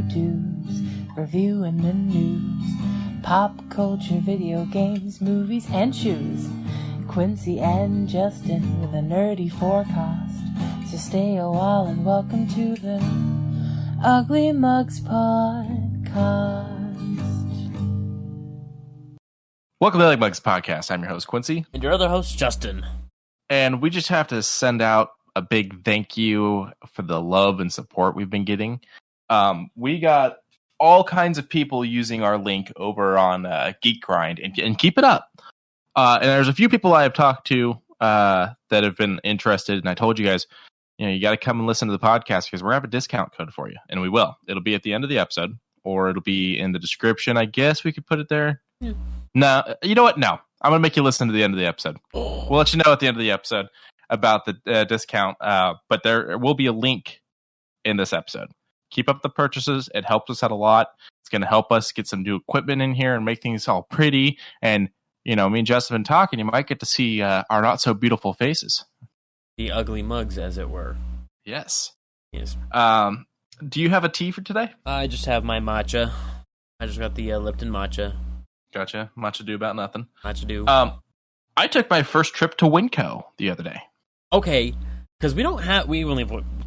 how-tos, reviewing the news, pop culture, video games, movies, and shoes. Quincy and Justin with a nerdy forecast. So stay a while and welcome to the Ugly Mugs Podcast. Welcome to the Ugly Mugs Podcast. I'm your host, Quincy. And your other host, Justin. And we just have to send out a big thank you for the love and support we've been getting. We got all kinds of people using our link over on Geek Grind, and keep it up. And there's a few people I have talked to that have been interested, and I told you guys, you got to come and listen to the podcast because we're going to have a discount code for you, and we will. It'll be at the end of the episode, or it'll be in the description. I guess we could put it there. Yeah. No, you know what? No, I'm going to make you listen to the end of the episode. We'll let you know at the end of the episode about the discount, but there will be a link in this episode. Keep up the purchases. It helps us out a lot. It's going to help us get some new equipment in here and make things all pretty. And, me and Justin have been talking. You might get to see our not so beautiful faces. The ugly mugs, as it were. Yes. Yes. Do you have a tea for today? I just have my matcha. I just got the Lipton matcha. Gotcha. Matcha do about nothing. Matcha do. I took my first trip to Winco the other day. Okay, because we only have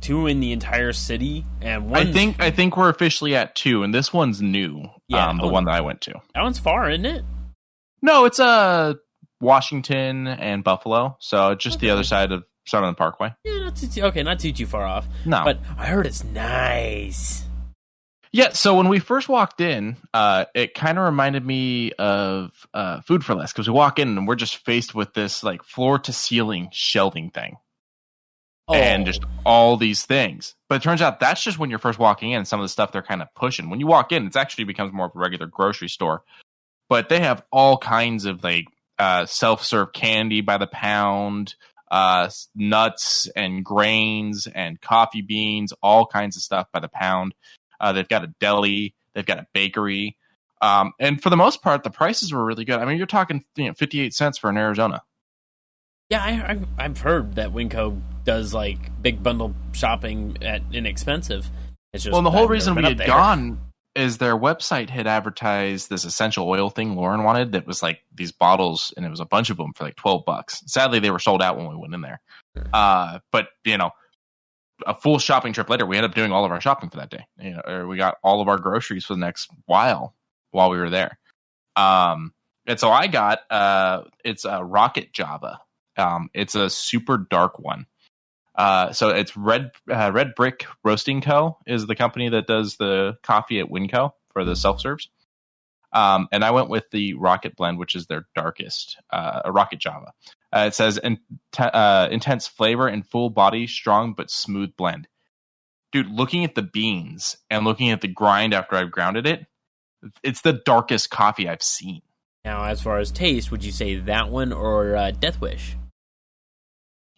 2 in the entire city, and one. I think we're officially at 2, and this one's new. Yeah, the one that I went to. That one's far, isn't it? No, it's Washington and Buffalo, so just the other side of Southern Parkway. Yeah, not too far off. No, but I heard it's nice. Yeah, so when we first walked in, it kind of reminded me of Food for Less, because we walk in and we're just faced with this like floor-to-ceiling shelving thing. Oh. And just all these things. But it turns out that's just when you're first walking in, some of the stuff they're kind of pushing. When you walk in, it actually becomes more of a regular grocery store. But they have all kinds of like self-serve candy by the pound, nuts and grains and coffee beans, all kinds of stuff by the pound. They've got a deli, they've got a bakery, and for the most part, the prices were really good. I mean, you're talking 58 cents for an Arizona. Yeah, I've heard that Winco does like big bundle shopping at inexpensive. It's just the whole reason we had gone is their website had advertised this essential oil thing Lauren wanted that was like these bottles, and it was a bunch of them for like $12. Sadly, they were sold out when we went in there. But a full shopping trip later, we ended up doing all of our shopping for that day. We got all of our groceries for the next while we were there. And so I got it's a Rocket Java. It's a super dark one. So it's Red Brick Roasting Co. is the company that does the coffee at Winco for the self-serves. And I went with the Rocket Blend, which is their darkest, a Rocket Java. It says intense flavor and full body, strong but smooth blend. Dude, looking at the beans and looking at the grind after I've grounded it, it's the darkest coffee I've seen. Now, as far as taste, would you say that one or Death Wish?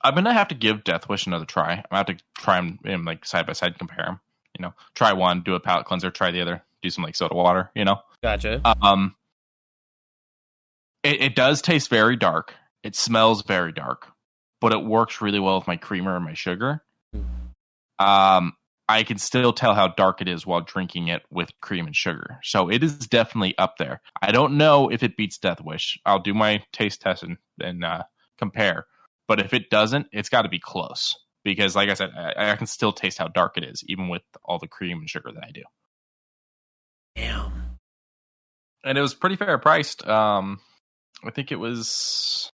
I'm going to have to give Death Wish another try. I'm going to have to try them like side by side, compare them. Try one, do a palate cleanser, try the other, do some like soda water, Gotcha. It does taste very dark. It smells very dark, but it works really well with my creamer and my sugar. I can still tell how dark it is while drinking it with cream and sugar. So it is definitely up there. I don't know if it beats Death Wish. I'll do my taste test and compare. But if it doesn't, it's got to be close. Because like I said, I can still taste how dark it is, even with all the cream and sugar that I do. Damn. And it was pretty fair priced. I think it was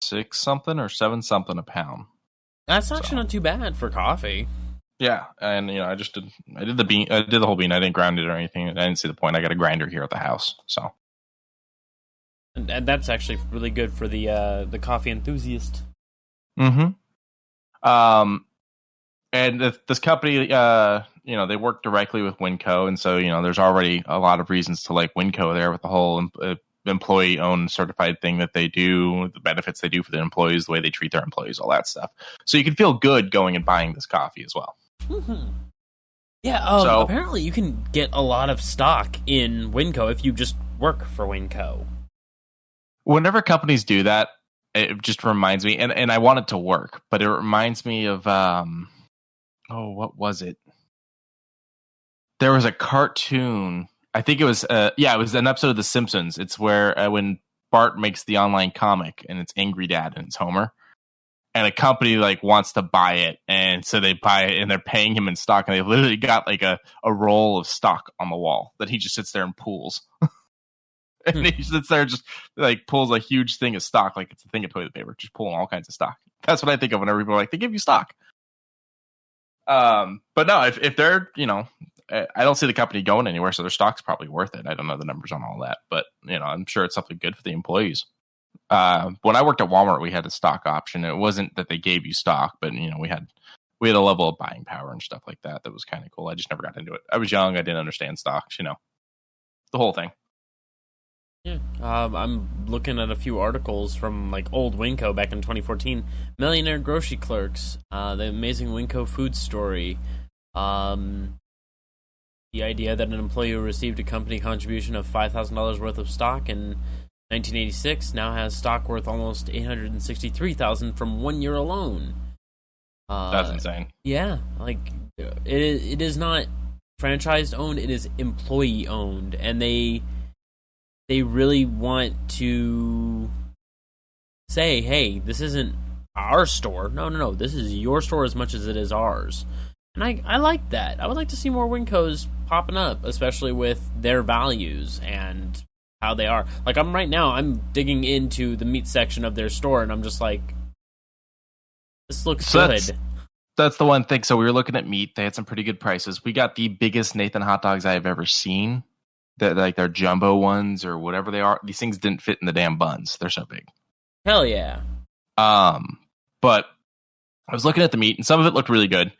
$6 something or $7 something a pound. That's actually not too bad for coffee. Yeah, and I did the whole bean. I didn't grind it or anything. I didn't see the point. I got a grinder here at the house, so. And that's actually really good for the coffee enthusiast. Mm-hmm. And this company, they work directly with Winco, and so there's already a lot of reasons to like Winco there with the whole employee-owned certified thing that they do, the benefits they do for their employees, the way they treat their employees, all that stuff. So you can feel good going and buying this coffee as well. Mm-hmm. Yeah, apparently you can get a lot of stock in Winco if you just work for Winco. Whenever companies do that, it just reminds me, and I want it to work, but it reminds me of, what was it? there was a cartoon. I think it was it was an episode of The Simpsons. It's where when Bart makes the online comic and it's Angry Dad and it's Homer. And a company like wants to buy it, and so they buy it, and they're paying him in stock, and they literally got like a roll of stock on the wall that he just sits there and pulls. And he sits there and just like pulls a huge thing of stock, like it's a thing of toilet paper, just pulling all kinds of stock. That's what I think of whenever people are like, they give you stock. But no, if they're, I don't see the company going anywhere, so their stock's probably worth it. I don't know the numbers on all that, but I'm sure it's something good for the employees. When I worked at Walmart, we had a stock option. It wasn't that they gave you stock, but we had a level of buying power and stuff like that. That was kind of cool. I just never got into it. I was young. I didn't understand stocks, the whole thing. Yeah. I'm looking at a few articles from like old Winco back in 2014. Millionaire Grocery Clerks, the amazing Winco food story. The idea that an employee who received a company contribution of $5,000 worth of stock in 1986 now has stock worth almost $863,000 from 1 year alone. That's insane. Yeah, like it is not franchise owned; it is employee owned, and they really want to say, "Hey, this isn't our store. No, this is your store as much as it is ours." And I like that. I would like to see more Wincos popping up, especially with their values and how they are. Like I'm digging into the meat section of their store, and I'm just like, this looks good. That's the one thing. So we were looking at meat. They had some pretty good prices. We got the biggest Nathan hot dogs I have ever seen. Like their jumbo ones or whatever they are. These things didn't fit in the damn buns. They're so big. Hell yeah. But I was looking at the meat, and some of it looked really good.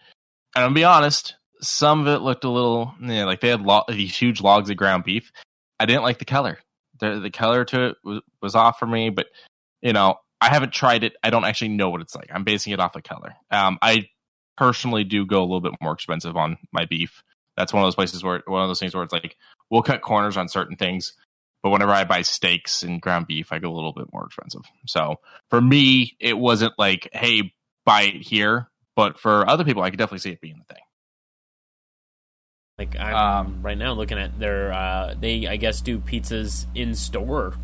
And I'll be honest, some of it looked a little, like they had these huge logs of ground beef. I didn't like the color. The color to it was off for me, but I haven't tried it. I don't actually know what it's like. I'm basing it off the color. I personally do go a little bit more expensive on my beef. That's one of those things where it's like we'll cut corners on certain things, but whenever I buy steaks and ground beef, I go a little bit more expensive. So for me, it wasn't like, hey, buy it here. But for other people, I could definitely see it being the thing. Like I'm right now looking at their, they I guess do pizzas in store.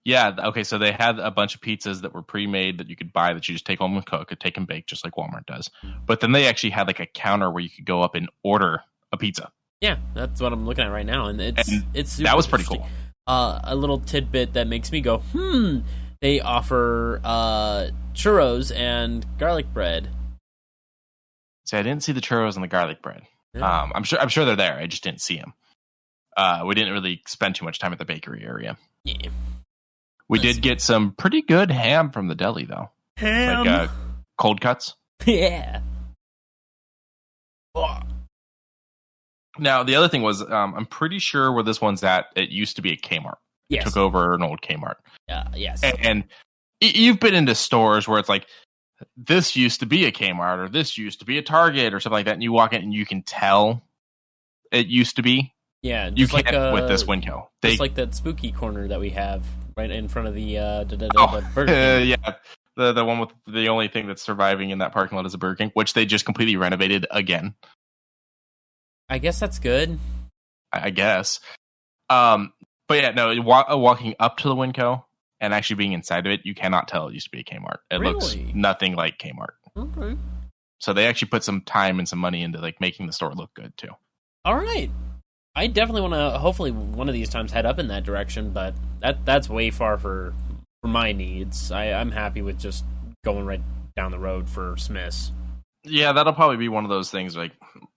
Yeah. Okay. So they had a bunch of pizzas that were pre-made that you could buy that you just take home and cook, take and bake, just like Walmart does. But then they actually had like a counter where you could go up and order a pizza. Yeah, that's what I'm looking at right now, and it's that was pretty cool. A little tidbit that makes me go, They offer churros and garlic bread. See, I didn't see the churros and the garlic bread. Yeah. I'm sure they're there. I just didn't see them. We didn't really spend too much time at the bakery area. Yeah. We did get some pretty good ham from the deli, though. Ham? Like cold cuts. Yeah. Oh. Now, the other thing was, I'm pretty sure where this one's at, it used to be a Kmart. Yes. It took over an old Kmart. Yes. And you've been into stores where it's like, this used to be a Kmart, or this used to be a Target, or something like that, and you walk in and you can tell it used to be. Yeah, you can't with this Winco. Just like that spooky corner that we have right in front of the Burger King. Yeah, the one with the only thing that's surviving in that parking lot is a Burger King, which they just completely renovated again. I guess that's good. I guess. But yeah, no, walking up to the Winco and actually being inside of it, you cannot tell it used to be a Kmart. It looks nothing like Kmart. Okay. So they actually put some time and some money into like making the store look good too. All right. I definitely want to, hopefully one of these times, head up in that direction, but that's way far for my needs. I'm happy with just going right down the road for Smith's. Yeah, that'll probably be one of those things like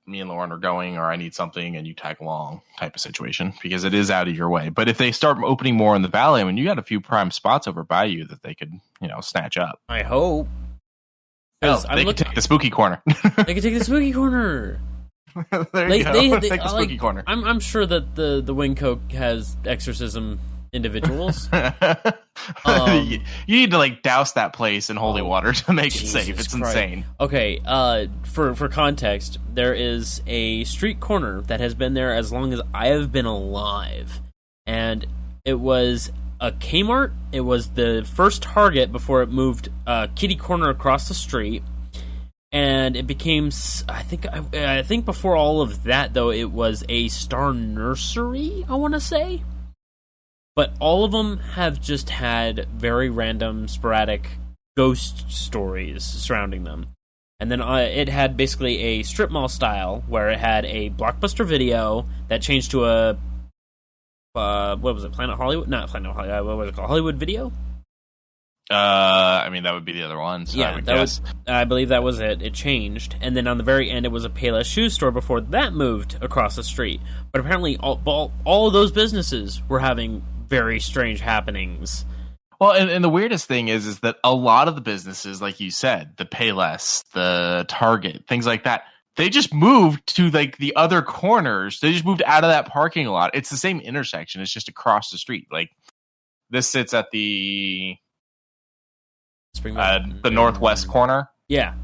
me and Lauren are going, or I need something and you tag along type of situation, because it is out of your way. But if they start opening more in the valley, I mean, you got a few prime spots over by you that they could, snatch up. I hope. They could take the spooky corner. They could take the spooky corner. There you go. Take the spooky like, corner. I'm sure that the Winco has exorcism individuals. You need to like douse that place in holy water to make it safe. It's Christ. Insane. Okay, for context, there is a street corner that has been there as long as I have been alive, and it was a Kmart. It was the first Target before it moved kitty corner across the street. And it became, I think before all of that, though, it was a Star Nursery, I want to say. But all of them have just had very random, sporadic ghost stories surrounding them. And then it had basically a strip mall style, where it had a Blockbuster Video that changed to a, what was it, Planet Hollywood? Not Planet Hollywood, what was it called? Hollywood Video? I mean, that would be the other one. So yeah, I believe that was it. It changed. And then on the very end, it was a Payless shoe store before that moved across the street. But apparently, all of those businesses were having very strange happenings. Well, and the weirdest thing is that a lot of the businesses, like you said, the Payless, the Target, things like that, they just moved to like the other corners. They just moved out of that parking lot. It's the same intersection. It's just across the street. Like this sits at the northwest corner. Yeah.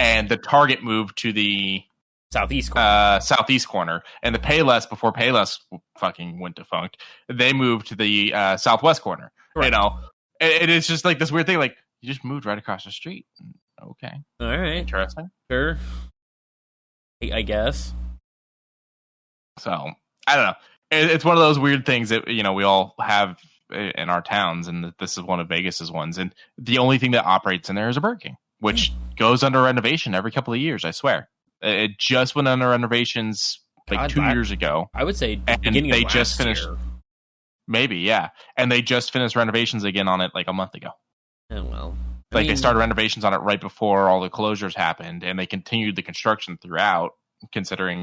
And the Target moved to the southeast corner. And the Payless, before Payless fucking went defunct, they moved to the southwest corner. Right. You know, it is just like this weird thing. Like you just moved right across the street. Okay, all right, interesting. Sure, I guess. So I don't know. It's one of those weird things that we all have in our towns, and this is one of Vegas's ones. And the only thing that operates in there is a Burger King, which goes under renovation every couple of years. I swear, it just went under renovations like 2 years ago. I would say, and they just finished. Year. Maybe, yeah. And they just finished renovations again on it like a month ago. Oh, well. They started renovations on it right before all the closures happened, and they continued the construction throughout, considering,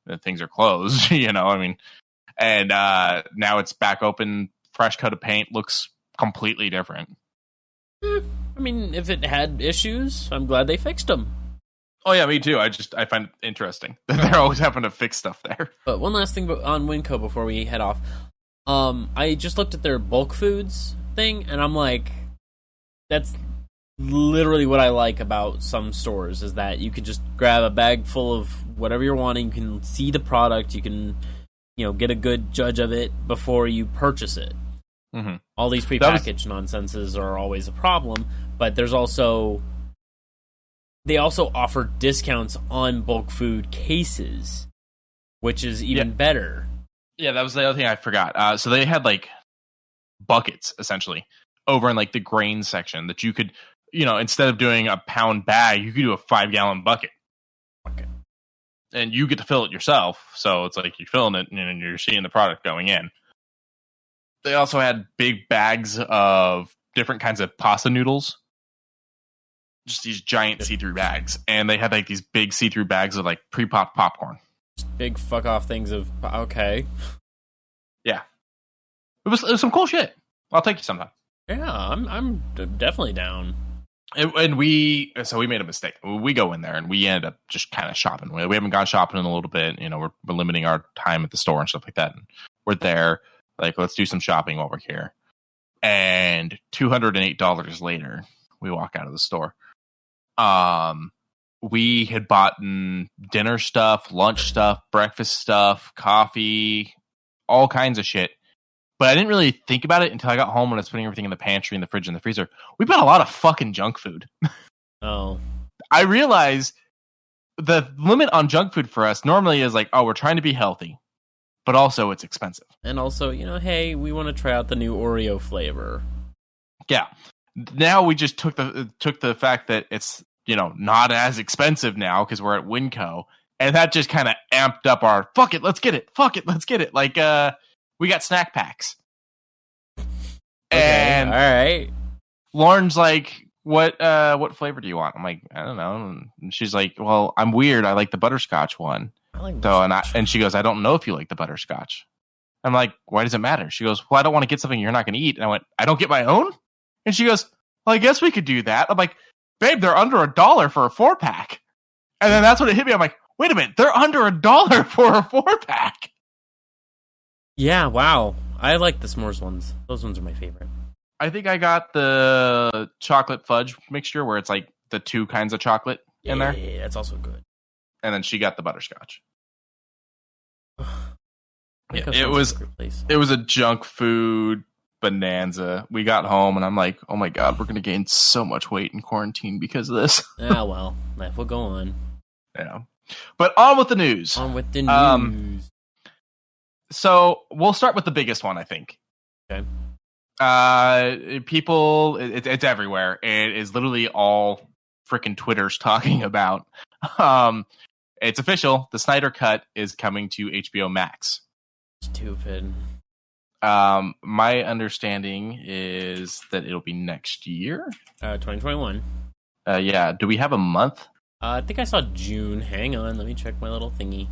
that things are closed, and now it's back open, fresh coat of paint, looks completely different. I mean, if it had issues, I'm glad they fixed them. Oh, yeah, me too. I find it interesting that they're always having to fix stuff there. But one last thing on Winco before we head off. I just looked at their bulk foods thing, and I'm like, that's literally what I like about some stores, is that you can just grab a bag full of whatever you're wanting, you can see the product, you can, get a good judge of it before you purchase it. Mm-hmm. All these prepackaged nonsenses are always a problem, but they also offer discounts on bulk food cases, which is even better. Yeah, that was the other thing I forgot. So they had like buckets essentially over in like the grain section that you could, instead of doing a pound bag, you could do a 5-gallon bucket. Okay. And you get to fill it yourself. So it's like you're filling it and you're seeing the product going in. They also had big bags of different kinds of pasta noodles. Just these giant see-through bags. And they had like these big see-through bags of like pre-popped popcorn. Big fuck off things of okay. Yeah. It was some cool shit. I'll take you sometime. Yeah, I'm definitely down. And we made a mistake. We go in there and we ended up just kind of shopping. We haven't gone shopping in a little bit. We're limiting our time at the store and stuff like that. And we're there, like, let's do some shopping while we're here. And $208 later, we walk out of the store. We had bought dinner stuff, lunch stuff, breakfast stuff, coffee, all kinds of shit. But I didn't really think about it until I got home when I was putting everything in the pantry and the fridge and the freezer. We bought a lot of fucking junk food. Oh. I realized the limit on junk food for us normally is like, we're trying to be healthy, but also it's expensive. And also, hey, we want to try out the new Oreo flavor. Yeah. Now we just took the fact that it's, not as expensive now because we're at Winco, and that just kind of amped up our fuck it, let's get it. Like, we got snack packs. Okay, and all right. Lauren's like, what flavor do you want? I'm like, I don't know. And she's like, well, I'm weird. I like the butterscotch one. And she goes, I don't know if you like the butterscotch. I'm like, why does it matter? She goes, well, I don't want to get something you're not going to eat. And I went, I don't get my own? And she goes, well, I guess we could do that. I'm like, babe, they're under $1 for a 4-pack. And then that's when it hit me. I'm like, wait a minute, they're under $1 for a 4-pack. Yeah, wow. I like the s'mores ones. Those ones are my favorite. I think I got the chocolate fudge mixture where it's like the 2 kinds of chocolate in there. Yeah, that's also good. And then she got the butterscotch. It was a junk food bonanza. We got home, and I'm like, oh my god, we're gonna gain so much weight in quarantine because of this. Ah, well, life will go on. Yeah, but on with the news. On with the news. So we'll start with the biggest one, I think. Okay. People, it's everywhere. It is literally all freaking Twitter's talking about. It's official. The Snyder Cut is coming to HBO Max. Stupid. My understanding is that it'll be next year. 2021. Yeah. Do we have a month? I think I saw June. Hang on, let me check my little thingy.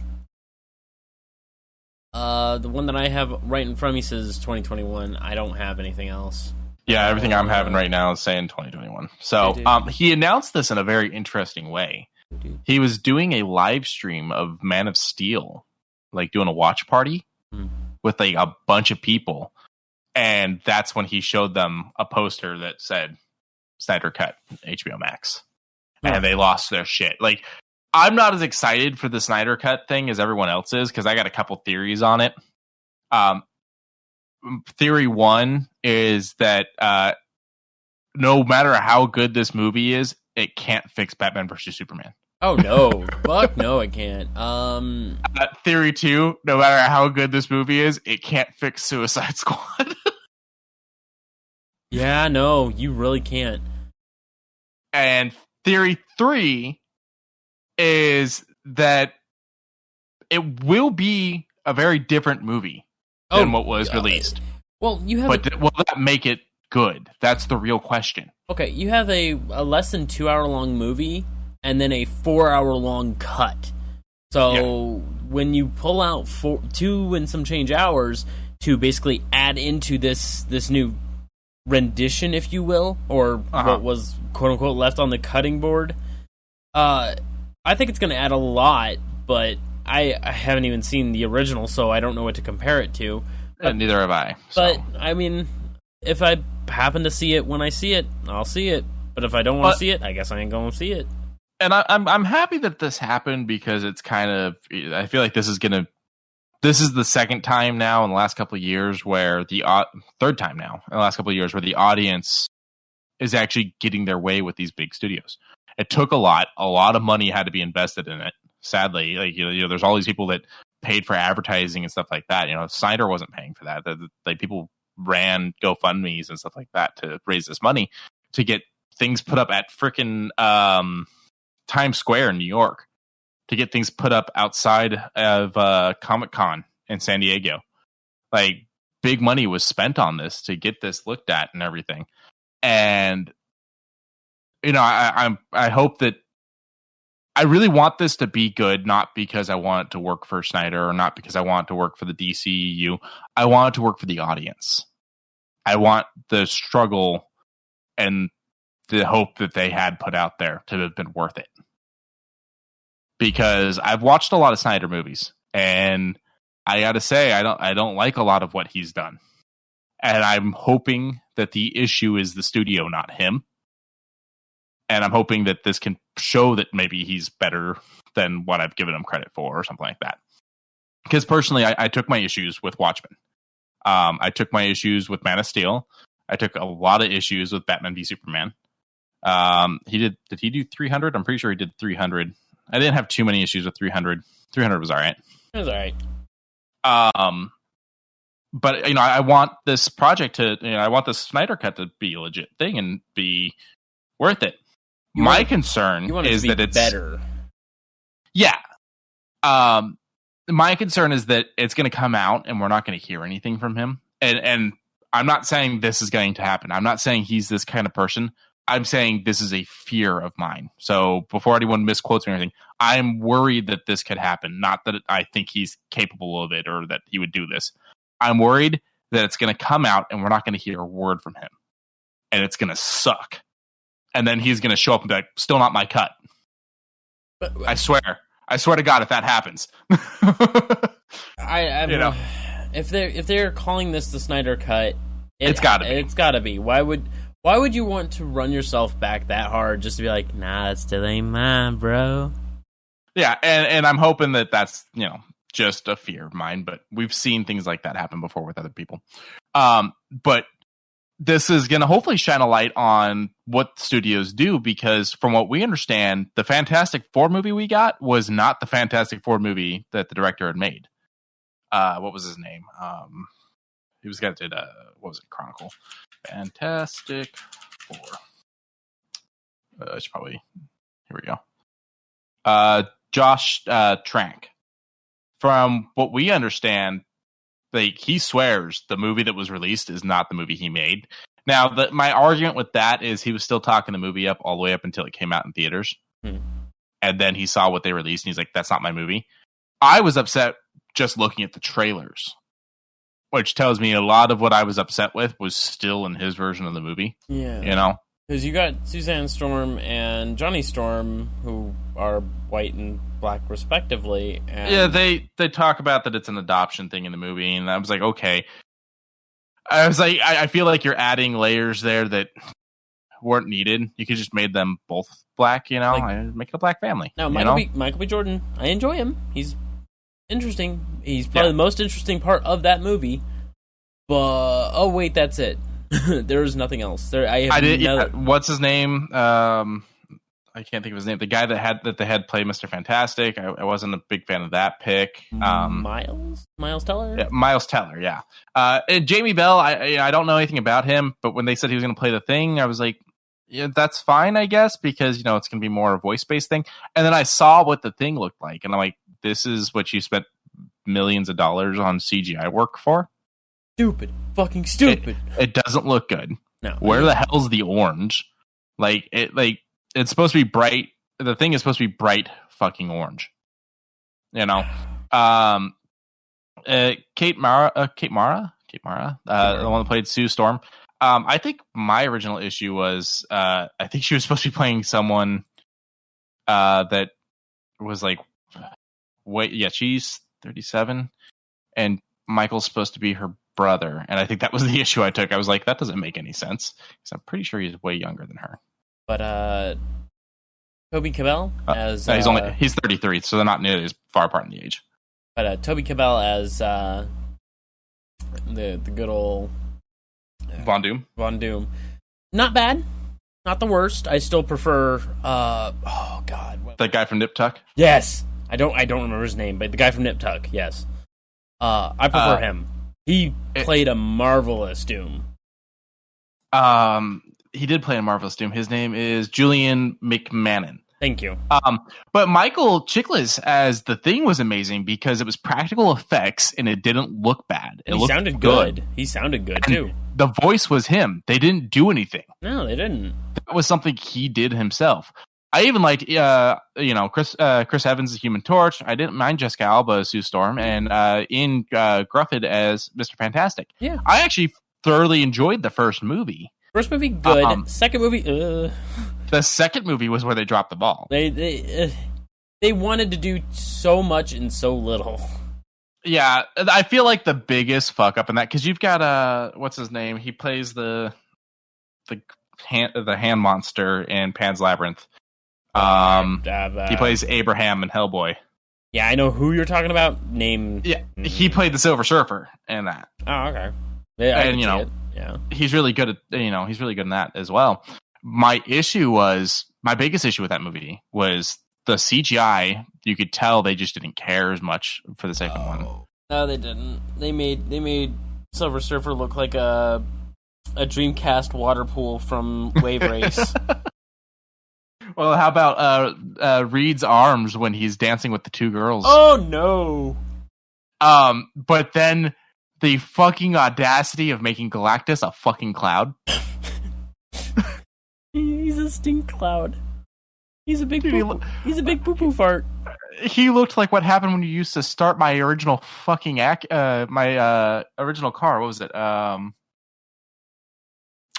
The one that I have right in front of me says 2021. I don't have anything else. Yeah, everything I'm having right now is saying 2021. So, he announced this in a very interesting way. He was doing a live stream of Man of Steel, like doing a watch party with like a bunch of people, and that's when he showed them a poster that said Snyder Cut HBO Max, and they lost their shit. Like, I'm not as excited for the Snyder Cut thing as everyone else is because I got a couple theories on it. Theory one is that no matter how good this movie is, it can't fix Batman vs Superman. Oh no, fuck no, it can't. Theory two: no matter how good this movie is, it can't fix Suicide Squad. Yeah, no, you really can't. And theory three is that it will be a very different movie than what was released. Well, you have, but will that make it good? That's the real question. Okay, you have a less than 2 hour long movie and then a 4 hour long cut. So when you pull out 2 and some change hours to basically add into this new rendition, if you will, or what was quote unquote left on the cutting board, I think it's going to add a lot, but I haven't even seen the original, so I don't know what to compare it to. And neither have I. So. But, I mean, if I happen to see it when I see it, I'll see it. But if I don't want to see it, I guess I ain't going to see it. And I'm happy that this happened because it's kind of... I feel like this is the second time now in the last couple of years where third time now in the last couple of years where the audience is actually getting their way with these big studios. It took a lot of money had to be invested in it. Sadly, like there's all these people that paid for advertising and stuff like that. Snyder wasn't paying for that. Like people ran GoFundMe's and stuff like that to raise this money to get things put up at frickin' Times Square in New York, to get things put up outside of Comic-Con in San Diego. Like big money was spent on this to get this looked at and everything. And I hope that I really want this to be good, not because I want it to work for Snyder or not because I want it to work for the DCEU. I want it to work for the audience. I want the struggle and the hope that they had put out there to have been worth it. Because I've watched a lot of Snyder movies, and I got to say, I don't like a lot of what he's done. And I'm hoping that the issue is the studio, not him. And I'm hoping that this can show that maybe he's better than what I've given him credit for or something like that. Because personally, I took my issues with Watchmen. I took my issues with Man of Steel. I took a lot of issues with Batman v Superman. Did he do 300? I'm pretty sure he did 300. I didn't have too many issues with 300. 300 was all right. It was all right. But I want this project I want the Snyder Cut to be a legit thing and be worth it. My concern is that it's better. Yeah. My concern is that it's going to come out and we're not going to hear anything from him. And I'm not saying this is going to happen. I'm not saying he's this kind of person. I'm saying this is a fear of mine. So before anyone misquotes me or anything, I'm worried that this could happen. Not that I think he's capable of it or that he would do this. I'm worried that it's going to come out and we're not going to hear a word from him. And it's going to suck. And then he's going to show up and be like, still not my cut. But, I swear to God, if that happens. If they're calling this the Snyder Cut, it's got to be. It's got to be. Why would you want to run yourself back that hard just to be like, nah, it still ain't mine, bro? Yeah, and I'm hoping that that's, just a fear of mine, but we've seen things like that happen before with other people. But this is going to hopefully shine a light on what studios do, because from what we understand, the Fantastic Four movie we got was not the Fantastic Four movie that the director had made. What was his name? He was got did what was it? Chronicle. Fantastic Four. It's probably here we go. Josh Trank. From what we understand, like, he swears the movie that was released is not the movie he made. Now, my argument with that is he was still talking the movie up all the way up until it came out in theaters. And then he saw what they released, and he's like, that's not my movie. I was upset just looking at the trailers, which tells me a lot of what I was upset with was still in his version of the movie. Yeah. You know? Because you got Suzanne Storm and Johnny Storm, who are white and black respectively. And yeah, they talk about that it's an adoption thing in the movie, and I was like, okay. I was like, I feel like you're adding layers there that weren't needed. You could just made them both black, you know, and make it a black family. Now, Michael B. Jordan, I enjoy him. He's interesting. He's probably the most interesting part of that movie. But oh wait, that's it. There is nothing else. What's his name? I can't think of his name. The guy that they had play Mr. Fantastic. I wasn't a big fan of that pick. Miles Teller. Yeah, Miles Teller. Yeah. And Jamie Bell. I don't know anything about him, but when they said he was going to play the Thing, I was like, yeah, that's fine, I guess, because, you know, it's going to be more a voice-based thing. And then I saw what the Thing looked like, and I'm like, this is what you spent millions of dollars on CGI work for? Stupid. Fucking stupid. It doesn't look good. No. Where the hell's the orange? It's supposed to be bright. The Thing is supposed to be bright fucking orange. You know? Kate Mara, the one that played Sue Storm. I think my original issue was I think she was supposed to be playing someone that was like, she's 37, and Michael's supposed to be her brother, and I think that was the issue I took. I was like, that doesn't make any sense, because I'm pretty sure he's way younger than her. But Toby Cabell as he's 33, so they're not nearly as far apart in the age. But Toby Cabell as the good old Von Doom. Not bad. Not the worst. I still prefer oh god. That guy from Nip Tuck? Yes. I don't remember his name, but the guy from Nip Tuck, yes. I prefer him. He played a marvelous Doom. He did play a marvelous Doom. His name is Julian McMahon. Thank you. But Michael Chiklis as the Thing was amazing because it was practical effects and it didn't look bad. He sounded good. He sounded good too. The voice was him. They didn't do anything. No, they didn't. That was something he did himself. I even liked, Chris Evans as Human Torch. I didn't mind Jessica Alba as Sue Storm, and Ian Grufford as Mr. Fantastic. Yeah, I actually thoroughly enjoyed the first movie. First movie, good. Second movie, The second movie was where they dropped the ball. They wanted to do so much and so little. Yeah, I feel like the biggest fuck up in that, because you've got what's his name? He plays the hand monster in Pan's Labyrinth. He plays Abraham in Hellboy. Yeah, I know who you're talking about. Yeah, he played the Silver Surfer in that. Oh, okay. Yeah, and yeah, he's really good at he's really good in that as well. My biggest issue with that movie was the CGI. You could tell they just didn't care as much for the second one. No, they didn't. They made Silver Surfer look like a Dreamcast water pool from Wave Race. Well, how about Reed's arms when he's dancing with the two girls? Oh no! But then the fucking audacity of making Galactus a fucking cloud. He's a stink cloud. He's a big poo-poo fart. He looked like what happened when you used to start my original fucking my original car. What was it? I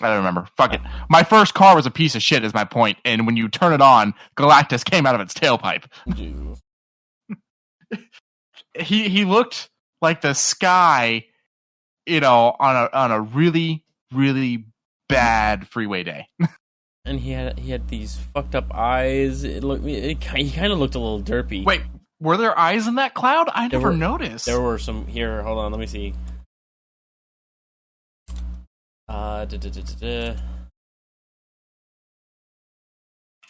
don't remember. Fuck it. My first car was a piece of shit, is my point. And when you turn it on, Galactus came out of its tailpipe. He looked like the sky, on a really, really bad freeway day. And he had these fucked up eyes. He kind of looked a little derpy. Wait, were there eyes in that cloud? I never noticed. There were some. Here, hold on. Let me see.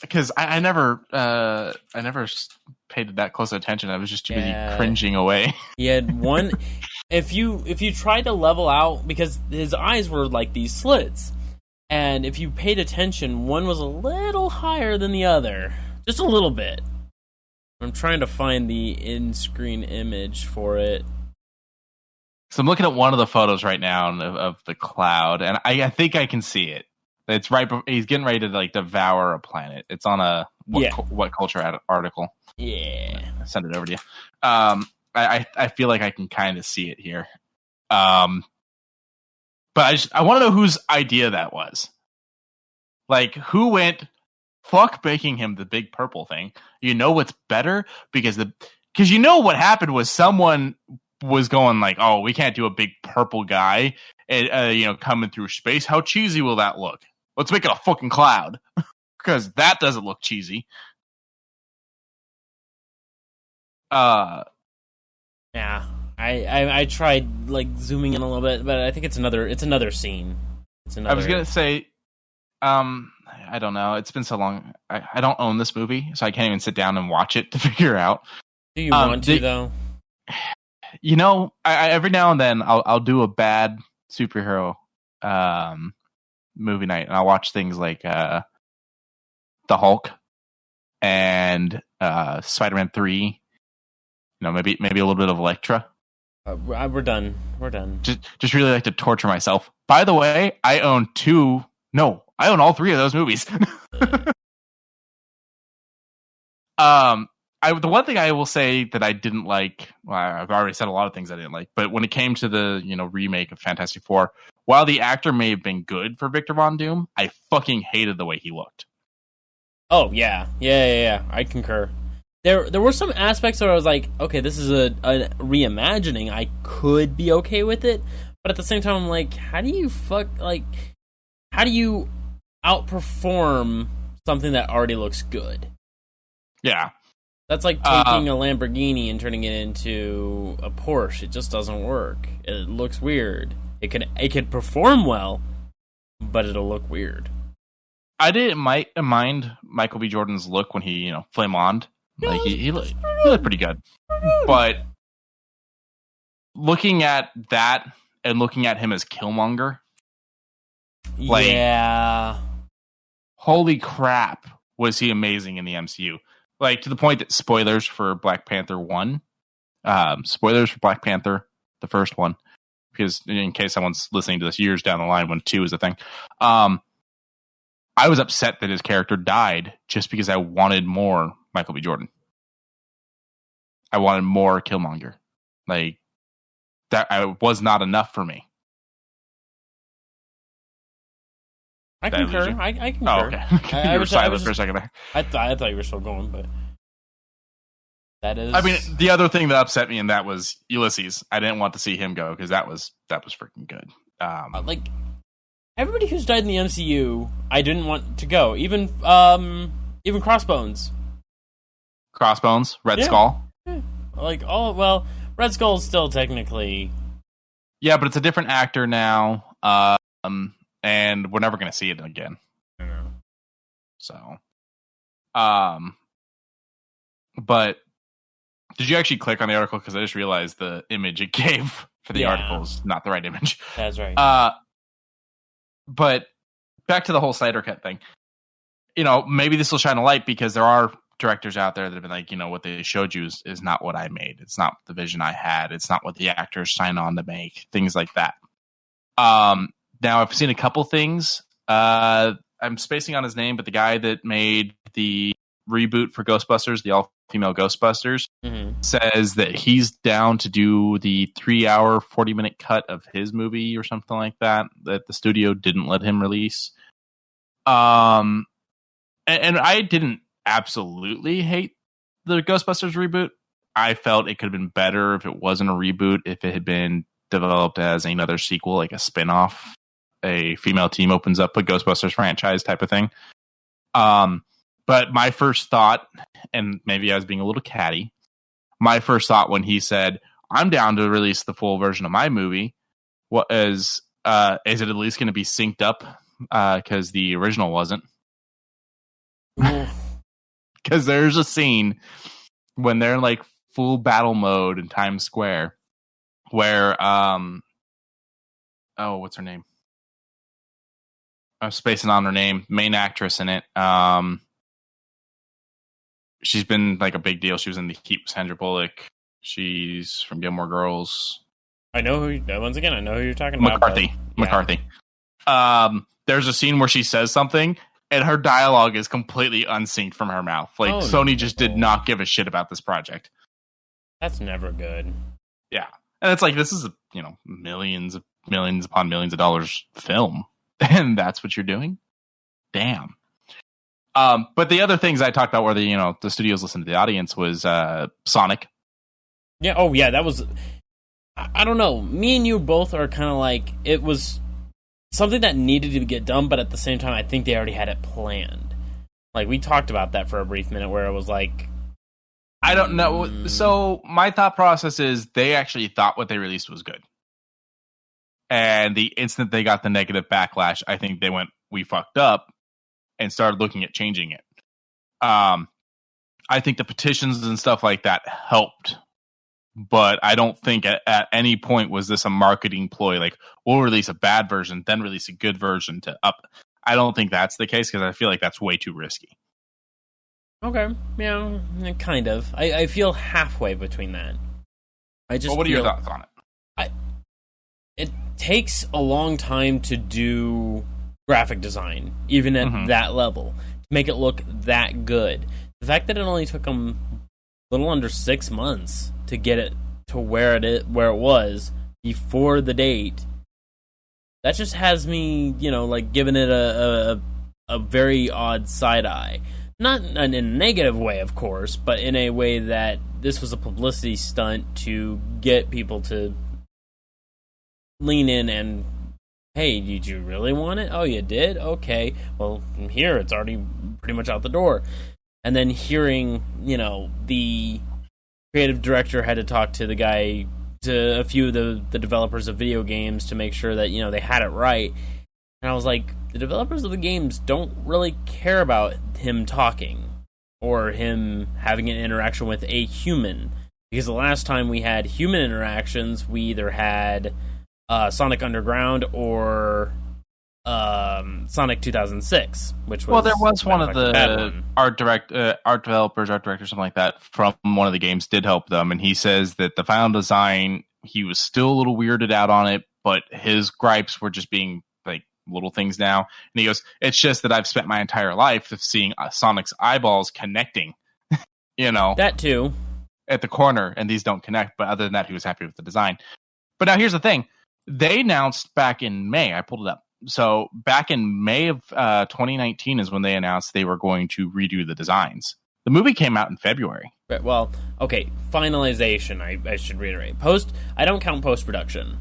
Because I never paid that close attention. I was just too busy cringing away. He had one. If you tried to level out, because his eyes were like these slits, and if you paid attention, one was a little higher than the other, just a little bit. I'm trying to find the in-screen image for it. So I'm looking at one of the photos right now of the cloud, and I think I can see it. It's right. He's getting ready to like devour a planet. It's on a what culture article. Yeah, I'll send it over to you. I feel like I can kind of see it here. But I want to know whose idea that was. Like, who went, fuck making him the big purple thing. You know what's better? Because you know what happened was someone was going like, oh, we can't do a big purple guy, coming through space. How cheesy will that look? Let's make it a fucking cloud. Because that doesn't look cheesy. Yeah, I tried like zooming in a little bit, but I think it's another scene. I was gonna say, I don't know. It's been so long. I don't own this movie, so I can't even sit down and watch it to figure out. Do you want to though? You know, I every now and then I'll do a bad superhero movie night, and I'll watch things like the Hulk and Spider-Man 3. You know, maybe a little bit of Elektra. We're done. Just really like to torture myself. By the way, I own all 3 of those movies. The one thing I will say that I didn't like, well, I've already said a lot of things I didn't like, but when it came to the remake of Fantastic Four, while the actor may have been good for Victor Von Doom, I fucking hated the way he looked. Oh yeah, I concur. There were some aspects where I was like, okay, this is a reimagining. I could be okay with it, but at the same time, I'm like, how do you outperform something that already looks good? Yeah. That's like taking a Lamborghini and turning it into a Porsche. It just doesn't work. It looks weird. It could perform well, but it'll look weird. I didn't mind Michael B. Jordan's look when he, flamoned. Yeah, like he looked pretty good. But looking at that and looking at him as Killmonger, yeah, holy crap, was he amazing in the MCU? Like, to the point that spoilers for Black Panther 1, spoilers for Black Panther, the first one, because in case someone's listening to this years down the line when 2 is a thing, I was upset that his character died just because I wanted more Michael B. Jordan. I wanted more Killmonger. Like, that was not enough for me. I concur. I concur. Oh, okay. You were silent for a second there. I thought you were still going, but that is. I mean, the other thing that upset me in that was Ulysses. I didn't want to see him go because that was freaking good. Like everybody who's died in the MCU, I didn't want to go. Even Crossbones. Red Skull. Yeah. Like, Red Skull's still technically. Yeah, but it's a different actor now. And we're never going to see it again. So, but did you actually click on the article? Because I just realized the image it gave for the article is not the right image. That's right. But back to the whole Snyder Cut thing. Maybe this will shine a light because there are directors out there that have been like, what they showed you is not what I made. It's not the vision I had. It's not what the actors signed on to make. Things like that. Now, I've seen a couple things. I'm spacing on his name, but the guy that made the reboot for Ghostbusters, the all-female Ghostbusters, says that he's down to do the 3-hour, 40-minute cut of his movie or something like that the studio didn't let him release. And I didn't absolutely hate the Ghostbusters reboot. I felt it could have been better if it wasn't a reboot, if it had been developed as another sequel, like a spin-off. A female team opens up a Ghostbusters franchise type of thing. But my first thought, and maybe I was being a little catty, my first thought when he said, I'm down to release the full version of my movie, was is it at least going to be synced up? Because the original wasn't. Because there's a scene when they're in like full battle mode in Times Square where what's her name? I'm spacing on her name. Main actress in it. She's been like a big deal. She was in The Heat with Sandra Bullock. She's from Gilmore Girls. I know who. Once again, I know who you're talking about. McCarthy. There's a scene where she says something, and her dialogue is completely unsynced from her mouth. Like Sony just did not give a shit about this project. That's never good. Yeah, and it's like this is a millions upon millions of dollars film, and that's what you're doing. Damn. But the other things I talked about where the studios listened to the audience was Sonic. Yeah. Oh yeah, that was. I don't know. Me and you both are kind of like it was something that needed to get done, but at the same time, I think they already had it planned. Like we talked about that for a brief minute, where it was like, I don't know. So my thought process is they actually thought what they released was good, and the instant they got the negative backlash, I think they went, "We fucked up," and started looking at changing it. I think the petitions and stuff like that helped. But I don't think at any point was this a marketing ploy. Like, we'll release a bad version, then release a good version to up. I don't think that's the case because I feel like that's way too risky. Okay, yeah, kind of. I feel halfway between that. What are your thoughts on it? It takes a long time to do graphic design, even at that level, to make it look that good. The fact that it only took them a little under 6 months to get it to where it was before the date, that just has me, like giving it a very odd side eye. Not in a negative way, of course, but in a way that this was a publicity stunt to get people to lean in and, hey, did you really want it? Oh, you did? Okay. Well, here, it's already pretty much out the door. And then hearing, the creative director had to talk to a few of the developers of video games to make sure that, they had it right. And I was like, the developers of the games don't really care about him talking or him having an interaction with a human. Because the last time we had human interactions, we either had Sonic Underground or Sonic 2006, which was... Well, there was one of the art developers, art directors, something like that, from one of the games did help them, and he says that the final design, he was still a little weirded out on it, but his gripes were just being like little things now. And he goes, it's just that I've spent my entire life of seeing Sonic's eyeballs connecting, That too. At the corner, and these don't connect, but other than that, he was happy with the design. But now here's the thing. They announced back in May, I pulled it up. So back in May of 2019 is when they announced they were going to redo the designs. The movie came out in February. Right, well, okay, finalization, I should reiterate. I don't count post-production.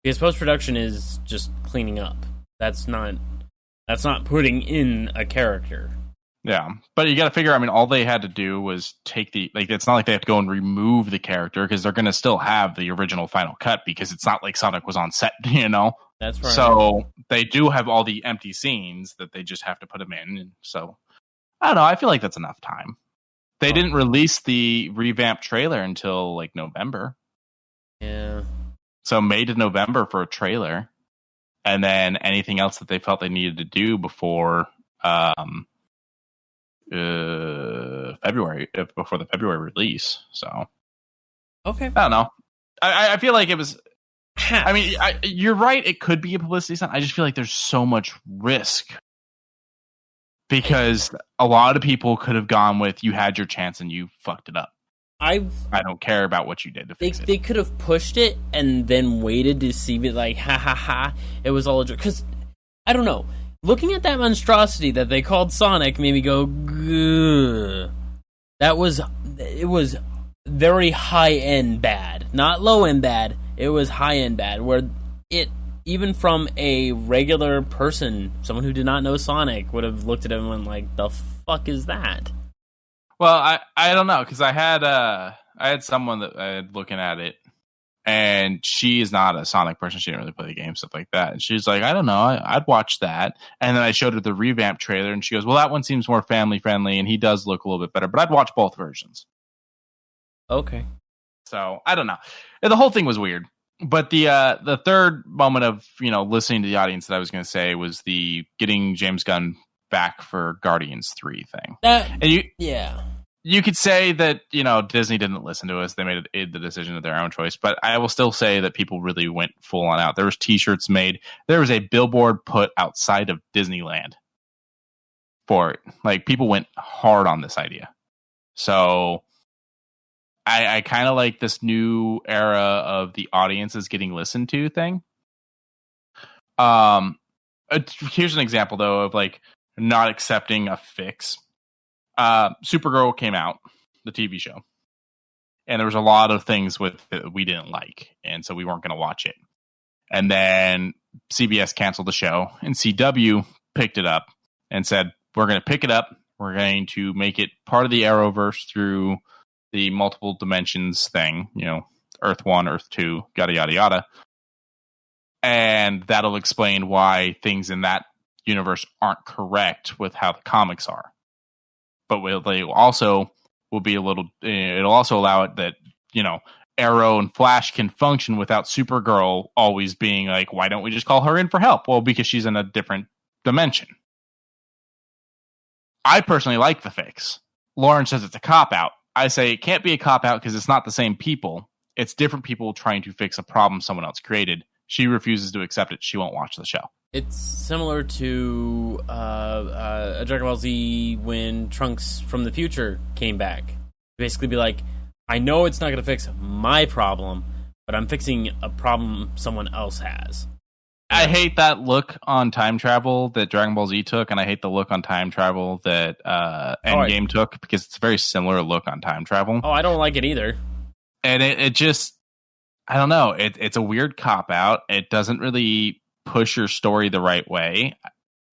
Because post-production is just cleaning up. That's not putting in a character. Yeah, but you got to figure, all all they had to do was take it's not like they have to go and remove the character because they're going to still have the original final cut because it's not like Sonic was on set, That's right. So they do have all the empty scenes that they just have to put them in. And so, I don't know, I feel like that's enough time. They didn't release the revamped trailer until like November. Yeah. So May to November for a trailer. And then anything else that they felt they needed to do before February, before the February release. So, okay, I don't know. I feel like it was. You're right. It could be a publicity stunt. I just feel like there's so much risk because a lot of people could have gone with you had your chance and you fucked it up. I don't care about what you did to fix it. They could have pushed it and then waited to see it like ha ha ha. It was all a joke because I don't know. Looking at that monstrosity that they called Sonic made me go, gah. It was very high-end bad. Not low-end bad. It was high-end bad, where it, even from a regular person, someone who did not know Sonic, would have looked at it and went like, the fuck is that? Well, I don't know, because I had someone that I had looking at it And she is not a Sonic person. She didn't really play the game, stuff like that. And she's like, I don't know. I'd watch that. And then I showed her the revamp trailer, and she goes, well, that one seems more family friendly, and he does look a little bit better. But I'd watch both versions. Okay. So I don't know. And the whole thing was weird. But the third moment of listening to the audience that I was going to say was the getting James Gunn back for Guardians 3 thing. You could say that, Disney didn't listen to us. They made the decision of their own choice. But I will still say that people really went full on out. There was T-shirts made. There was a billboard put outside of Disneyland for it. Like, people went hard on this idea. So I kind of like this new era of the audiences getting listened to thing. Here's an example, though, of like not accepting a fix. Supergirl came out, the TV show, and there was a lot of things with it we didn't like, and so we weren't going to watch it. And then CBS canceled the show, and CW picked it up and said, we're going to pick it up. We're going to make it part of the Arrowverse through the multiple dimensions thing, Earth 1, Earth 2, yada, yada, yada. And that'll explain why things in that universe aren't correct with how the comics are. But they also will be it'll also allow it that, Arrow and Flash can function without Supergirl always being like, why don't we just call her in for help? Well, because she's in a different dimension. I personally like the fix. Lauren says it's a cop-out. I say it can't be a cop-out because it's not the same people. It's different people trying to fix a problem someone else created. She refuses to accept it. She won't watch the show. It's similar to a Dragon Ball Z when Trunks from the future came back. Basically be like, I know it's not going to fix my problem, but I'm fixing a problem someone else has. I hate that look on time travel that Dragon Ball Z took, and I hate the look on time travel that Endgame took, because it's a very similar look on time travel. Oh, I don't like it either. And it just, I don't know, it's a weird cop-out. It doesn't really push your story the right way.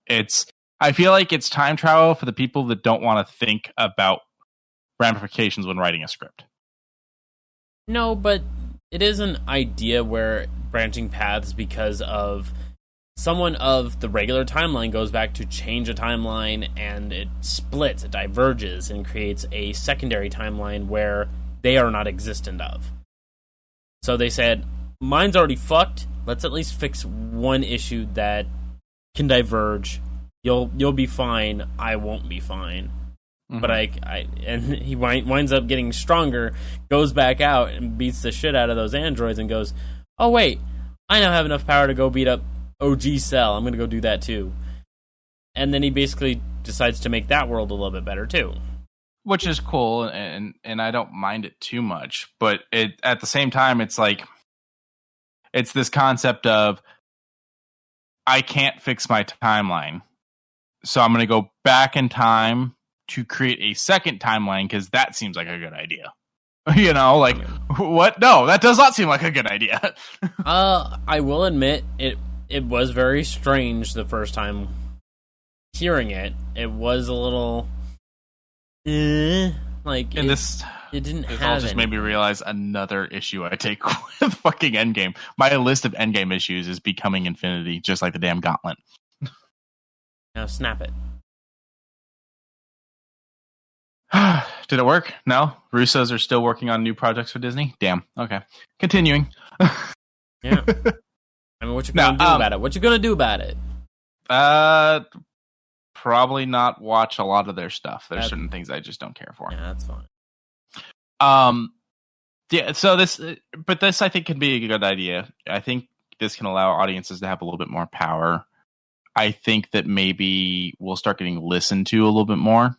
I feel like it's time travel for the people that don't want to think about ramifications when writing a script. No, but it is an idea where branching paths because of someone of the regular timeline goes back to change a timeline, and it splits, it diverges, and creates a secondary timeline where they are not existent of. So they said, mine's already fucked. Let's at least fix one issue that can diverge. You'll be fine. I won't be fine. Mm-hmm. But and he winds up getting stronger, goes back out and beats the shit out of those androids, and goes, oh wait, I now have enough power to go beat up OG Cell. I'm going to go do that too. And then he basically decides to make that world a little bit better too. Which is cool, and I don't mind it too much. But at the same time, it's like, it's this concept of, I can't fix my timeline, so I'm going to go back in time to create a second timeline because that seems like a good idea. What? No, that does not seem like a good idea. I will admit, it was very strange the first time hearing it. It was a little... it didn't have all just made me realize another issue I take with fucking Endgame. My list of Endgame issues is becoming infinity, just like the damn gauntlet. Now snap it. Did it work? No? Russos are still working on new projects for Disney? Damn. Okay. Continuing. Yeah. I mean, what you gonna do about it? What you gonna do about it? Probably not watch a lot of their stuff. There's certain things I just don't care for. Yeah, that's fine. Yeah, so this I think can be a good idea. I think this can allow audiences to have a little bit more power. I think that maybe we'll start getting listened to a little bit more.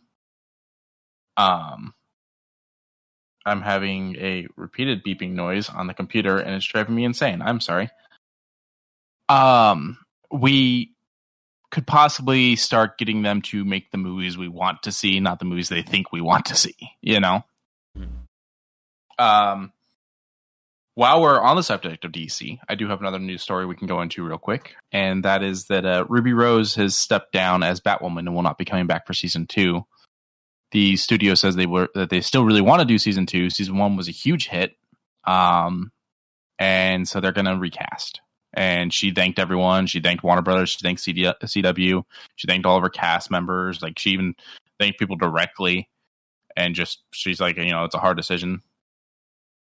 I'm having a repeated beeping noise on the computer, and it's driving me insane. I'm sorry. We could possibly start getting them to make the movies we want to see, not the movies they think we want to see, While we're on the subject of DC, I do have another news story we can go into real quick, and that is that Ruby Rose has stepped down as Batwoman and will not be coming back for season 2. The studio says that they still really want to do season 2. Season 1 was a huge hit, and and so they're going to recast. And she thanked everyone. She thanked Warner Brothers. She thanked CW. She thanked all of her cast members. Like, she even thanked people directly. And just, she's like, it's a hard decision.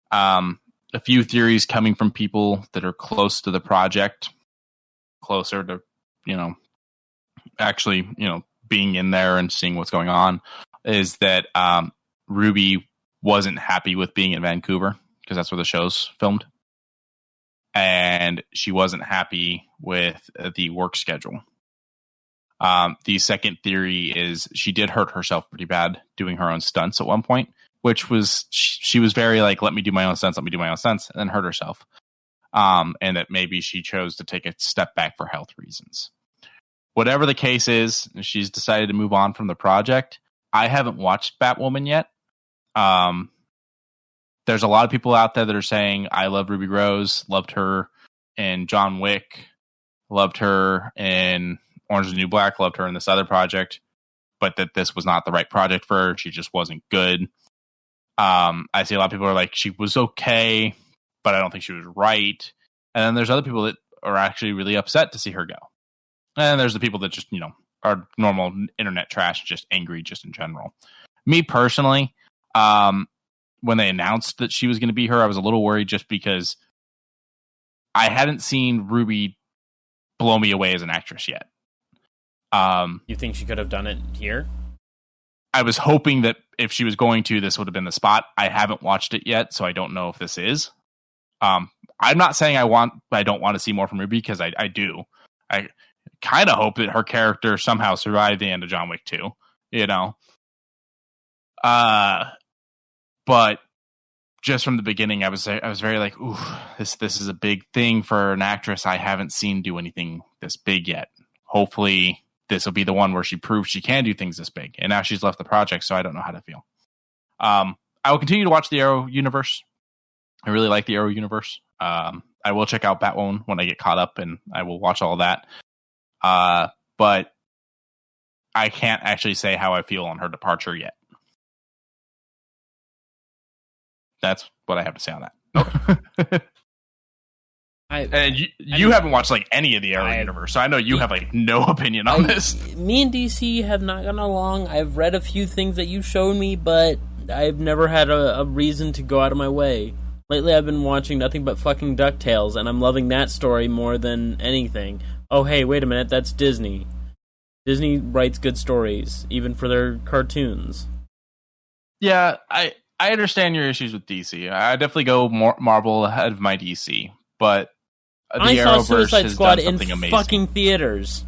A few theories coming from people that are close to the project, closer to, actually, being in there and seeing what's going on, is that Ruby wasn't happy with being in Vancouver, because that's where the show's filmed. And she wasn't happy with the work schedule. The second theory is she did hurt herself pretty bad doing her own stunts at one point, which was, she was very like, let me do my own stunts, and then hurt herself. And that maybe she chose to take a step back for health reasons. Whatever the case is, she's decided to move on from the project. I haven't watched Batwoman yet. There's a lot of people out there that are saying, I love Ruby Rose, loved her in John Wick, loved her in Orange is the New Black, loved her in this other project, but that this was not the right project for her. She just wasn't good. I see a lot of people are like, she was okay, but I don't think she was right. And then there's other people that are actually really upset to see her go. And there's the people that just, are normal internet trash, just angry, just in general. Me personally, when they announced that she was going to be her, I was a little worried, just because I hadn't seen Ruby blow me away as an actress yet. You think she could have done it here? I was hoping that if she was going to, this would have been the spot. I haven't watched it yet, so I don't know if this is. I'm not saying I don't want to see more from Ruby, because I do. I kind of hope that her character somehow survived the end of John Wick 2, but just from the beginning, I was very like, ooh, this is a big thing for an actress I haven't seen do anything this big yet. Hopefully this will be the one where she proves she can do things this big. And now she's left the project, so I don't know how to feel. I will continue to watch the Arrow universe. I really like the Arrow universe. I will check out Batwoman when I get caught up, and I will watch all that. But I can't actually say how I feel on her departure yet. That's what I have to say on that. Okay. And you haven't watched like any of the Arrow universe, so I know you have like no opinion on this. Me and DC have not gotten along. I've read a few things that you showed me, but I've never had a reason to go out of my way. Lately, I've been watching nothing but fucking DuckTales, and I'm loving that story more than anything. Oh, hey, wait a minute, that's Disney. Disney writes good stories, even for their cartoons. Yeah, I understand your issues with DC. I definitely go more Marvel ahead of my DC, but the I saw Arrowverse Suicide has Squad done in something amazing. fucking theaters.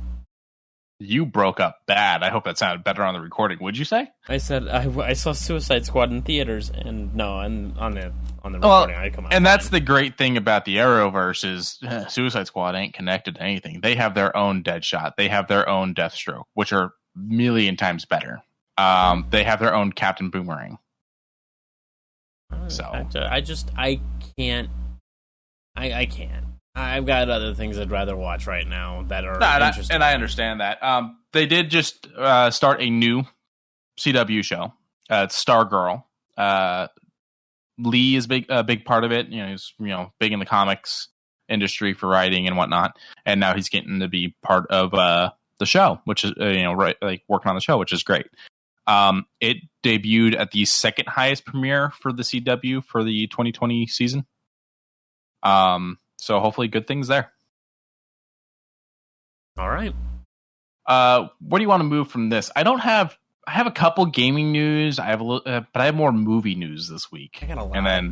You broke up bad. I hope that sounded better on the recording. Would you say? I said I saw Suicide Squad in theaters, and no, and on the recording, I come out. And that's the great thing about the Arrowverse is Suicide Squad ain't connected to anything. They have their own Deadshot. They have their own Deathstroke, which are a million times better. They have their own Captain Boomerang. So I can't. I can't. I've got other things I'd rather watch right now that are interesting. And I understand that. They did just start a new CW show. It's Stargirl. Lee is a big part of it. He's big in the comics industry for writing and whatnot. And now he's getting to be part of the show, which is like working on the show, which is great. It debuted at the second highest premiere for the CW for the 2020 season. So hopefully good things there. All right. Where do you want to move from this? I have a couple gaming news. I have but I have more movie news this week. I got a lot. And then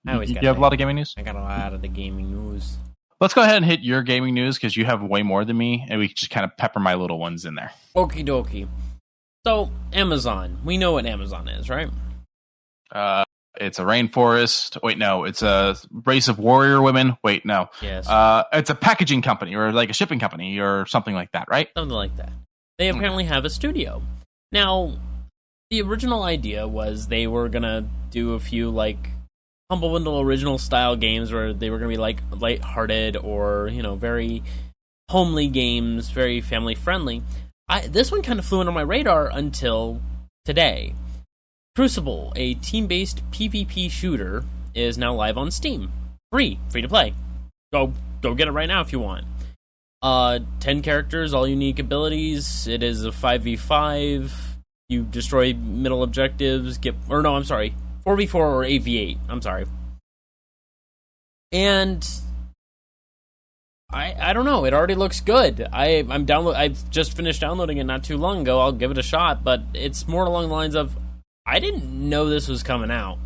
of game. You have a lot of gaming news? I got a lot of the gaming news. Let's go ahead and hit your gaming news because you have way more than me, and we can just kind of pepper my little ones in there. Okie dokie. So, Amazon. We know what Amazon is, right? It's a rainforest. Wait, no. It's a race of warrior women. Wait, no. Yes. It's a packaging company or like a shipping company or something like that, right? Something like that. They apparently have a studio. Now, the original idea was they were going to do a few, like, Humble Bundle original style games where they were going to be, like, lighthearted or, very homely games, very family friendly. This one kind of flew under my radar until today. Crucible, a team-based PvP shooter, is now live on Steam. free to play. Go get it right now if you want. 10 characters, all unique abilities. It is a 5v5. You destroy middle objectives. 4v4 or 8v8. I'm sorry. And I don't know. It already looks good. I've just finished downloading it not too long ago. I'll give it a shot, but it's more along the lines of I didn't know this was coming out.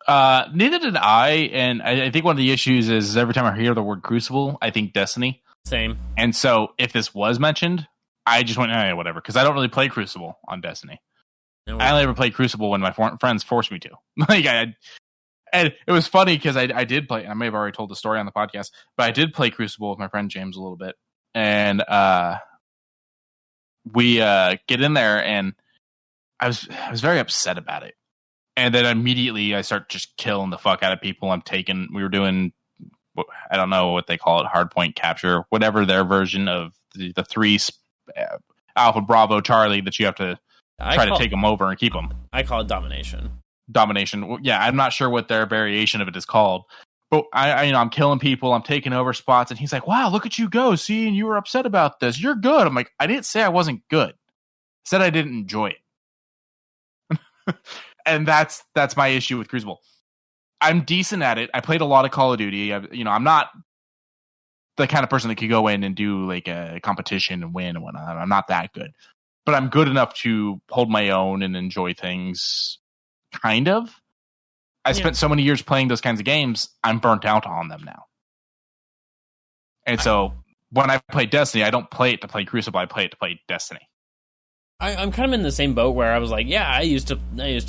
Neither did I, and I think one of the issues is every time I hear the word Crucible, I think Destiny. Same. And so if this was mentioned, I just went, whatever, because I don't really play Crucible on Destiny. No, I only ever played Crucible when my friends forced me to. And it was funny because I did play, and I may have already told the story on the podcast, but I did play Crucible with my friend James a little bit. And we get in there, and I was very upset about it. And then immediately I start just killing the fuck out of people. We were doing, I don't know what they call it, hardpoint capture, whatever their version of the three Alpha, Bravo, Charlie that you have to try to take them over and keep them. I call it domination. Domination. Yeah, I'm not sure what their variation of it is called. But I'm killing people. I'm taking over spots. And he's like, wow, look at you go. See, and you were upset about this. You're good. I'm like, I didn't say I wasn't good. I said I didn't enjoy it. And that's my issue with Crucible. I'm decent at it. I played a lot of Call of Duty. I'm not the kind of person that could go in and do like a competition and win and whatnot. I'm not that good. But I'm good enough to hold my own and enjoy things, kind of. I spent so many years playing those kinds of games, I'm burnt out on them now. And so when I play Destiny, I don't play it to play Crucible. I play it to play Destiny. I'm kind of in the same boat where I was like, yeah, I used to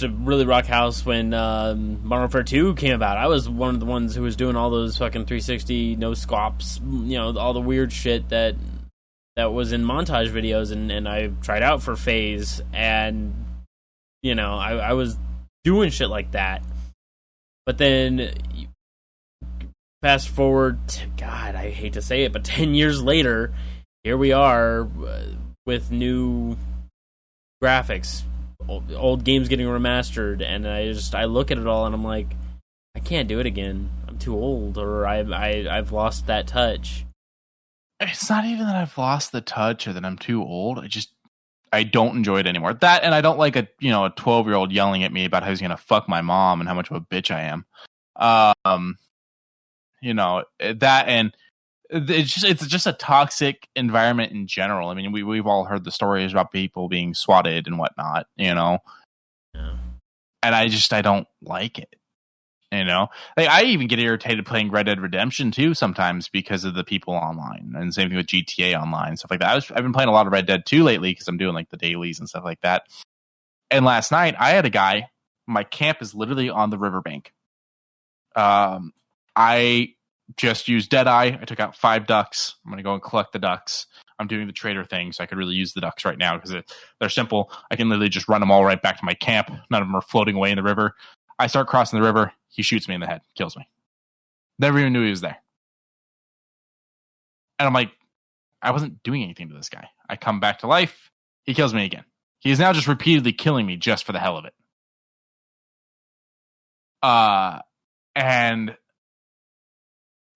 really rock house when Modern Warfare 2 came about. I was one of the ones who was doing all those fucking 360 no scopes, all the weird shit that was in montage videos, and I tried out for FaZe, and I was doing shit like that. But then fast forward, God, I hate to say it, but 10 years later, here we are with new graphics, old games getting remastered, and I look at it all and I'm like, I can't do it again. I'm too old, or I've lost that touch. It's not even that I've lost the touch or that I'm too old. I don't enjoy it anymore. That, and I don't like a 12-year-old yelling at me about how he's gonna fuck my mom and how much of a bitch I am. That, and it's just a toxic environment in general. I mean, we've all heard the stories about people being swatted and whatnot, Yeah. And I don't like it, Like, I even get irritated playing Red Dead Redemption 2 sometimes because of the people online, and same thing with GTA Online and stuff like that. I've been playing a lot of Red Dead 2 lately because I'm doing like the dailies and stuff like that. And last night I had a guy. My camp is literally on the riverbank. I just used Deadeye. I took out 5 ducks. I'm going to go and collect the ducks. I'm doing the trader thing, so I could really use the ducks right now because they're simple. I can literally just run them all right back to my camp. None of them are floating away in the river. I start crossing the river. He shoots me in the head, kills me. Never even knew he was there. And I'm like, I wasn't doing anything to this guy. I come back to life. He kills me again. He is now just repeatedly killing me just for the hell of it. And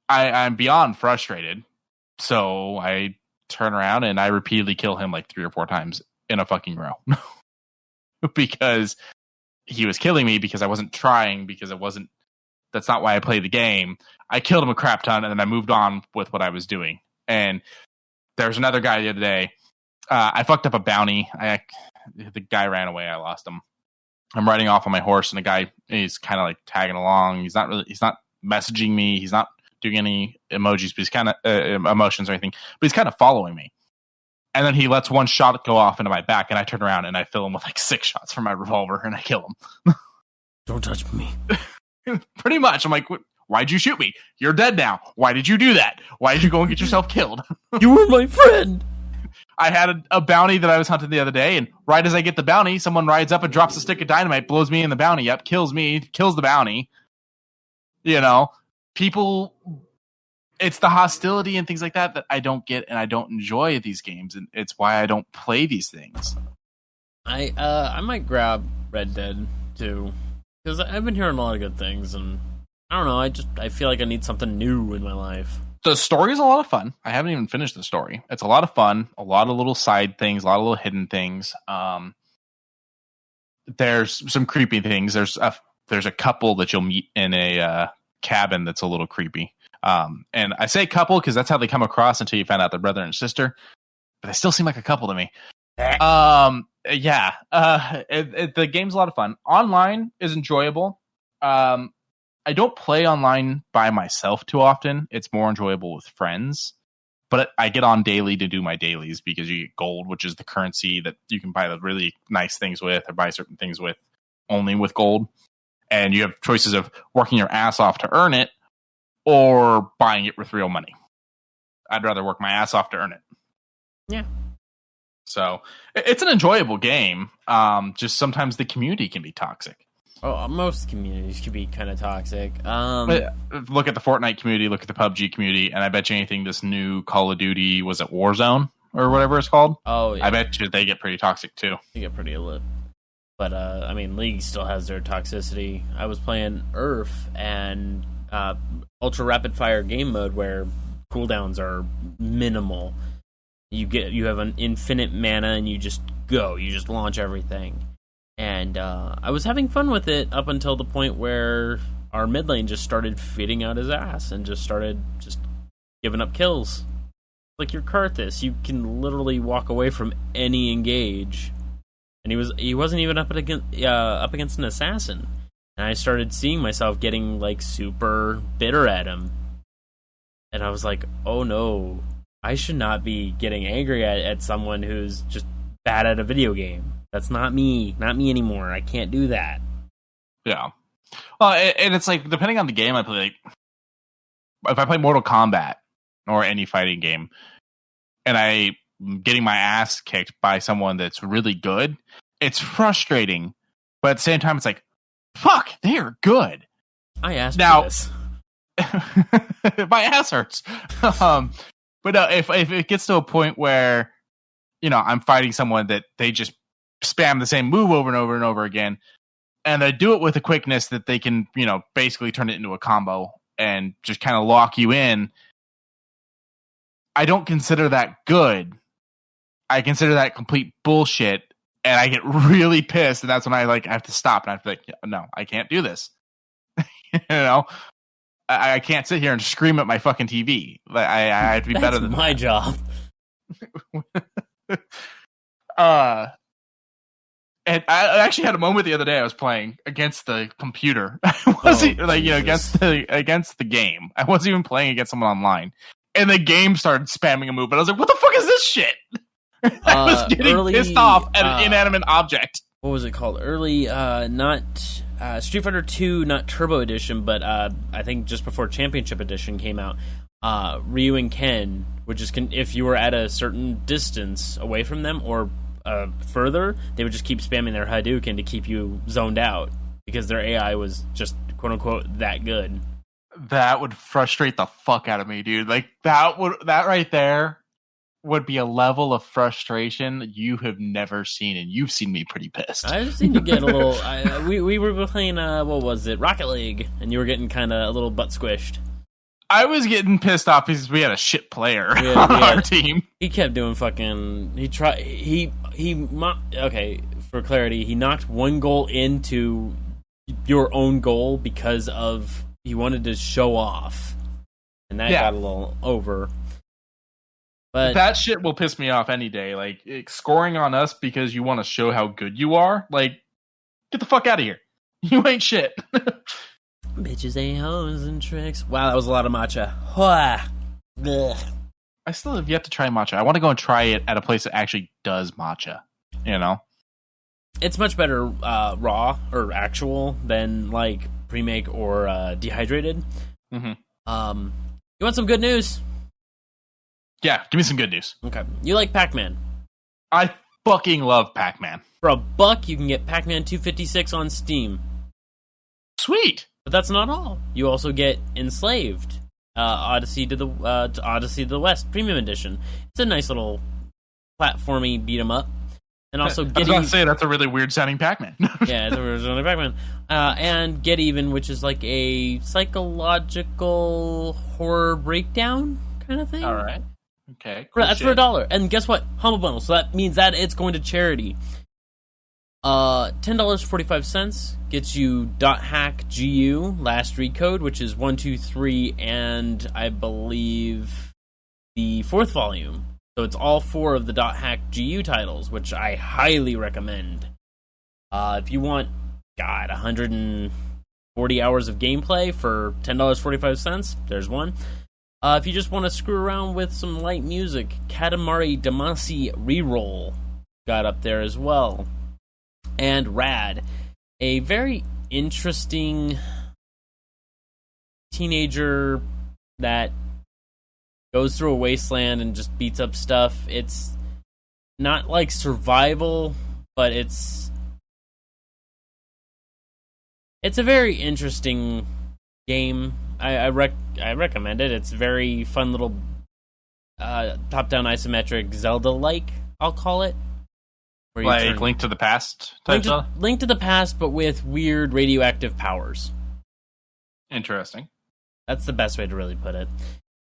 I'm beyond frustrated. So I turn around and I repeatedly kill him like 3 or 4 times in a fucking row. Because he was killing me because I wasn't trying, that's not why I played the game. I killed him a crap ton and then I moved on with what I was doing. And there's another guy the other day. I fucked up a bounty. The guy ran away. I lost him. I'm riding off on my horse and the guy is kind of like tagging along. He's not messaging me. He's not doing any emojis, but he's kind of emotions or anything, but he's kind of following me. And then he lets one shot go off into my back, and I turn around and I fill him with like 6 shots from my revolver, and I kill him. Don't touch me. Pretty much. I'm like, why'd you shoot me? You're dead now. Why did you do that? Why did you go and get yourself killed? You were my friend. I had a bounty that I was hunting the other day, and right as I get the bounty, someone rides up and drops a stick of dynamite, blows me and the bounty up, kills me, kills the bounty. People... It's the hostility and things like that I don't get, and I don't enjoy these games, and it's why I don't play these things. I might grab Red Dead too. Because I've been hearing a lot of good things, and I don't know. I feel like I need something new in my life. The story is a lot of fun. I haven't even finished the story. It's a lot of fun. A lot of little side things. A lot of little hidden things. There's some creepy things. There's a couple that you'll meet in a cabin that's a little creepy. And I say couple because that's how they come across until you find out they're brother and sister. But they still seem like a couple to me. The game's a lot of fun. Online is enjoyable. I don't play online by myself too often. It's more enjoyable with friends. But I get on daily to do my dailies because you get gold, which is the currency that you can buy the really nice things with or buy certain things with only with gold. And you have choices of working your ass off to earn it or buying it with real money. I'd rather work my ass off to earn it. Yeah. So it's an enjoyable game. Just sometimes the community can be toxic. Oh, most communities can be kind of toxic. Look at the Fortnite community, look at the PUBG community, and I bet you anything this new Call of Duty, was it Warzone or whatever it's called? Oh, yeah. I bet you they get pretty toxic too. They get pretty lit. But, League still has their toxicity. I was playing Earth and ultra rapid fire game mode where cooldowns are minimal. You have an infinite mana and you just go. You just launch everything. And I was having fun with it up until the point where our mid lane just started feeding out his ass and just started giving up kills. Like your Karthus, you can literally walk away from any engage, and he wasn't even up against an assassin. And I started seeing myself getting like super bitter at him, and I was like, oh no, I should not be getting angry at someone who's just bad at a video game. That's not me anymore. I can't do that. Yeah. Well, and it's like, depending on the game I play, like, if I play Mortal Kombat or any fighting game, and I'm getting my ass kicked by someone that's really good, it's frustrating. But at the same time, it's like, fuck, they're good. I asked for this. My ass hurts. But if it gets to a point where, I'm fighting someone that they just spam the same move over and over and over again, and they do it with a quickness that they can, basically turn it into a combo and just kind of lock you in, I don't consider that good. I consider that complete bullshit, and I get really pissed, and that's when I have to stop, and I have to be like, no, I can't do this. I can't sit here and scream at my fucking TV. I have to be better than my job. And I actually had a moment the other day. I was playing against the computer. I wasn't against the game. I wasn't even playing against someone online, and the game started spamming a move. But I was like, "What the fuck is this shit?" I was getting pissed off at an inanimate object. What was it called? Not Street Fighter 2, not Turbo Edition, but I think just before Championship Edition came out. Ryu and Ken, which is if you were at a certain distance away from them or further, they would just keep spamming their Hadouken to keep you zoned out because their AI was just quote unquote that good. That would frustrate the fuck out of me, dude. Like that right there would be a level of frustration you have never seen, and you've seen me pretty pissed. I've seen you get a little. We were playing what was it, Rocket League, and you were getting kind of a little butt squished. I was getting pissed off because we had a shit player on our team. He kept doing fucking. Okay, for clarity, he knocked one goal into your own goal because of he wanted to show off, and that got a little over. But that shit will piss me off any day. Like scoring on us because you want to show how good you are. Like, get the fuck out of here. You ain't shit. Bitches ain't hoes and tricks. Wow, that was a lot of matcha. I still have yet to try matcha. I want to go and try it at a place that actually does matcha. It's much better raw or actual than like pre-make or dehydrated. Mm-hmm. You want some good news? Yeah, give me some good news. Okay. You like Pac-Man? I fucking love Pac-Man. For $1, you can get Pac-Man 256 on Steam. Sweet. But that's not all. You also get Enslaved, Odyssey to the West Premium Edition. It's a nice little platformy beat 'em up. And also I was Get about Even. to say that's a really weird sounding Pac-Man. Yeah, it's a weird sounding Pac-Man. And Get Even, which is like a psychological horror breakdown kind of thing. All right. Okay. Cool That's shit. for $1. And guess what? Humble Bundle. So that means that it's going to charity. $10.45 gets you .hack GU last read code, which is 1, 2, 3, and I believe the 4th volume. So it's all 4 of the .hack GU titles, which I highly recommend. If you want, 140 hours of gameplay for $10.45, there's one. If you just want to screw around with some light music, Katamari Damacy Reroll got up there as well. And Rad, a very interesting teenager that goes through a wasteland and just beats up stuff. It's not like survival, but it's a very interesting game. I recommend it. It's a very fun little top-down isometric Zelda-like, I'll call it. Like Link to the Past type stuff? Link to the Past, but with weird radioactive powers. Interesting. That's the best way to really put it.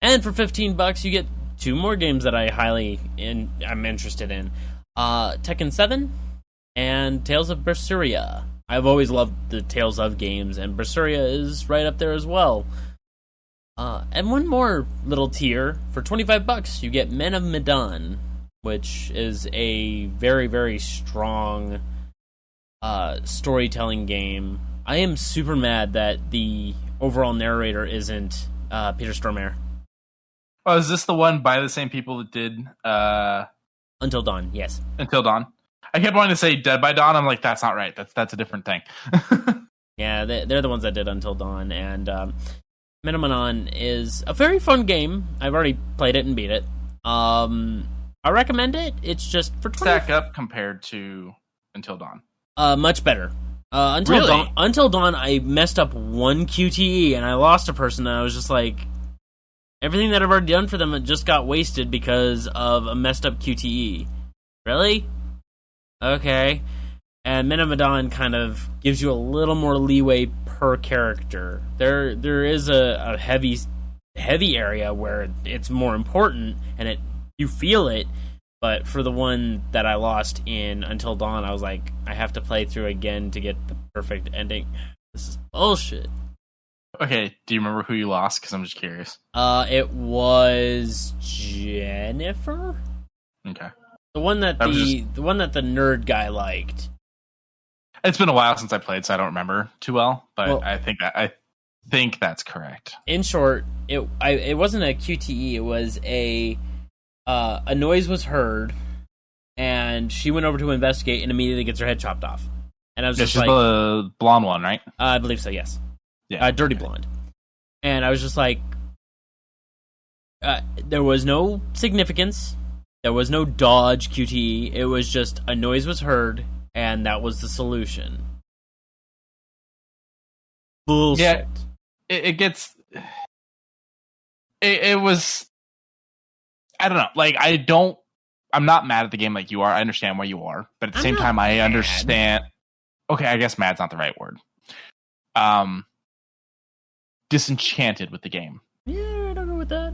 And for $15, you get 2 more games that I'm interested in. Tekken 7 and Tales of Berseria. I've always loved the Tales of games, and Berseria is right up there as well. And one more little tier. For $25, you get Men of Medan, which is a very, very strong storytelling game. I am super mad that the overall narrator isn't Peter Stormare. Oh, is this the one by the same people that did Until Dawn? Yes. Until Dawn. I kept wanting to say Dead by Dawn. I'm like, that's not right. That's a different thing. Yeah, they're the ones that did Until Dawn, and Men of Medan is a very fun game. I've already played it and beat it. I recommend it. It's just for stack up compared to Until Dawn. Much better. Until Dawn, I messed up one QTE and I lost a person, and I was just like, everything that I've already done for them just got wasted because of a messed up QTE. Really? Okay. And Men of Medan kind of gives you a little more leeway per character. There is a heavy area where it's more important and you feel it, but for the one that I lost in Until Dawn, I was like, I have to play through again to get the perfect ending. This is bullshit. Okay, do you remember who you lost? Because I'm just curious. It was Jennifer? Okay. The one that the one that the nerd guy liked. It's been a while since I played, so I don't remember too well, but well, I think that's correct. In short, it wasn't a QTE, it was a noise was heard, and she went over to investigate and immediately gets her head chopped off. And I was just she's like, the blonde one, right? I believe so, yes. Yeah. Dirty blonde. And I was just like, there was no significance. There was no dodge QTE. It was just a noise was heard, and that was the solution. Bullshit. Yeah, it gets... It was... I don't know. Like, I'm not mad at the game like you are. I understand why you are. But at the same time, I understand... Okay, I guess mad's not the right word. Disenchanted with the game. Yeah, I don't know with that.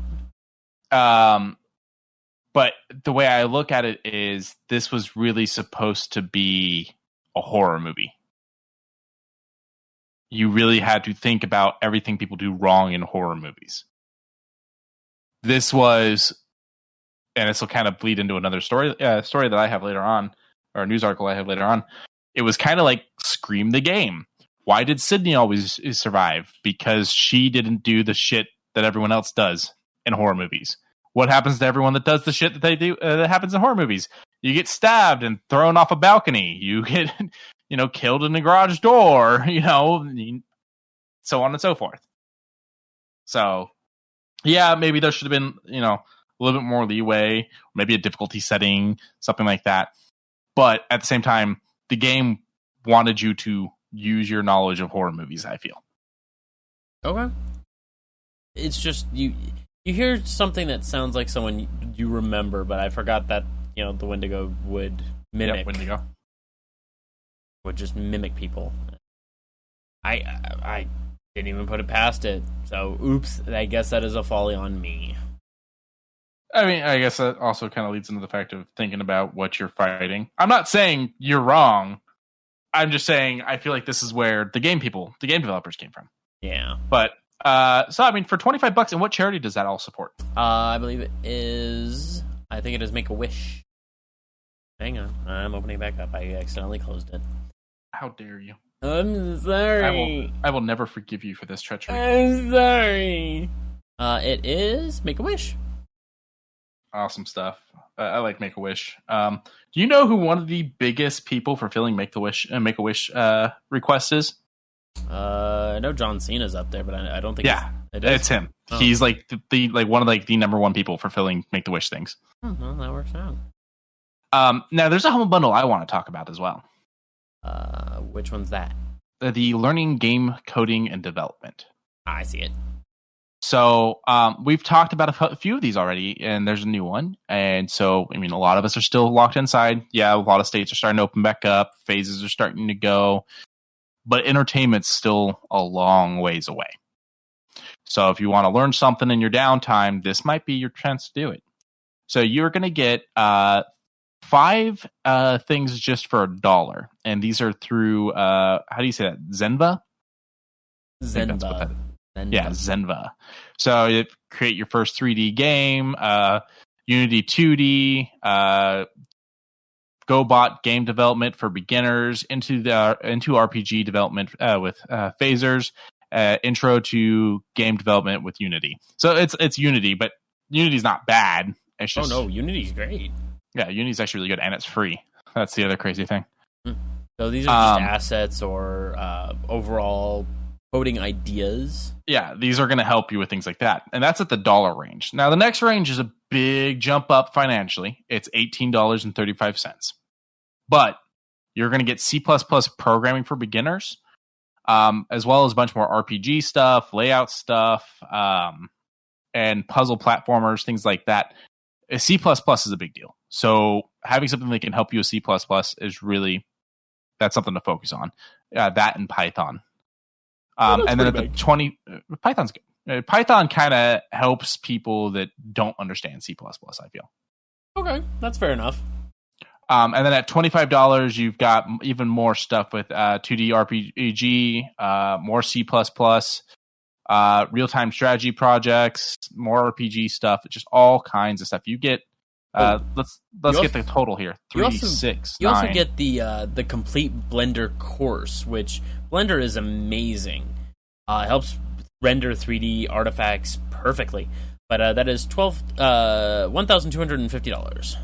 But the way I look at it is this was really supposed to be a horror movie. You really had to think about everything people do wrong in horror movies. This was, and this will kind of bleed into another story that I have later on, or a news article I have later on. It was kind of like Scream the game. Why did Sydney always survive? Because she didn't do the shit that everyone else does in horror movies. What happens to everyone that does the shit that they do that happens in horror movies? You get stabbed and thrown off a balcony. You get, killed in a garage door, so on and so forth. So, yeah, maybe there should have been, a little bit more leeway, maybe a difficulty setting, something like that. But at the same time, the game wanted you to use your knowledge of horror movies, I feel. Okay. It's just, you hear something that sounds like someone you remember, but I forgot that, the Wendigo would mimic. Yep, Wendigo. Would just mimic people. I didn't even put it past it. So, oops. I guess that is a folly on me. I mean, I guess that also kind of leads into the fact of thinking about what you're fighting. I'm not saying you're wrong. I'm just saying I feel like this is where the game developers came from. Yeah. But, so, I mean, for $25, and what charity does that all support? I believe it is... I think it is Make-A-Wish. Hang on. I'm opening it back up. I accidentally closed it. How dare you? I'm sorry. I will never forgive you for this treachery. I'm sorry. It is Make-A-Wish. Awesome stuff. I like Make-A-Wish. Do you know who one of the biggest people fulfilling Make-A-Wish requests is? I know John Cena's up there, but I don't think. Yeah, it's him. Oh. He's like the one of the number one people fulfilling Make-A-Wish things. Oh, well, that works out. Now there's a humble bundle I want to talk about as well. Which one's that? The Learning Game Coding and Development. I see it. So we've talked about a few of these already, and there's a new one. And so, I mean, a lot of us are still locked inside. Yeah, a lot of states are starting to open back up. Phases are starting to go. But entertainment's still a long ways away. So if you want to learn something in your downtime, this might be your chance to do it. So you're going to get 5 things just for $1. And these are through, how do you say that? Zenva? Zenva. Yeah, Zenva. So you create your first 3D game, Unity 2D, GoBot game development for beginners, into RPG development with phasers, intro to game development with Unity. So it's Unity, but Unity's not bad. It's just, oh no, Unity's great. Yeah, Unity's actually really good, and it's free. That's the other crazy thing. So these are just assets or overall coding ideas. Yeah, these are going to help you with things like that. And that's at the $1 range. Now, the next range is a big jump up financially. It's $18.35. But you're going to get C++ programming for beginners, as well as a bunch more RPG stuff, layout stuff, and puzzle platformers, things like that. C++ is a big deal. So having something that can help you with C++ is really, that's something to focus on. That and Python. And then at the 20, Python's good. Python kind of helps people that don't understand C++, I feel. Okay, that's fair enough. And then at $25, you've got even more stuff with 2D RPG, more C++, real-time strategy projects, more RPG stuff, just all kinds of stuff. You get, let's get the total here, 3, 6, 9. You also get the complete Blender course, which Blender is amazing. It helps render 3D artifacts perfectly. But that is $1,250.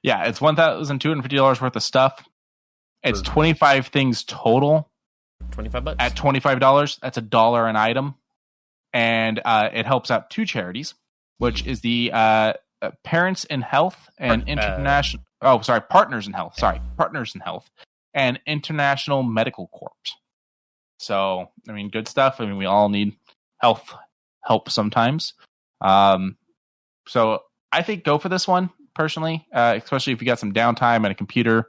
Yeah, it's $1,250 worth of stuff. It's 25 things total. $25 at $25. That's $1 an item, and it helps out 2 charities, which is the Parents in Health and International. Partners in Health. Sorry, Partners in Health and International Medical Corps. So, I mean, good stuff. I mean, we all need health help sometimes. So, I think go for this one personally, especially if you got some downtime and a computer.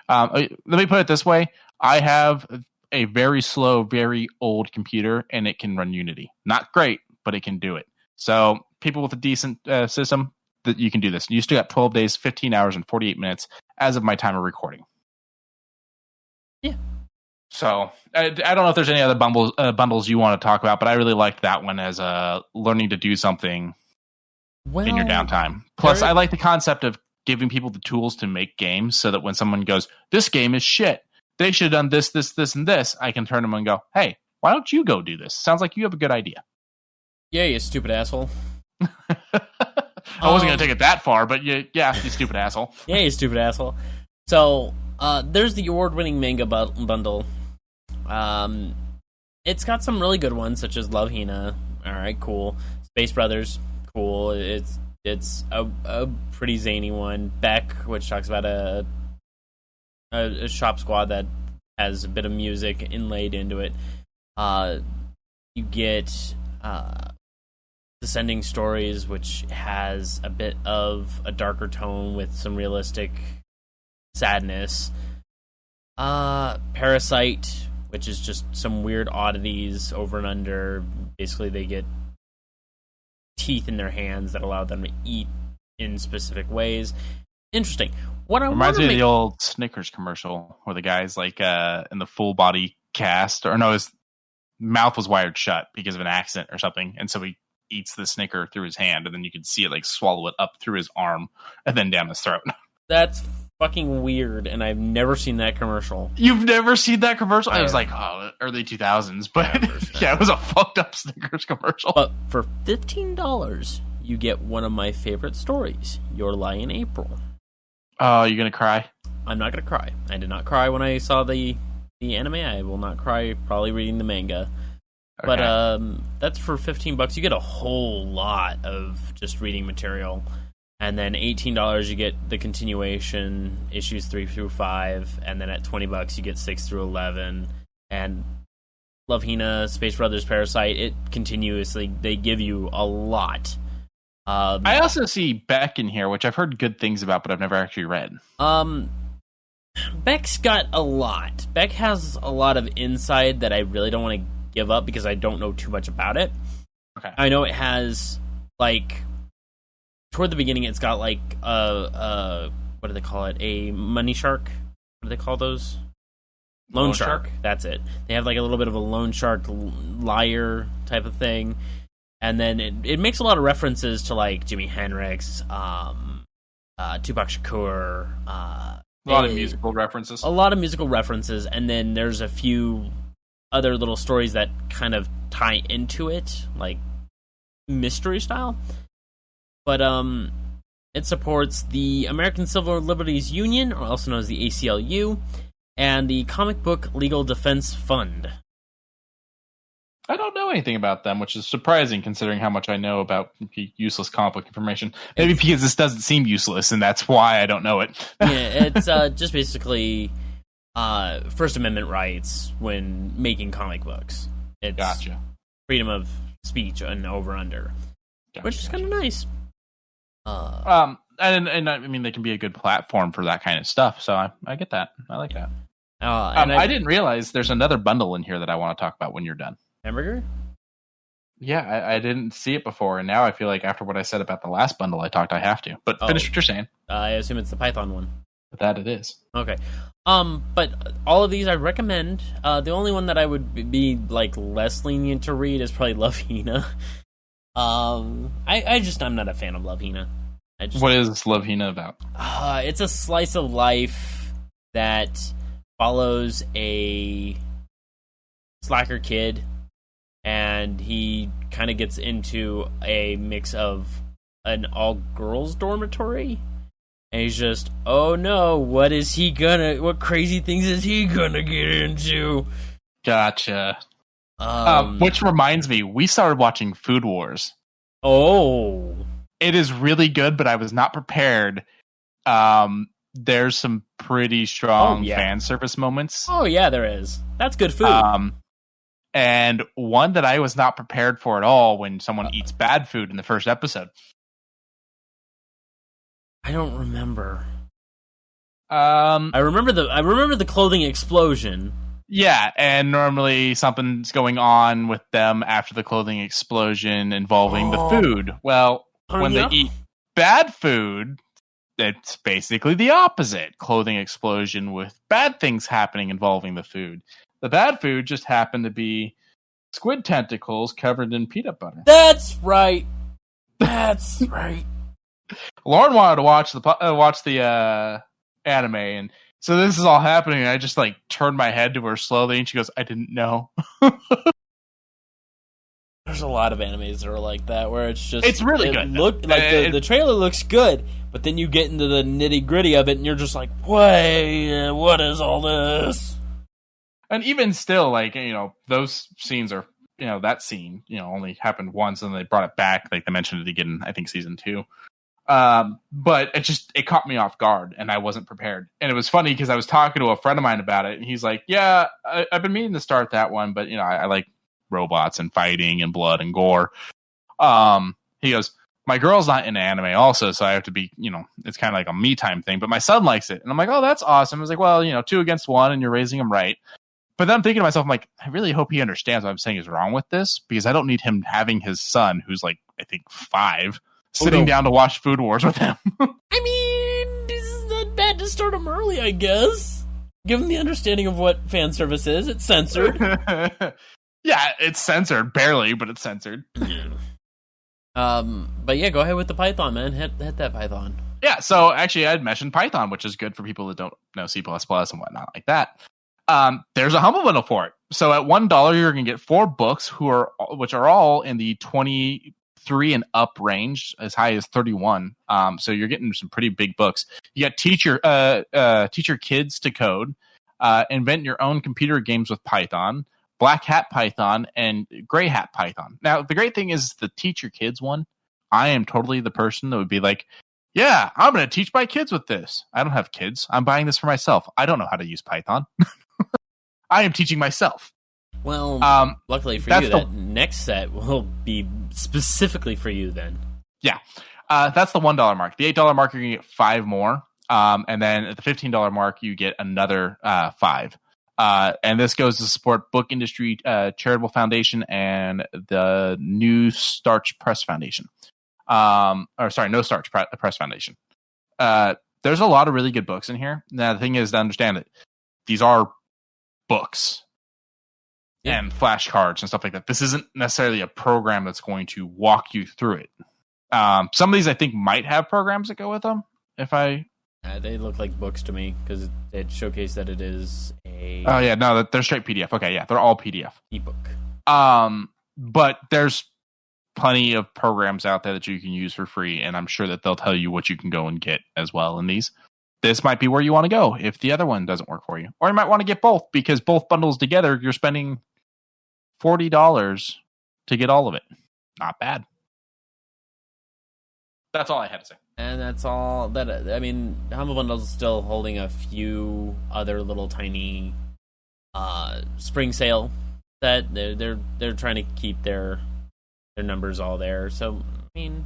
Let me put it this way: I have a very slow, very old computer, and it can run Unity. Not great, but it can do it. So people with a decent system, that you can do this. You still got 12 days, 15 hours, and 48 minutes as of my time of recording. Yeah. So I don't know if there's any other bundles you want to talk about, but I really liked that one as learning to do something in your downtime. Plus, I like the concept of giving people the tools to make games so that when someone goes, this game is shit, they should have done this, this, this, and this, I can turn them and go, hey, why don't you go do this? Sounds like you have a good idea. Yeah, you stupid asshole. I wasn't going to take it that far, but you stupid asshole. Yeah, you stupid asshole. So, there's the award-winning manga bundle. It's got some really good ones, such as Love Hina. All right, cool. Space Brothers, cool. It's a pretty zany one. Beck, which talks about a shop squad that has a bit of music inlaid into it. You get Descending Stories, which has a bit of a darker tone with some realistic sadness. Parasite, which is just some weird oddities over and under. Basically, they get teeth in their hands that allow them to eat in specific ways. Interesting. What I reminds me of the old Snickers commercial where the guy's like in the full body cast, or no, his mouth was wired shut because of an accident or something, and so he eats the Snicker through his hand, and then you can see it like swallow it up through his arm and then down his throat. That's fucking weird, and I've never seen that commercial. You've never seen that commercial? I was like, early 2000s, but yeah, it was a fucked up Snickers commercial. But for $15, you get one of my favorite stories, Your Lie in April. Oh, you gonna cry? I'm not gonna cry. I did not cry when I saw the anime. I will not cry probably reading the manga. Okay. But that's for $15. You get a whole lot of just reading material. And then $18 you get the continuation, issues 3 through 5, and then at $20 you get 6 through 11. And Love Hina, Space Brothers, Parasite, it continuously, they give you a lot. I also see Beck in here, which I've heard good things about, but I've never actually read. Beck's got a lot. Beck has a lot of insight that I really don't want to give up because I don't know too much about it. Okay. I know it has, like, toward the beginning it's got, like, what do they call it? A money shark? What do they call those? Loan shark. That's it. They have, like, a little bit of a loan shark liar type of thing. And then it makes a lot of references to, like, Jimi Hendrix, Tupac Shakur. A lot of musical references. A lot of musical references, and then there's a few other little stories that kind of tie into it, like mystery style. But it supports the American Civil Liberties Union, or also known as the ACLU, and the Comic Book Legal Defense Fund. I don't know anything about them, which is surprising considering how much I know about useless comic book information. Maybe because this doesn't seem useless, and that's why I don't know it. Yeah, it's just basically First Amendment rights when making comic books. It's gotcha. Freedom of speech and over-under, which is kind of nice. And I mean, they can be a good platform for that kind of stuff, so I get that. I like that. And I didn't realize there's another bundle in here that I want to talk about when you're done. Hamburger? Yeah, I didn't see it before, and now I feel like after what I said about the last bundle I talked, I have to. But finish what you're saying. I assume it's the Python one. That it is. Okay. But all of these I recommend. The only one that I would be like less lenient to read is probably Love Hina. I'm not a fan of Love Hina. What is Love Hina about? It's a slice of life that follows a slacker kid, and he kind of gets into a mix of an all-girls dormitory, and he's just, oh no, what crazy things is he gonna get into? Gotcha. Which reminds me, we started watching Food Wars. Oh. It is really good, but I was not prepared. There's some pretty strong fan service moments. Oh yeah, there is. That's good food. And one that I was not prepared for at all when someone eats bad food in the first episode. I don't remember. I remember the clothing explosion. Yeah, and normally something's going on with them after the clothing explosion involving the food. Well, when they eat bad food, it's basically the opposite. Clothing explosion with bad things happening involving the food. The bad food just happened to be squid tentacles covered in peanut butter. That's right. That's right. Lauren wanted to watch the anime, and so this is all happening, and I just like turned my head to her slowly, and she goes, "I didn't know." There's a lot of animes that are like that, where it's really good. The trailer looks good, but then you get into the nitty gritty of it, and you're just like, "Wait, what is all this?" And even still, like, those scenes are, that scene, only happened once, and they brought it back. Like they mentioned it again, I think season 2. But it caught me off guard, and I wasn't prepared. And it was funny because I was talking to a friend of mine about it, and he's like, "Yeah, I've been meaning to start that one, but I like robots and fighting and blood and gore." He goes, My girl's not into anime also, so I have to be, it's kind of like a me time thing. But my son likes it. And I'm like, oh, that's awesome. I was like, well, 2 against 1 and you're raising him right. But then I'm thinking to myself, I'm like, I really hope he understands what I'm saying is wrong with this, because I don't need him having his son, who's like, I think 5, sitting down to watch Food Wars with him. I mean, this is not bad to start him early, I guess. Give him the understanding of what fan service is. It's censored. Yeah, it's censored. Barely, but it's censored. But yeah, go ahead with the Python, man. Hit that Python. Yeah, so actually I'd mentioned Python, which is good for people that don't know C++ and whatnot like that. There's a Humble Bundle for it. So at $1, you're going to get 4 books, which are all in the 23 and up range, as high as 31. So you're getting some pretty big books. You got teach your kids to code, invent your own computer games with Python, Black Hat Python, and Gray Hat Python. Now, the great thing is the teach your kids one. I am totally the person that would be like, yeah, I'm going to teach my kids with this. I don't have kids. I'm buying this for myself. I don't know how to use Python. I am teaching myself. Well, luckily for you, that next set will be specifically for you then. Yeah. That's the $1 mark. The $8 mark, you're going to get 5 more. And then at the $15 mark, you get another 5. And this goes to support Book Industry Charitable Foundation and the New Starch Press Foundation. No Starch Press Foundation. There's a lot of really good books in here. Now, the thing is to understand that these are books and flashcards and stuff like that. This isn't necessarily a program that's going to walk you through it. Some of these, I think, might have programs that go with them. They look like books to me because it showcased that it is a... Oh, yeah. No, they're straight PDF. Okay, yeah. They're all PDF. Ebook. But there's plenty of programs out there that you can use for free, and I'm sure that they'll tell you what you can go and get as well in these. This might be where you want to go if the other one doesn't work for you. Or you might want to get both, because both bundles together, you're spending $40 to get all of it. Not bad. That's all I had to say. And that's all that, I mean, Humble Bundle's still holding a few other little tiny spring sale that they're trying to keep their numbers all there. So, I mean,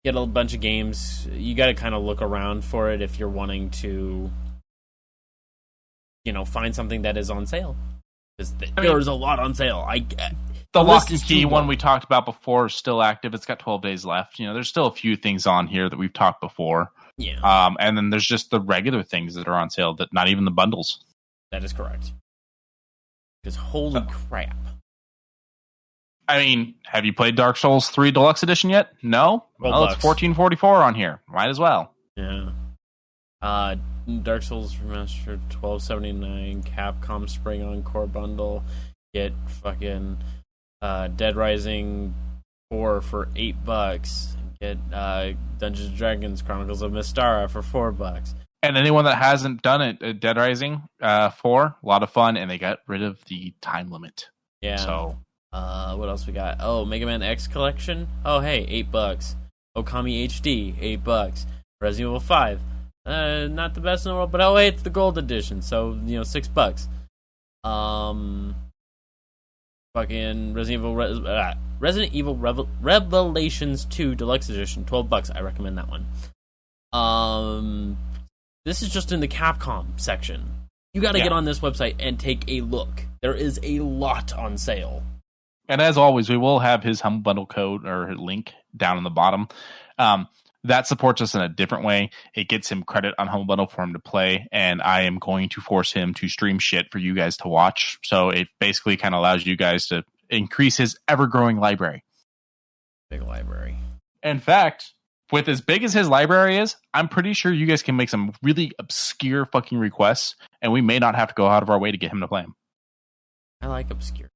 get a bunch of games. You got to kind of look around for it if you're wanting to, find something that is on sale. Because there's a lot on sale. The Lock and Key one we talked about before is still active. It's got 12 days left. There's still a few things on here that we've talked before. Yeah. And then there's just the regular things that are on sale, that not even the bundles. That is correct. Because holy crap. I mean, have you played Dark Souls 3 Deluxe Edition yet? No? Well, it's $14.44 on here. Might as well. Yeah. Dark Souls Remastered $12.79. Capcom Spring Encore Bundle. Get fucking Dead Rising 4 for $8. Get Dungeons & Dragons Chronicles of Mystara for $4. And anyone that hasn't done it, Dead Rising 4, a lot of fun, and they got rid of the time limit. Yeah. So, what else we got? Oh, Mega Man X Collection. Oh, hey, $8. Okami HD, $8. Resident Evil 5. Not the best in the world, but oh, wait, it's the gold edition, so $6. Fucking Resident Evil Revelations 2 Deluxe Edition, $12. I recommend that one. This is just in the Capcom section. You got to get on this website and take a look. There is a lot on sale. And as always, we will have his Humble Bundle code or link down in the bottom. That supports us in a different way. It gets him credit on Humble Bundle for him to play, and I am going to force him to stream shit for you guys to watch. So it basically kind of allows you guys to increase his ever-growing library. Big library. In fact, with as big as his library is, I'm pretty sure you guys can make some really obscure fucking requests, and we may not have to go out of our way to get him to play them. I like obscure.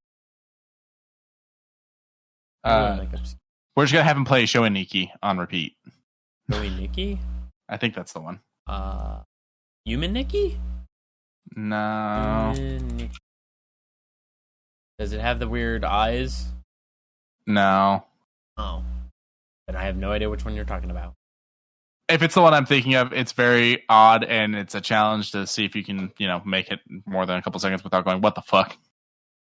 We're just going to have him play Show and Nikki on repeat. Joey Nikki? I think that's the one. Human Nikki? No. Does it have the weird eyes? No. Oh. Then I have no idea which one you're talking about. If it's the one I'm thinking of, it's very odd, and it's a challenge to see if you can, make it more than a couple seconds without going, what the fuck?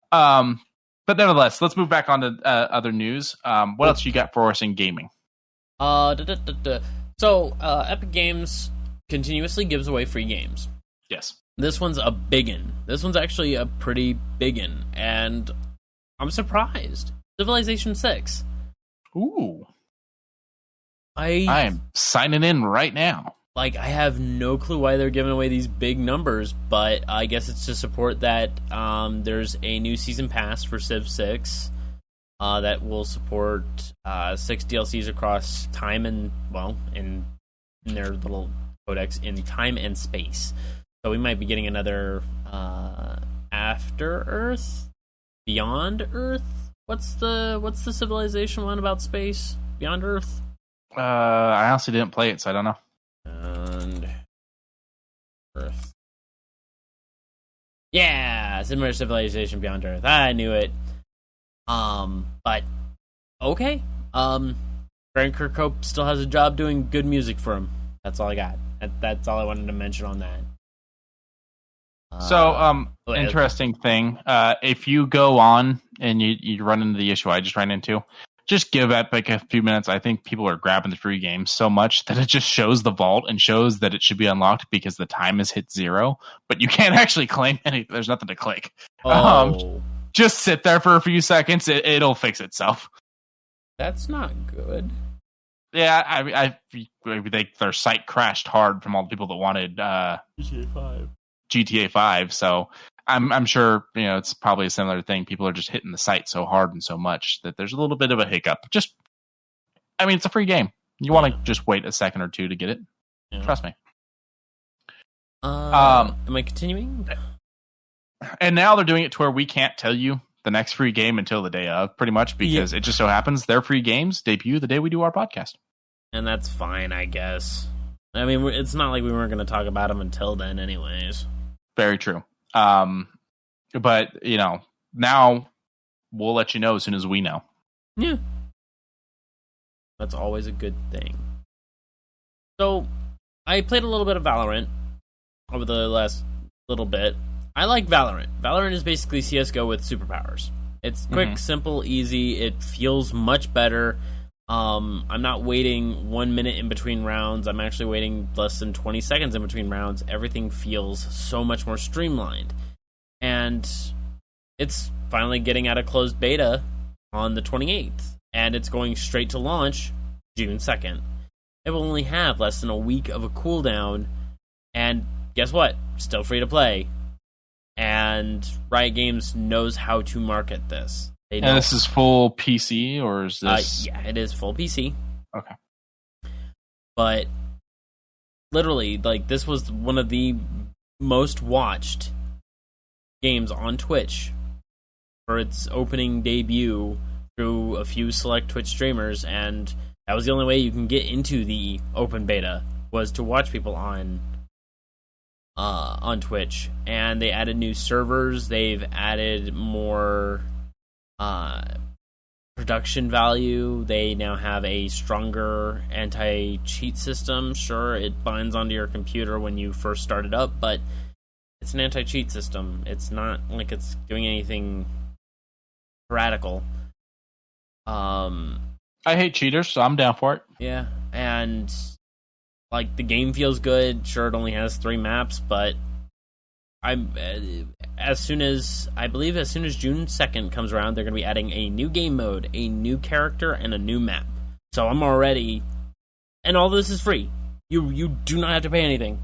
But nevertheless, let's move back on to other news. What else you got for us in gaming? So, Epic Games continuously gives away free games. Yes. This one's a biggin. This one's actually a pretty biggin, and I'm surprised. Civilization 6. Ooh. I am signing in right now. I have no clue why they're giving away these big numbers, but I guess it's to support that there's a new season pass for Civ 6 that will support 6 DLCs across time and, in their little codex, in time and space. So we might be getting another After Earth? Beyond Earth? What's the Civilization one about space? Beyond Earth? I honestly didn't play it, so I don't know. And Earth. Yeah, similar Civilization Beyond Earth. I knew it. But okay. Grant Kirkhope still has a job doing good music for him. That's all I got. That's all I wanted to mention on that. Interesting thing. If you go on and you run into the issue I just ran into, just give Epic a few minutes. I think people are grabbing the free games so much that it just shows the vault and shows that it should be unlocked because the time has hit 0, but you can't actually claim anything. There's nothing to click. Just sit there for a few seconds. It'll fix itself. That's not good. Yeah, I think their site crashed hard from all the people that wanted GTA 5. So I'm sure it's probably a similar thing. People are just hitting the site so hard and so much that there's a little bit of a hiccup. It's a free game. You want to just wait a second or two to get it. Yeah. Trust me. Am I continuing? And now they're doing it to where we can't tell you the next free game until the day of, pretty much, because it just so happens their free games debut the day we do our podcast. And that's fine, I guess. I mean, it's not like we weren't going to talk about them until then anyways. Very true. But, now we'll let you know as soon as we know. Yeah. That's always a good thing. So, I played a little bit of Valorant over the last little bit. I like Valorant. Valorant is basically CSGO with superpowers. It's quick, simple, easy. It feels much better. I'm not waiting 1 minute in between rounds. I'm actually waiting less than 20 seconds in between rounds. Everything feels so much more streamlined. And it's finally getting out of closed beta on the 28th. And it's going straight to launch June 2nd. It will only have less than a week of a cooldown. And guess what? Still free to play. And Riot Games knows how to market this. And this is full PC, or is this... yeah, it is full PC. Okay. But, literally, this was one of the most watched games on Twitch for its opening debut through a few select Twitch streamers, and that was the only way you can get into the open beta, was to watch people on Twitch. And they added new servers. They've added more production value. They now have a stronger anti-cheat system. Sure, it binds onto your computer when you first start it up, but it's an anti-cheat system. It's not like it's doing anything radical. I hate cheaters, so I'm down for it. Yeah, and the game feels good. Sure, it only has 3 maps, but as soon as June 2nd comes around, they're going to be adding a new game mode, a new character, and a new map. So I'm already... And all this is free. You do not have to pay anything.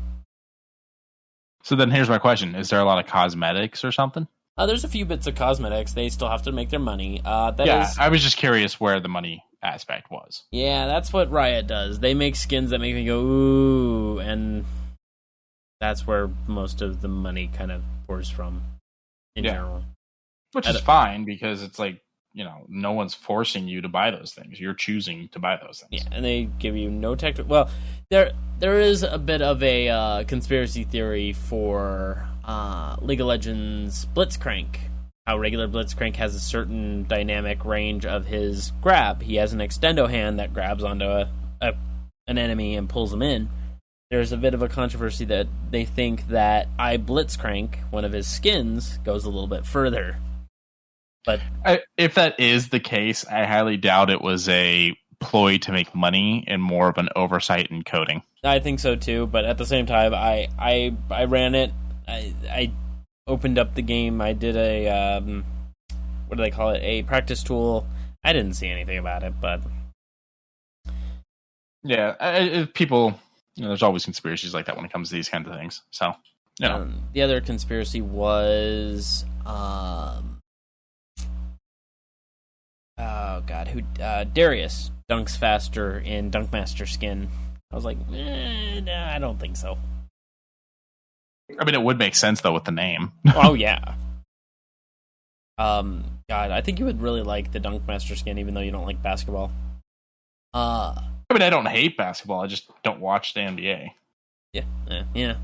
So then here's my question. Is there a lot of cosmetics or something? There's a few bits of cosmetics. They still have to make their money. I was just curious where the money aspect was. Yeah, that's what Riot does. They make skins that make me go, ooh, and that's where most of the money kind of pours from in general. Which is fine, because it's no one's forcing you to buy those things. You're choosing to buy those things. Yeah, and they give you no tech... Well, there is a bit of a conspiracy theory for League of Legends Blitzcrank. How regular Blitzcrank has a certain dynamic range of his grab. He has an extendo hand that grabs onto an enemy and pulls them in. There's a bit of a controversy that they think that Blitzcrank, one of his skins, goes a little bit further. But if that is the case, I highly doubt it was a ploy to make money and more of an oversight in coding. I think so too, but at the same time, I ran it. I opened up the game. I did a what do they call it? A practice tool. I didn't see anything about it, but yeah, people. There's always conspiracies like that when it comes to these kinds of things. So, the other conspiracy was, Darius dunks faster in Dunkmaster skin. I was like, nah, I don't think so. I mean, it would make sense though with the name. Oh yeah. God, I think you would really like the Dunkmaster skin, even though you don't like basketball. I mean, I don't hate basketball. I just don't watch the NBA. Yeah.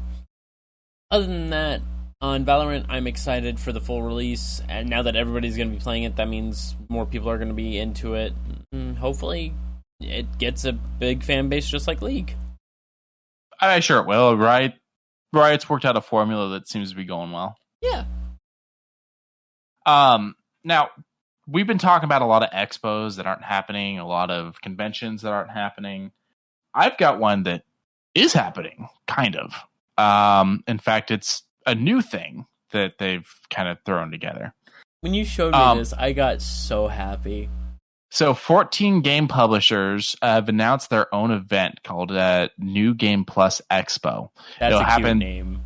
Other than that, on Valorant, I'm excited for the full release, and now that everybody's going to be playing it, that means more people are going to be into it. Hopefully, it gets a big fan base just like League. I'm sure it will. Riot's worked out a formula that seems to be going well. Yeah. Now, we've been talking about a lot of expos that aren't happening, a lot of conventions that aren't happening. I've got one that is happening, kind of. In fact, it's a new thing that they've kind of thrown together. When you showed me this, I got so happy. So 14 game publishers have announced their own event called NewGamePlus Expo. That's cute name.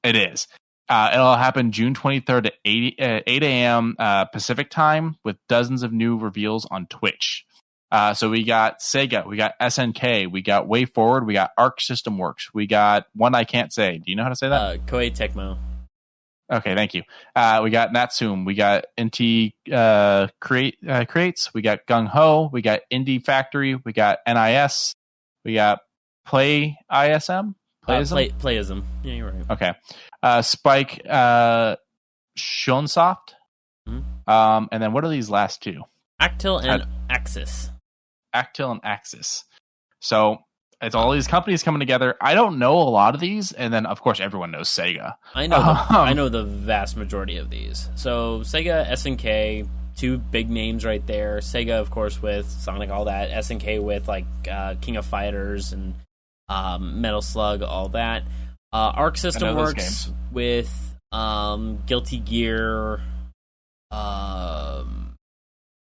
It is. It'll happen June 23rd at 8 a.m. Pacific time with dozens of new reveals on Twitch. So we got Sega, we got SNK, we got WayForward, we got Arc System Works, we got one I can't say. Do you know how to say that? Koei Tecmo. Okay, thank you. We got Natsume, we got NT Creates, we got Gung Ho, we got Indie Factory, we got NIS, we got Play ISM. Playism. Yeah, you're right. Okay. Spike Shunsoft. Mm-hmm. And then what are these last two? Actil and Axis. Actil and Axis. So it's all these companies coming together. I don't know a lot of these, and then of course everyone knows Sega. I know the vast majority of these. So Sega, SNK, two big names right there. Sega, of course, with Sonic, all that. SNK with like King of Fighters and Metal Slug, all that. Arc System Works with Guilty Gear,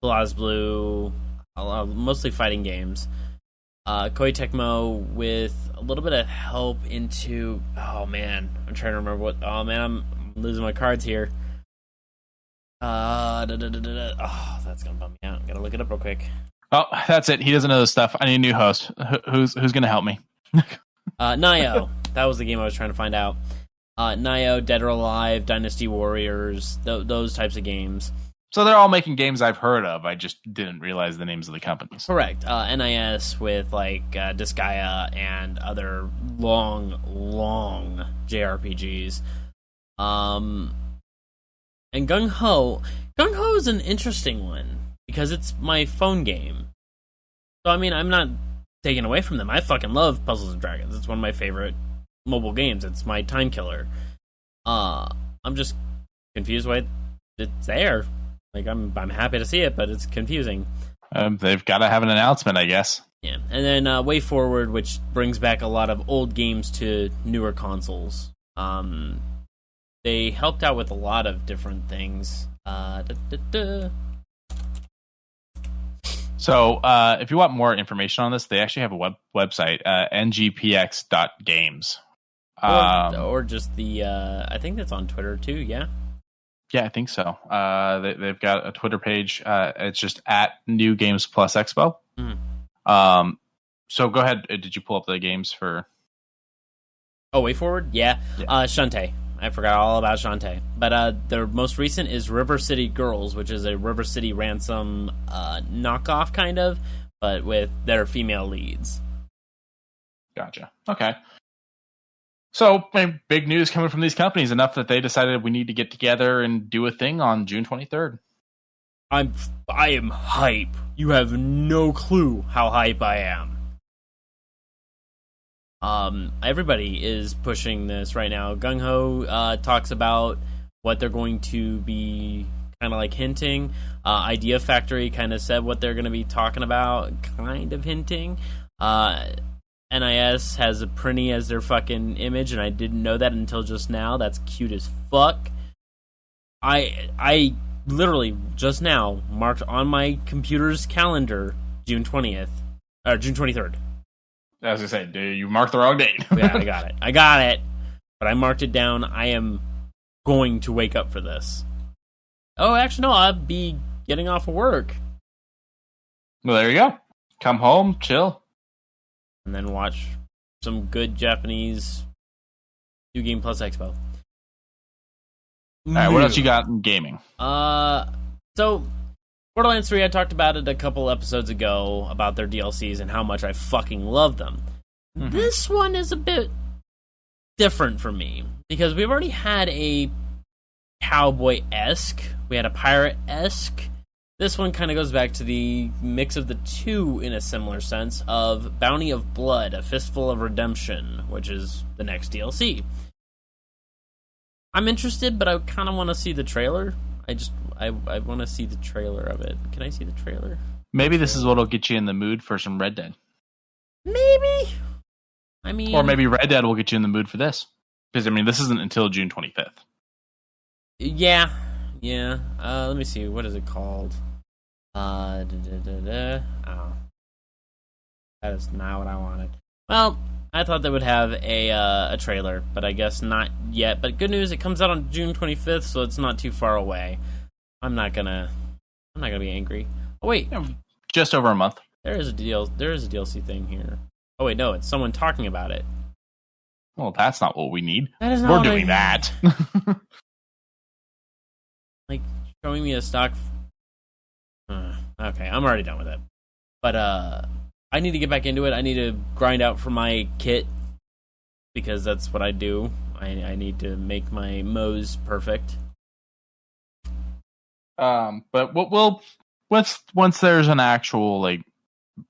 BlazBlue, mostly fighting games. Koei Tecmo with a little bit of help into... Oh, man. I'm trying to remember what... Oh, man, I'm losing my cards here. Oh, that's going to bum me out. Gotta look it up real quick. Oh, that's it. He doesn't know this stuff. I need a new host. Who's going to help me? Nio. That was the game I was trying to find out. Nio, Dead or Alive, Dynasty Warriors, those types of games. So they're all making games I've heard of. I just didn't realize the names of the companies. Correct. NIS with like Disgaea and other long JRPGs. And Gung Ho. Gung Ho is an interesting one because it's my phone game. So I mean, I'm not taken away from them. I fucking love Puzzles and Dragons. It's one of my favorite mobile games. It's my time killer. I'm just confused why it's there. Like I'm happy to see it, but it's confusing. They've got to have an announcement, I guess. Yeah, and then WayForward, which brings back a lot of old games to newer consoles. They helped out with a lot of different things. So, if you want more information on this, they actually have a website, ngpx.games. Or just the, I think that's on Twitter too, yeah? Yeah, I think so. They've got a Twitter page. It's just at New Games Plus Expo. Mm. So go ahead. Did you pull up the games for... Oh, WayForward? Yeah. Shantae. I forgot all about Shantae. But their most recent is River City Girls, which is a River City Ransom knockoff, kind of, but with their female leads. Gotcha. Okay. So, big news coming from these companies, enough that they decided we need to get together and do a thing on June 23rd. I am hype. You have no clue how hype I am. Everybody is pushing this right now. Gung Ho talks about what they're going to be kind of like hinting. Idea Factory kind of said what they're going to be talking about, kind of hinting. NIS has a Prinny as their fucking image, and I didn't know that until just now. That's cute as fuck. I literally just now marked on my computer's calendar June 20th or June 23rd. I was gonna say, dude, you marked the wrong date. Yeah, I got it. But I marked it down. I am going to wake up for this. Oh, actually, no, I'll be getting off of work. Well, there you go. Come home, chill. And then watch some good Japanese NewGamePlus Expo. Alright, what else you got in gaming? So Borderlands 3, I talked about it a couple episodes ago about their DLCs and how much I fucking love them. Mm-hmm. This one is a bit different for me because we've already had a cowboy-esque, we had a pirate-esque. This one kind of goes back to the mix of the two in a similar sense of Bounty of Blood, A Fistful of Redemption, which is the next DLC. I'm interested, but I kind of want to see the trailer. I want to see the trailer of it. Can I see the trailer? Maybe this is what'll get you in the mood for some Red Dead. Maybe. I mean, or maybe Red Dead will get you in the mood for this. Because, I mean, this isn't until June 25th. Yeah. Let me see. What is it called? Oh. That is not what I wanted. Well, I thought they would have a trailer, but I guess not yet. But good news, it comes out on June 25th, so it's not too far away. I'm not gonna be angry. Oh wait, just over a month. There is a DLC thing here. Oh wait, no, it's someone talking about it. Well, that's not what we need. That is not We're what doing that. Like showing me a stock. Okay, I'm already done with it. But I need to get back into it. I need to grind out for my kit because that's what I do. I need to make my mows perfect. But we'll once there's an actual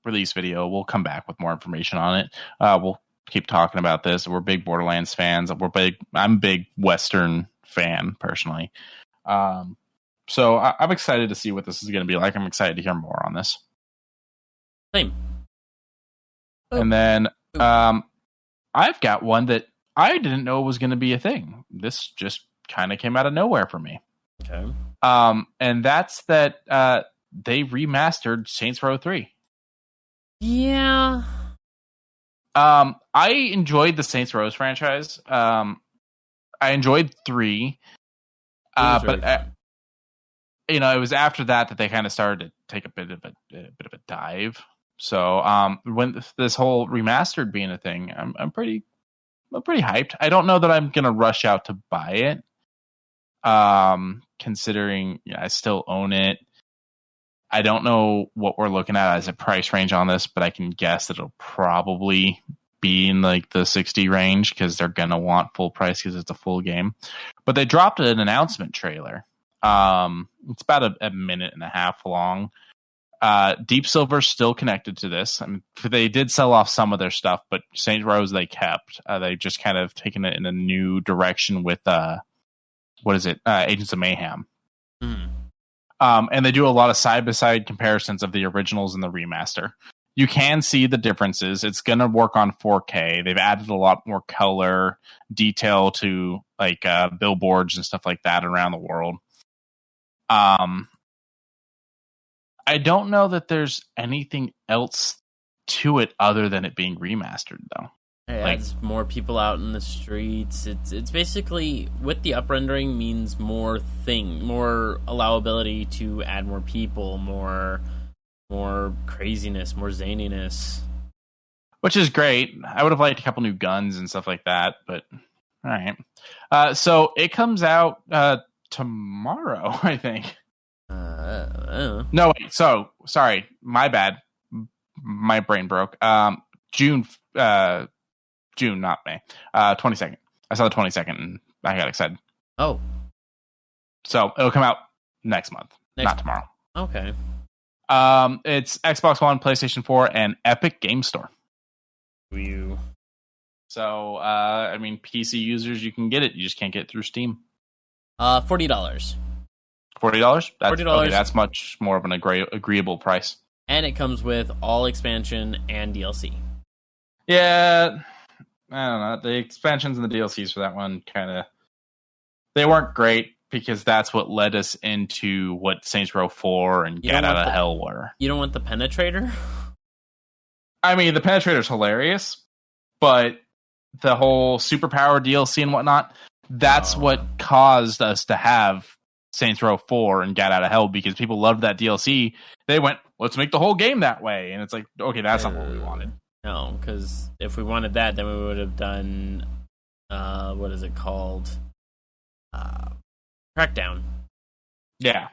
release video, we'll come back with more information on it. We'll keep talking about this. We're big Borderlands fans. I'm a big Western fan personally. So I'm excited to see what this is going to be like. I'm excited to hear more on this. Same. And then I've got one that I didn't know was going to be a thing. This just kind of came out of nowhere for me. Okay. And that's that they remastered Saints Row 3. Yeah. I enjoyed the Saints Row franchise. I enjoyed 3. But it was after that they kind of started to take a bit of a dive. So when this whole remastered being a thing, I'm pretty hyped. I don't know that I'm gonna rush out to buy it. Considering I still own it. I don't know what we're looking at as a price range on this, but I can guess that it'll probably be in the 60 range because they're gonna want full price because it's a full game. But they dropped an announcement trailer. It's about a minute and a half long. Deep Silver's still connected to this. I mean, they did sell off some of their stuff, but Saints Row they kept. They've just kind of taken it in a new direction with Agents of Mayhem. Mm. And they do a lot of side-by-side comparisons of the originals and the remaster. You can see the differences. It's going to work on 4K. They've added a lot more color, detail to billboards and stuff like that around the world. I don't know that there's anything else to it other than it being remastered, though. It adds more people out in the streets. It's basically, with the up-rendering, means more allowability to add more people, more craziness, more zaniness. Which is great. I would have liked a couple new guns and stuff like that, but all right. So it comes out tomorrow, I think. No, wait. So sorry, my bad. My brain broke. June, not May. 22nd. I saw the 22nd and I got excited. Oh, so it'll come out next month, not tomorrow. Okay. It's Xbox One, PlayStation 4, and Epic Game Store. You. So, PC users, you can get it. You just can't get it through Steam. $40. $40? $40. Okay, that's much more of an agreeable price. And it comes with all expansion and DLC. Yeah, I don't know. The expansions and the DLCs for that one they weren't great because that's what led us into what Saints Row 4 and Get Out of Hell were. You don't want the Penetrator? I mean, the Penetrator's hilarious, but the whole superpower DLC and whatnot, that's what caused us to have Saints Row 4 and Get Out of Hell, because people loved that DLC. They went, let's make the whole game that way. And it's like, okay, that's not what we wanted. No, because if we wanted that, then we would have done, what is it called? Crackdown. Yeah.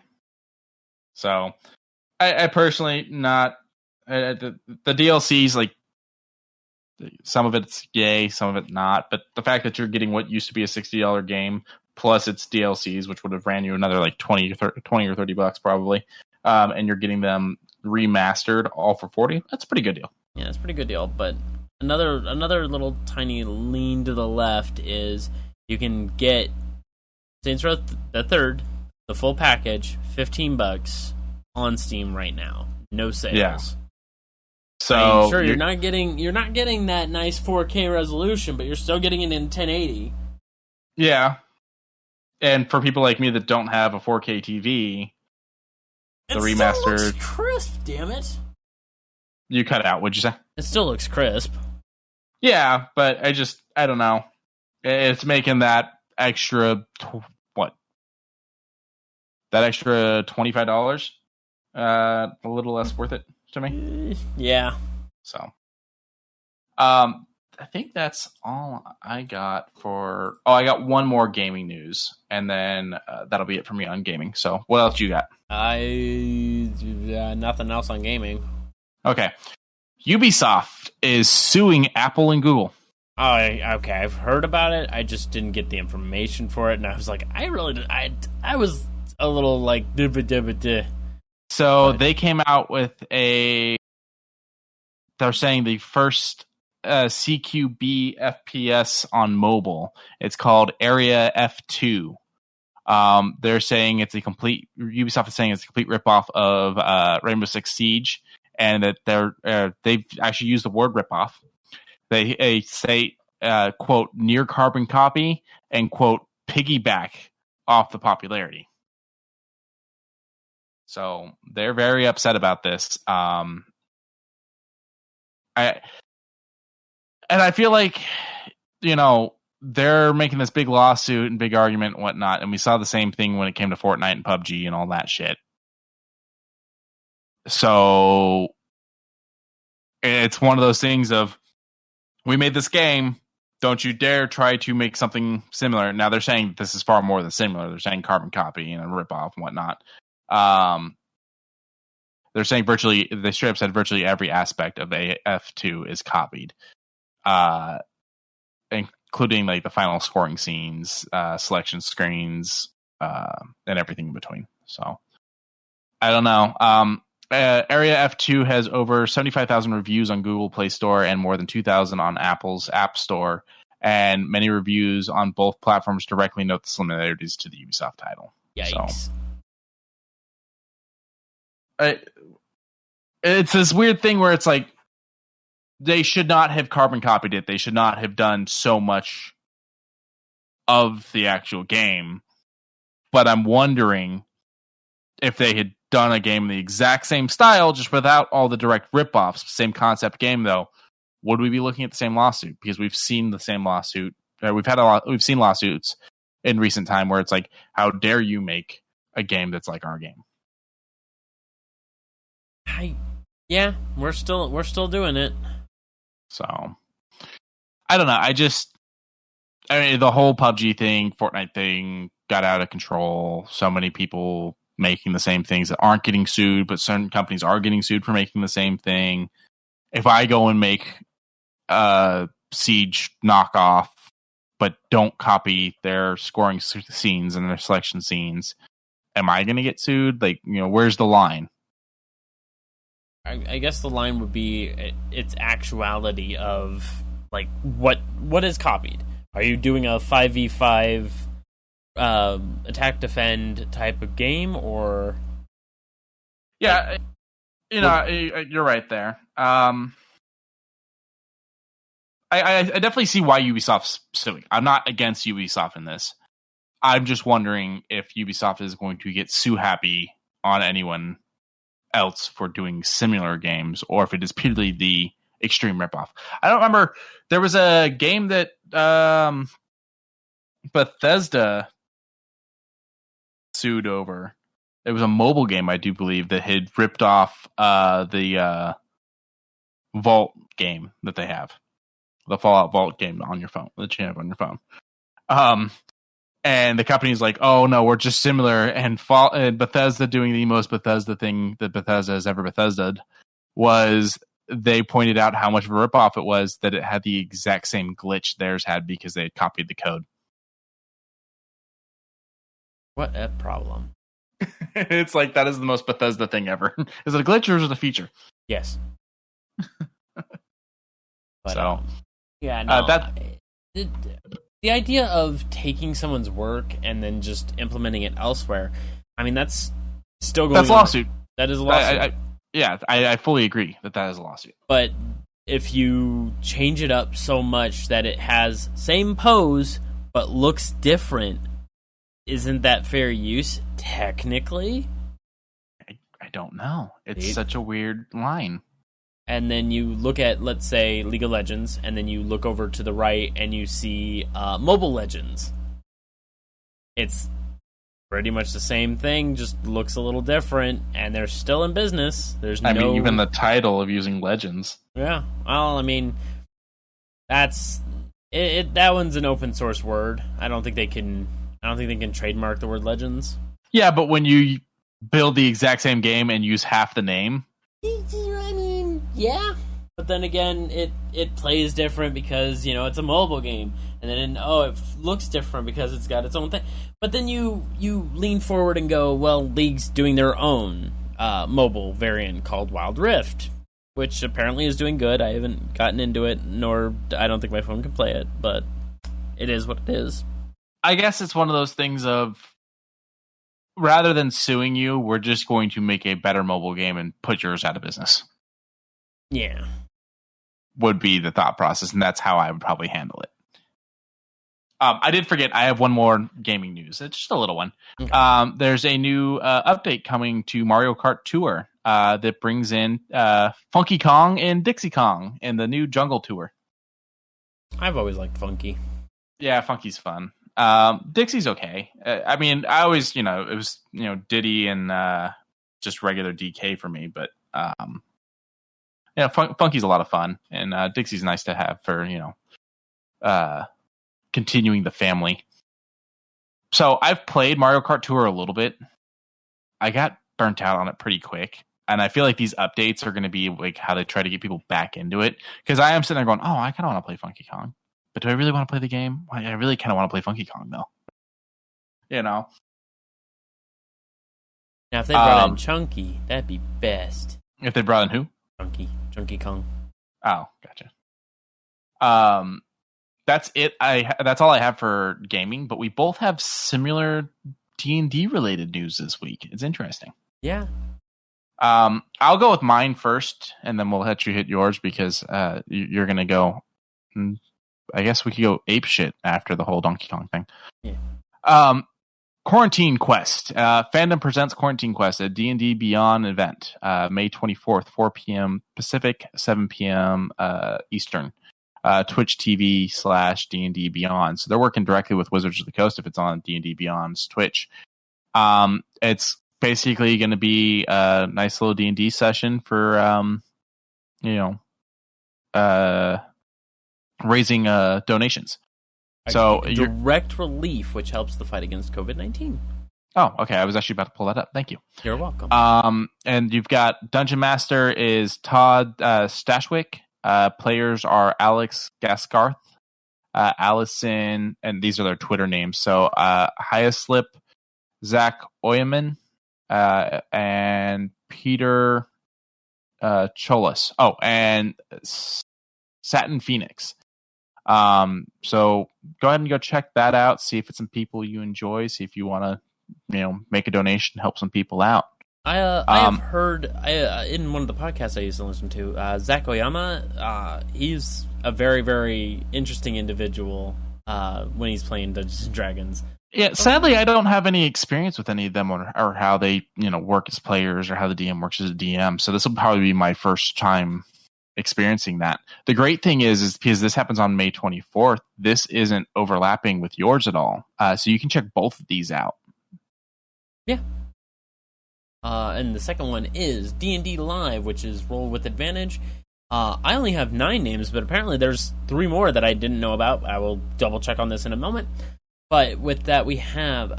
So, I personally not... the DLCs, like, some of it's yay, some of it not. But the fact that you're getting what used to be a $60 game, plus its DLCs, which would have ran you another like $20 or $30 probably, and you're getting them remastered all for $40, that's a pretty good deal. Yeah, it's a pretty good deal. But another little tiny lean to the left is you can get Saints Row the third, the full package, $15 on Steam right now. No sales. Yeah. So I mean, sure, you're not getting that nice 4K resolution, but you're still getting it in 1080. Yeah. And for people like me that don't have a 4K TV, the remastered still looks crisp, damn it. You cut out, what'd you say? It still looks crisp. Yeah, but I don't know. It's making that extra that extra $25 a little less worth it to me. Yeah. So I think that's all I got for... Oh, I got one more gaming news, and then that'll be it for me on gaming. So what else you got? Nothing else on gaming. Okay. Ubisoft is suing Apple and Google. Oh, okay. I've heard about it. I just didn't get the information for it, and I was like, I was a little like... So they came out with they're saying the first CQB FPS on mobile. It's called Area F2. They're saying Ubisoft is saying it's a complete ripoff of Rainbow Six Siege, and that they've actually used the word ripoff. They say, quote, near carbon copy, and quote, piggyback off the popularity. So they're very upset about this. I feel like, they're making this big lawsuit and big argument and whatnot, and we saw the same thing when it came to Fortnite and PUBG and all that shit. So it's one of those things of, we made this game, don't you dare try to make something similar. Now they're saying this is far more than similar. They're saying carbon copy and a ripoff and whatnot. They're saying they straight up said virtually every aspect of AF2 is copied, including like the final scoring scenes, selection screens, and everything in between. So I don't know. Area F2 has over 75,000 reviews on Google Play Store and more than 2,000 on Apple's App Store, and many reviews on both platforms directly note the similarities to the Ubisoft title. Yikes. So, it's this weird thing where it's like, they should not have carbon copied it. They should not have done so much of the actual game. But I'm wondering if they had done a game in the exact same style, just without all the direct ripoffs, same concept game though, would we be looking at the same lawsuit? Because we've seen the same lawsuit. We've seen lawsuits in recent time where it's like, how dare you make a game that's like our game? Yeah, we're still doing it. So I don't know. I mean, the whole PUBG thing, Fortnite thing got out of control. So many people making the same things that aren't getting sued, but certain companies are getting sued for making the same thing. If I go and make a Siege knockoff, but don't copy their scoring scenes and their selection scenes, am I going to get sued? Like, where's the line? I guess the line would be its actuality of like what is copied. Are you doing a 5v5 attack defend type of game, or Yeah, you're right there. I definitely see why Ubisoft's suing. I'm not against Ubisoft in this. I'm just wondering if Ubisoft is going to get sue happy on anyone else for doing similar games, or if it is purely the extreme ripoff. I don't remember. There was a game that Bethesda sued over. It was a mobile game, I do believe, that had ripped off the Vault game that they have. The Fallout Vault game on your phone, that you have on your phone. And the company's like, oh no, we're just similar. And Bethesda doing the most Bethesda thing that Bethesda has ever Bethesda'd was they pointed out how much of a ripoff it was, that it had the exact same glitch theirs had because they had copied the code. What a problem. It's like, that is the most Bethesda thing ever. Is it a glitch or is it a feature? Yes. But, so, yeah, no. The idea of taking someone's work and then just implementing it elsewhere, I mean, that's still going on. That's a lawsuit. That is a lawsuit. I fully agree that is a lawsuit. But if you change it up so much that it has same pose but looks different, isn't that fair use, technically? I don't know. It's such a weird line. And then you look at, let's say, League of Legends, and then you look over to the right and you see Mobile Legends. It's pretty much the same thing, just looks a little different, and they're still in business. I mean, even the title of using Legends. Yeah, well, I mean, that's it. That one's an open source word. I don't think they can trademark the word Legends. Yeah, but when you build the exact same game and use half the name, I mean, yeah. But then again, it plays different because, it's a mobile game. And then, it looks different because it's got its own thing. But then you lean forward and go, well, League's doing their own mobile variant called Wild Rift, which apparently is doing good. I haven't gotten into it, nor I don't think my phone can play it, but it is what it is. I guess it's one of those things of, rather than suing you, we're just going to make a better mobile game and put yours out of business. Yeah. Would be the thought process, and that's how I would probably handle it. I did forget, I have one more gaming news. It's just a little one. Okay. There's a new update coming to Mario Kart Tour that brings in Funky Kong and Dixie Kong in the new Jungle Tour. I've always liked Funky. Yeah, Funky's fun. Dixie's okay. I mean, I always, it was, Diddy and just regular DK for me, but Funky's a lot of fun, and Dixie's nice to have for, continuing the family. So I've played Mario Kart Tour a little bit. I got burnt out on it pretty quick, and I feel like these updates are going to be like how they try to get people back into it, because I am sitting there going, oh, I kind of want to play Funky Kong. But do I really want to play the game? I really kind of want to play Funky Kong, though. Now, if they brought in Chunky, that'd be best. If they brought in who? Chunky Kong. Oh, gotcha. That's it. That's all I have for gaming. But we both have similar D&D related news this week. It's interesting. Yeah. I'll go with mine first, and then we'll let you hit yours, because you're gonna go. I guess we could go ape shit after the whole Donkey Kong thing. Yeah. Quarantine Quest. Fandom presents Quarantine Quest, a D&D Beyond event, May 24th, 4 p.m. Pacific, 7 p.m. Eastern. Twitch TV/D&D Beyond. So they're working directly with Wizards of the Coast if it's on D&D Beyond's Twitch. It's basically going to be a nice little D&D session for, raising donations. So direct relief, which helps the fight against COVID-19. Oh, okay. I was actually about to pull that up. Thank you. You're welcome. And you've got Dungeon Master is Todd Stashwick. Players are Alex Gaskarth, Allison, and these are their Twitter names. So Hyaslip, Zach Oyman, and Peter Cholas. Oh, and Satin Phoenix. So go ahead and go check that out. See if it's some people you enjoy. See if you want to, make a donation, help some people out. I have heard in one of the podcasts I used to listen to, Zach Oyama. He's a very, very interesting individual when he's playing Dungeons and Dragons. Yeah, sadly, I don't have any experience with any of them or how they work as players or how the DM works as a DM. So this will probably be my first time experiencing that. The great thing is because this happens on May 24th, this isn't overlapping with yours at all. So you can check both of these out. Yeah. And the second one is D&D Live, which is Roll with Advantage. I only have 9 names, but apparently there's 3 more that I didn't know about. I will double check on this in a moment. But with that, we have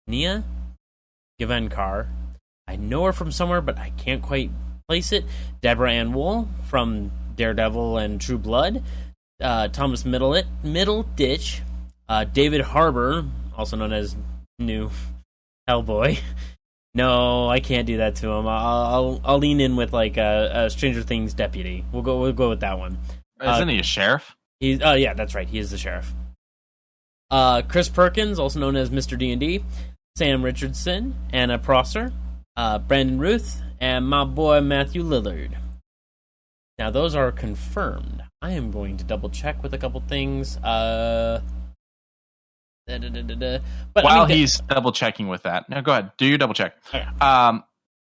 Nia Givenkar. I know her from somewhere, but I can't quite place it. Deborah Ann Wool from Daredevil and True Blood. Thomas Middleditch. David Harbour, also known as New Hellboy. No, I can't do that to him. I'll lean in with like a Stranger Things deputy. We'll go with that one. Isn't he a sheriff? He's yeah, that's right. He is the sheriff. Chris Perkins, also known as Mr. D&D. Sam Richardson, Anna Prosser, Brandon Ruth, and my boy Matthew Lillard. Now those are confirmed. I am going to double check with a couple things. But while he's double checking with that, no, go ahead, do your double check. Okay.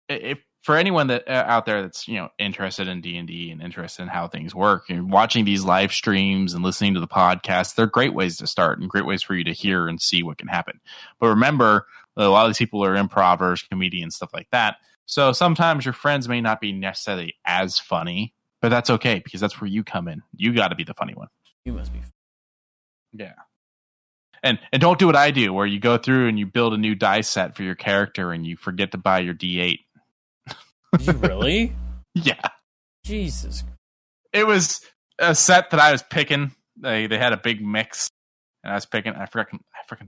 If for anyone that out there that's interested in D&D and interested in how things work, and watching these live streams and listening to the podcast, they're great ways to start and great ways for you to hear and see what can happen. But remember, a lot of these people are improvers, comedians, stuff like that. So sometimes your friends may not be necessarily as funny, but that's okay because that's where you come in. You got to be the funny one. You must be. Yeah. And don't do what I do, where you go through and you build a new die set for your character and you forget to buy your D8. Did you really? Yeah. Jesus. It was a set that I was picking. They had a big mix, and I was picking. I freaking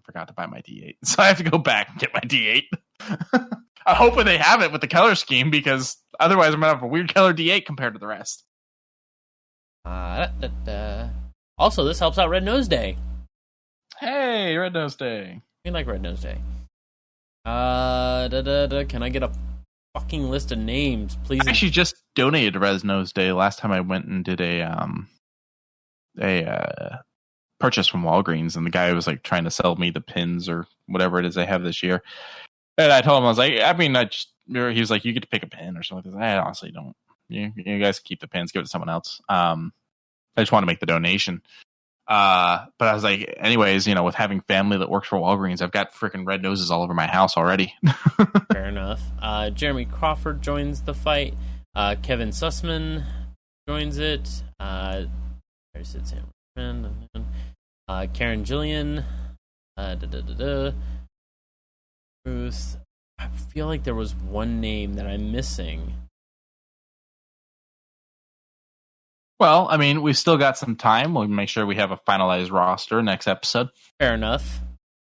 forgot to buy my D8, so I have to go back and get my D8. I'm hoping they have it with the color scheme, because otherwise I'm gonna have a weird color D8 compared to the rest. Also, this helps out Red Nose Day. Hey, Red Nose Day. We like Red Nose Day. Can I get a fucking list of names, please? I actually just donated to Red Nose Day last time I went and did a purchase from Walgreens, and the guy was like trying to sell me the pins or whatever it is they have this year. And I told him, I was like, he was like, you get to pick a pin or something. I honestly don't. You guys keep the pins, give it to someone else. I just want to make the donation. But I was like, anyways, with having family that works for Walgreens, I've got freaking red noses all over my house already. Fair enough. Jeremy Crawford joins the fight. Kevin Sussman joins it. There's Sam Richmond. Karen Gillian. Ruth. I feel like there was one name that I'm missing. Well, I mean, we've still got some time. We'll make sure we have a finalized roster next episode. Fair enough.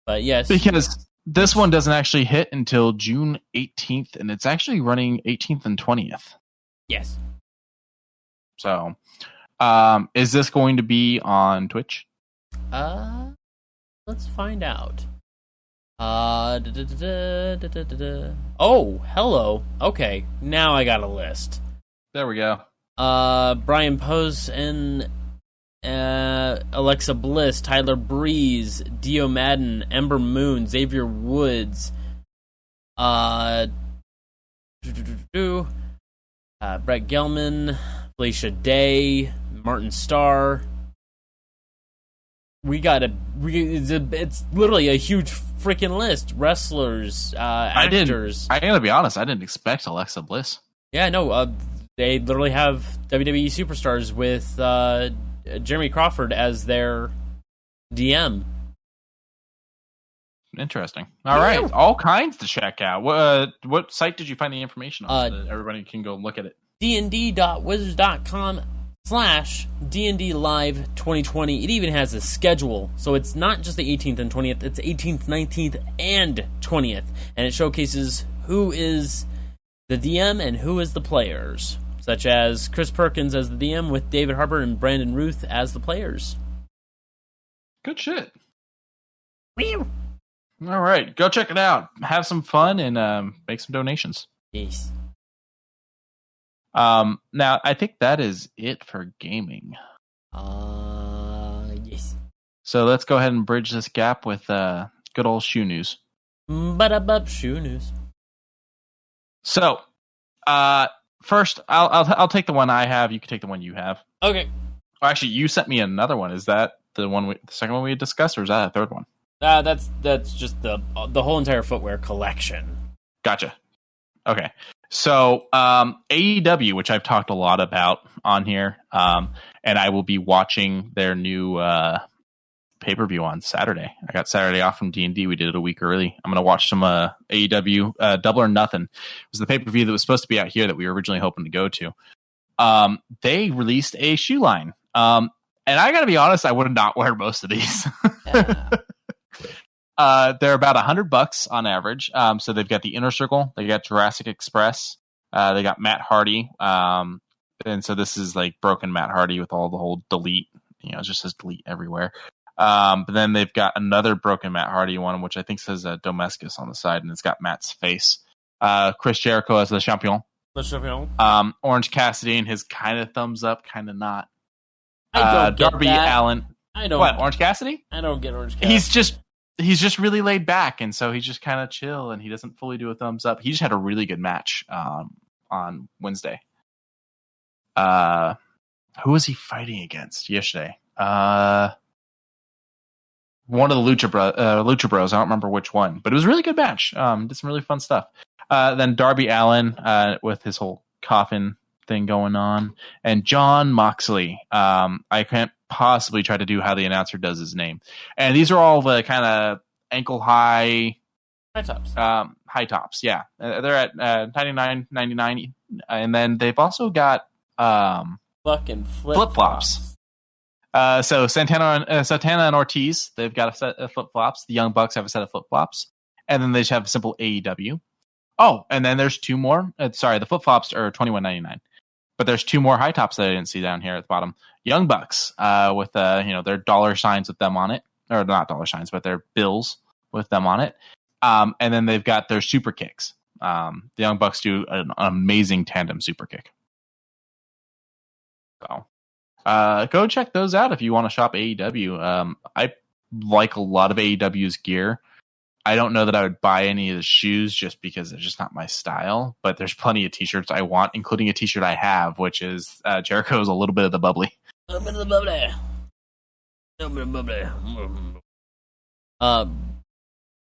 But yes. Because this one doesn't actually hit until June 18th, and it's actually running 18th and 20th. Yes. So, is this going to be on Twitch? Let's find out. Oh, hello. Okay, now I got a list. There we go. Brian Pose and Alexa Bliss, Tyler Breeze, Dio Madden, Ember Moon, Xavier Woods, Brett Gelman, Felicia Day, Martin Starr. It's literally a huge freaking list. Wrestlers, actors. I gotta be honest, I didn't expect Alexa Bliss. Yeah, no, they literally have WWE superstars with Jeremy Crawford as their DM. Interesting. All right, all kinds to check out. What site did you find the information on so that everybody can go look at it? dnd.wizards.com/D&D Live 2020. It even has a schedule, so it's not just the 18th and 20th. It's 18th, 19th, and 20th, and it showcases who is the DM and who is the players. such as Chris Perkins as the DM with David Harbour and Brandon Ruth as the players. Good shit. Meow. All right, go check it out. Have some fun and make some donations. Yes. Now, I think that is it for gaming. Yes. So let's go ahead and bridge this gap with good old shoe news. Shoe news. So, first, I'll take the one I have. You can take the one you have. Okay. Oh, actually, you sent me another one. Is that the second one we had discussed, or is that a third one? That's just the whole entire footwear collection. Gotcha. Okay. So, AEW, which I've talked a lot about on here, and I will be watching their new pay-per-view on Saturday. I got Saturday off from D&D. We did it a week early. I'm going to watch some AEW Double or Nothing. It was the pay-per-view that was supposed to be out here that we were originally hoping to go to. They released a shoe line. And I got to be honest, I would not wear most of these. Yeah. They're about $100 on average. So they've got the Inner Circle, they got Jurassic Express, they got Matt Hardy, and so this is like broken Matt Hardy with all the whole delete. It just says delete everywhere. But then they've got another broken Matt Hardy one, which I think says Domescus on the side, and it's got Matt's face. Chris Jericho as the champion. Orange Cassidy and his kind of thumbs up, kind of not. I don't get Darby that. Allin. I don't. What, Orange Cassidy? I don't get Orange Cassidy. He's just really laid back, and so he's just kind of chill, and he doesn't fully do a thumbs up. He just had a really good match on Wednesday. Who was he fighting against yesterday? One of the Lucha Bros. I don't remember which one, but it was a really good match. Did some really fun stuff. Then Darby Allin with his whole coffin thing going on, and Jon Moxley. I can't possibly try to do how the announcer does his name. And these are all the kind of ankle high tops. High tops, yeah. They're at $99.99, and then they've also got fucking flip-flops. So Santana and Ortiz, they've got a set of flip-flops. The Young Bucks have a set of flip-flops. And then they just have a simple AEW. Oh, and then there's two more. The flip-flops are $21.99. But there's two more high tops that I didn't see down here at the bottom. Young Bucks with their dollar signs with them on it. Or not dollar signs, but their bills with them on it. And then they've got their super kicks. The Young Bucks do an amazing tandem super kick. So go check those out if you want to shop AEW. I like a lot of AEW's gear. I don't know that I would buy any of the shoes just because they're just not my style, but there's plenty of t-shirts I want, including a t-shirt I have, which is Jericho's A Little Bit of the Bubbly. A little bit of the bubbly. A little bit of bubbly.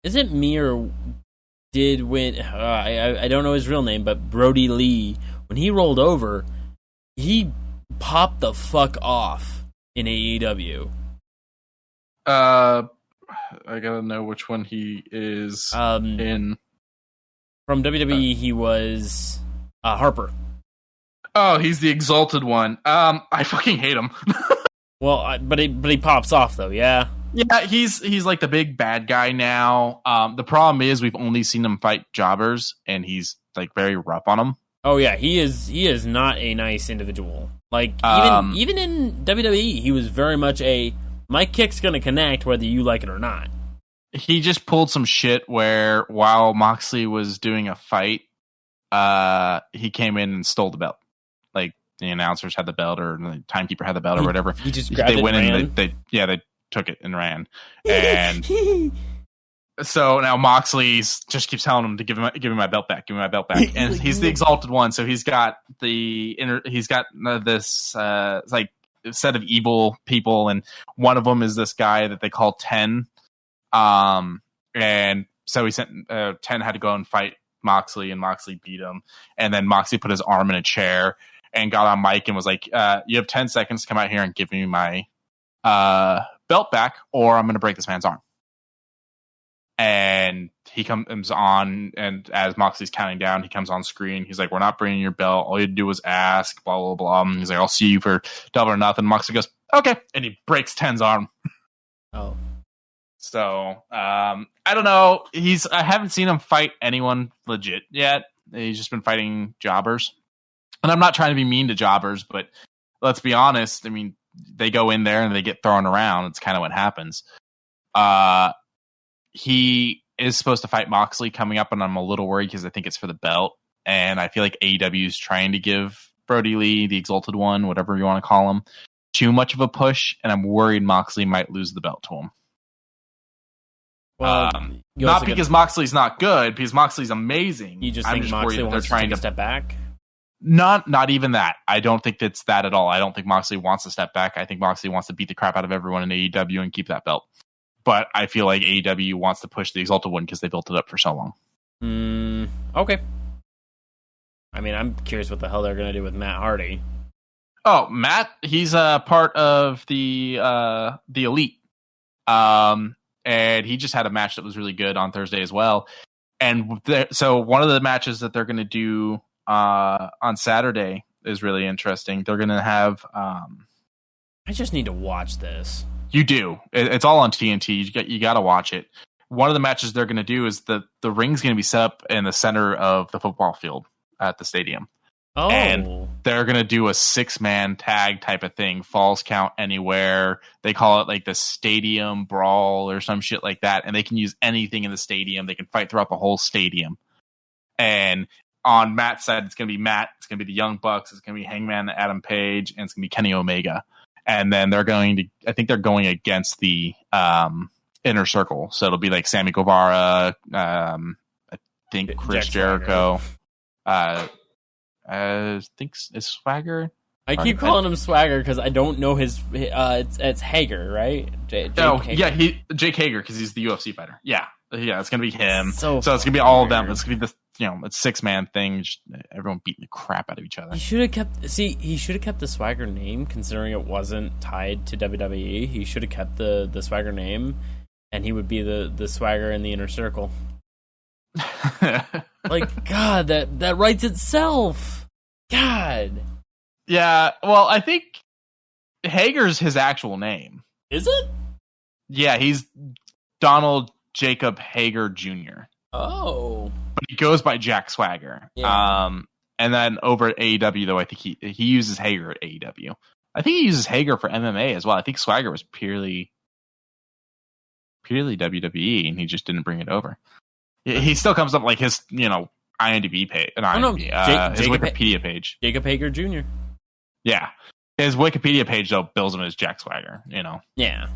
Is it me or did when I don't know his real name, but Brody Lee, when he rolled over, he popped the fuck off in AEW. I gotta know which one he is in. From WWE, he was Harper. Oh, he's the Exalted one. I fucking hate him. Well, but he pops off though, yeah. Yeah, he's like the big bad guy now. The problem is we've only seen him fight jobbers, and he's like very rough on them. Oh yeah, he is not a nice individual. Like even in WWE, he was very much my kick's gonna connect whether you like it or not. He just pulled some shit where while Moxley was doing a fight, he came in and stole the belt. Like the announcers had the belt or the timekeeper had the belt or whatever. He just grabbed it went and in. They took it and ran. And so now Moxley just keeps telling him to give me my belt back, and he's the Exalted one. So he's got this like set of evil people, and one of them is this guy that they call 10. And so he sent 10 had to go and fight Moxley, and Moxley beat him. And then Moxley put his arm in a chair and got on mic and was like, "You have 10 seconds to come out here and give me my belt back, or I'm going to break this man's arm." And he comes on, and as Moxley's counting down, he comes on screen. He's like, "We're not bringing your belt. All you had to do was ask, blah, blah, blah." And he's like, "I'll see you for Double or Nothing." Moxley goes, "Okay." And he breaks 10's arm. Oh. So, I don't know. I haven't seen him fight anyone legit yet. He's just been fighting jobbers. And I'm not trying to be mean to jobbers, but let's be honest. I mean, they go in there and they get thrown around. It's kind of what happens. He is supposed to fight Moxley coming up, and I'm a little worried because I think it's for the belt. And I feel like AEW is trying to give Brody Lee, the Exalted One, whatever you want to call him, too much of a push, and I'm worried Moxley might lose the belt to him. Well, not because Moxley's not good, because Moxley's amazing. You just think Moxley wants to take a step back? Not even that. I don't think it's that at all. I don't think Moxley wants to step back. I think Moxley wants to beat the crap out of everyone in AEW and keep that belt. But I feel like AEW wants to push the Exalted One because they built it up for so long. Okay. I mean, I'm curious what the hell they're going to do with Matt Hardy. Oh, Matt, he's a part of the Elite. And he just had a match that was really good on Thursday as well. And so one of the matches that they're going to do on Saturday is really interesting. They're going to have... I just need to watch this. You do. It's all on TNT. You got to watch it. One of the matches they're going to do is the ring's going to be set up in the center of the football field at the stadium. Oh. And they're going to do a 6-man tag type of thing. Falls count anywhere. They call it like the stadium brawl or some shit like that. And they can use anything in the stadium. They can fight throughout the whole stadium. And on Matt's side, it's going to be Matt. It's going to be the Young Bucks. It's going to be Hangman Adam Page. And it's going to be Kenny Omega. And then I think they're going against the Inner Circle. So it'll be like Sammy Guevara, I think Chris Jericho. I think it's Swagger. I keep calling him Swagger because I don't know his. It's Hager, right? Jake Hager because he's the UFC fighter. Yeah, it's gonna be him. So it's gonna be all of them. It's gonna be this. It's 6-man thing. Just everyone beating the crap out of each other. He should have kept the Swagger name, considering it wasn't tied to WWE. He should have kept the Swagger name, and he would be the Swagger in the Inner Circle. Like, God, that writes itself. God. Yeah, well, I think Hager's his actual name. Is it? Yeah, he's Donald Jacob Hager Jr. Oh. But he goes by Jack Swagger. Yeah. And then over at AEW, though, I think he uses Hager at AEW. I think he uses Hager for MMA as well. I think Swagger was purely WWE, and he just didn't bring it over. He still comes up like his, IMDb page, his Wikipedia page. Jacob Hager Jr. Yeah, his Wikipedia page though bills him as Jack Swagger. Yeah.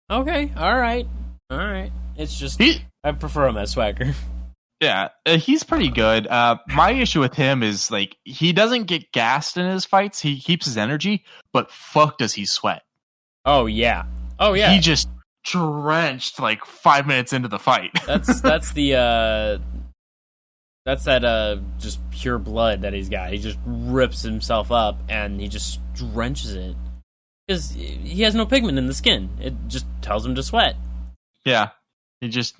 Okay. All right. It's just I prefer him as Swagger. Yeah, he's pretty good. My issue with him is like he doesn't get gassed in his fights. He keeps his energy, but fuck does he sweat? Oh yeah. He just drenched like 5 minutes into the fight. That's just pure blood that he's got. He just rips himself up and he just drenches it because he has no pigment in the skin. It just tells him to sweat. Yeah, he just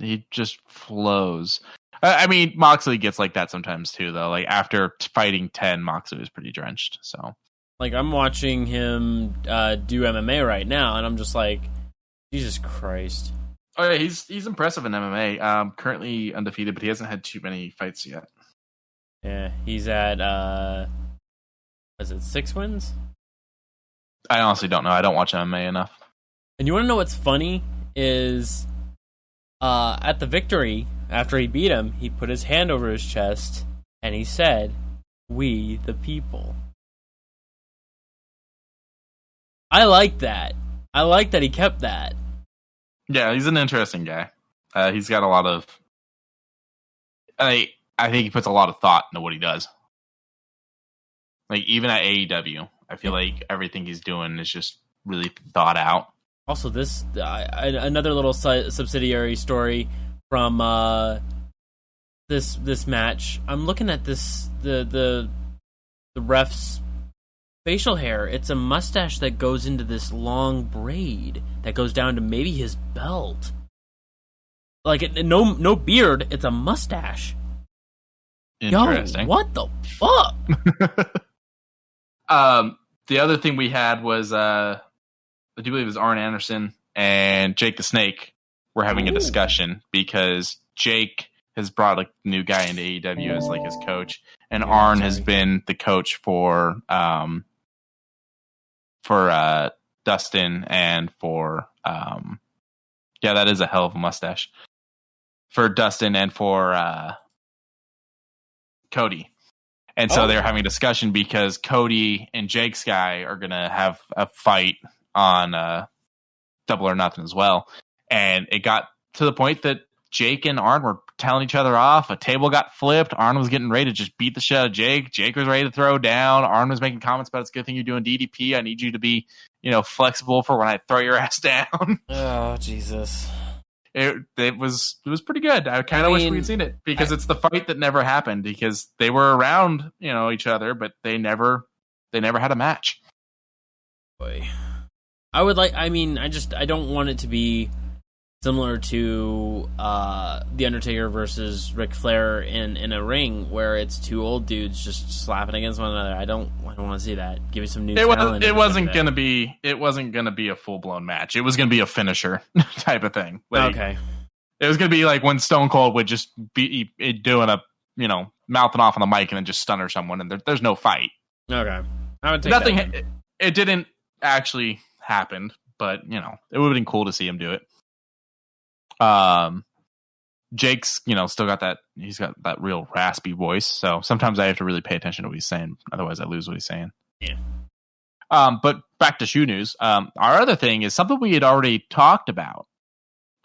flows. I mean, Moxley gets like that sometimes too, though. Like after fighting 10, Moxley was pretty drenched. So, like, I'm watching him do MMA right now, and I'm just like, Jesus Christ. Oh yeah, he's impressive in MMA. Currently undefeated, but he hasn't had too many fights yet. Yeah, he's at is it 6 wins? I honestly don't know. I don't watch MMA enough. And you want to know what's funny is at the victory, after he beat him, he put his hand over his chest and he said, "We the people." I like that. I like that he kept that. Yeah, he's an interesting guy. He's got a lot of... I think he puts a lot of thought into what he does. Like, even at AEW, I feel like everything he's doing is just really thought out. Also, this another little subsidiary story from this match. I'm looking at the ref's facial hair. It's a mustache that goes into this long braid that goes down to maybe his belt. Like no beard. It's a mustache. Interesting. Yo, what the fuck? The other thing we had was I do believe it was Arn Anderson and Jake the Snake were having a discussion because Jake has brought a new guy into AEW as like his coach, and Arn has been the coach for Dustin and for that is a hell of a mustache for Dustin and for Cody. And so they're having a discussion because Cody and Jake's guy are going to have a fight on Double or Nothing as well. And it got to the point that Jake and Arn were telling each other off. A table got flipped. Arn was getting ready to just beat the shit out of Jake. Jake was ready to throw down. Arn was making comments about it's a good thing you're doing DDP. I need you to be, flexible for when I throw your ass down. Oh, Jesus. It was pretty good. I kind of wish we'd seen it because it's the fight that never happened because they were around, each other, but they never had a match. Boy. I don't want it to be similar to The Undertaker versus Ric Flair in a ring where it's two old dudes just slapping against one another. I don't want to see that. Give me some new talent. It wasn't gonna be a full blown match. It was gonna be a finisher type of thing. Okay. It was gonna be like when Stone Cold would just be doing a mouthing off on the mic and then just stunner someone, and there's no fight. Okay. I would take nothing. That it didn't actually happen, but it would have been cool to see him do it. Jake's, still got he's got that real raspy voice. So sometimes I have to really pay attention to what he's saying. Otherwise I lose what he's saying. Yeah. But back to shoe news. Our other thing is something we had already talked about.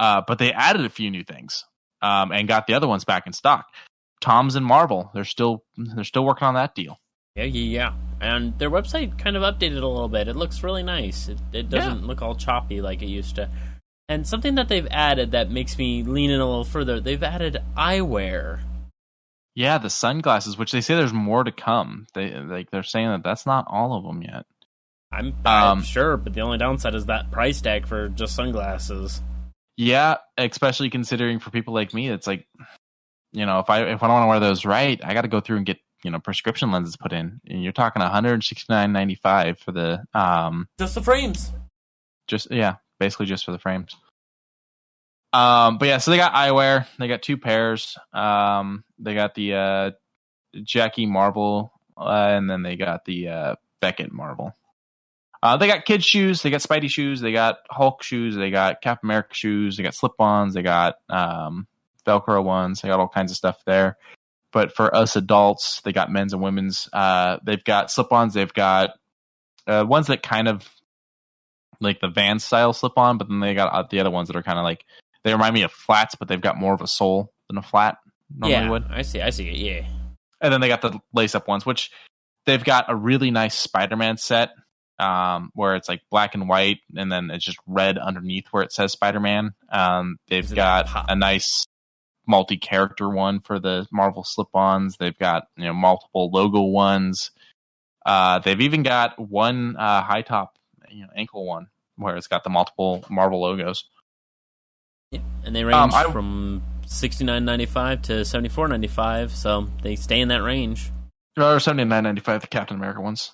But they added a few new things, and got the other ones back in stock. Tom's and Marvel. They're still working on that deal. Yeah. And their website kind of updated a little bit. It looks really nice. It doesn't look all choppy like it used to. And something that they've added that makes me lean in a little further, they've added eyewear. Yeah, the sunglasses, which they say there's more to come. They're saying that's not all of them yet. I'm sure, but the only downside is that price tag for just sunglasses. Yeah, especially considering for people like me, it's like, if I don't want to wear those right, I got to go through and get prescription lenses put in. And you're talking $169.95 for the just the frames. Basically just for the frames. But yeah, so they got eyewear. They got 2 pairs. They got the Jackie Marvel, and then they got the Beckett Marvel. They got kids shoes. They got Spidey shoes. They got Hulk shoes. They got Captain America shoes. They got slip-ons. They got Velcro ones. They got all kinds of stuff there. But for us adults, they got men's and women's. They've got slip-ons. They've got ones that kind of like the Vans style slip-on, but then they got the other ones that are kind of like, they remind me of flats, but they've got more of a sole than a flat normally would. I see it, yeah. And then they got the lace-up ones, which they've got a really nice Spider-Man set, where it's like black and white, and then it's just red underneath where it says Spider-Man. They've got a nice multi-character one for the Marvel slip-ons. They've got multiple logo ones. They've even got one high-top ankle one where it's got the multiple Marvel logos. Yeah, and they range from $69.95 to $74.95, so they stay in that range. Or $79.95 the Captain America ones.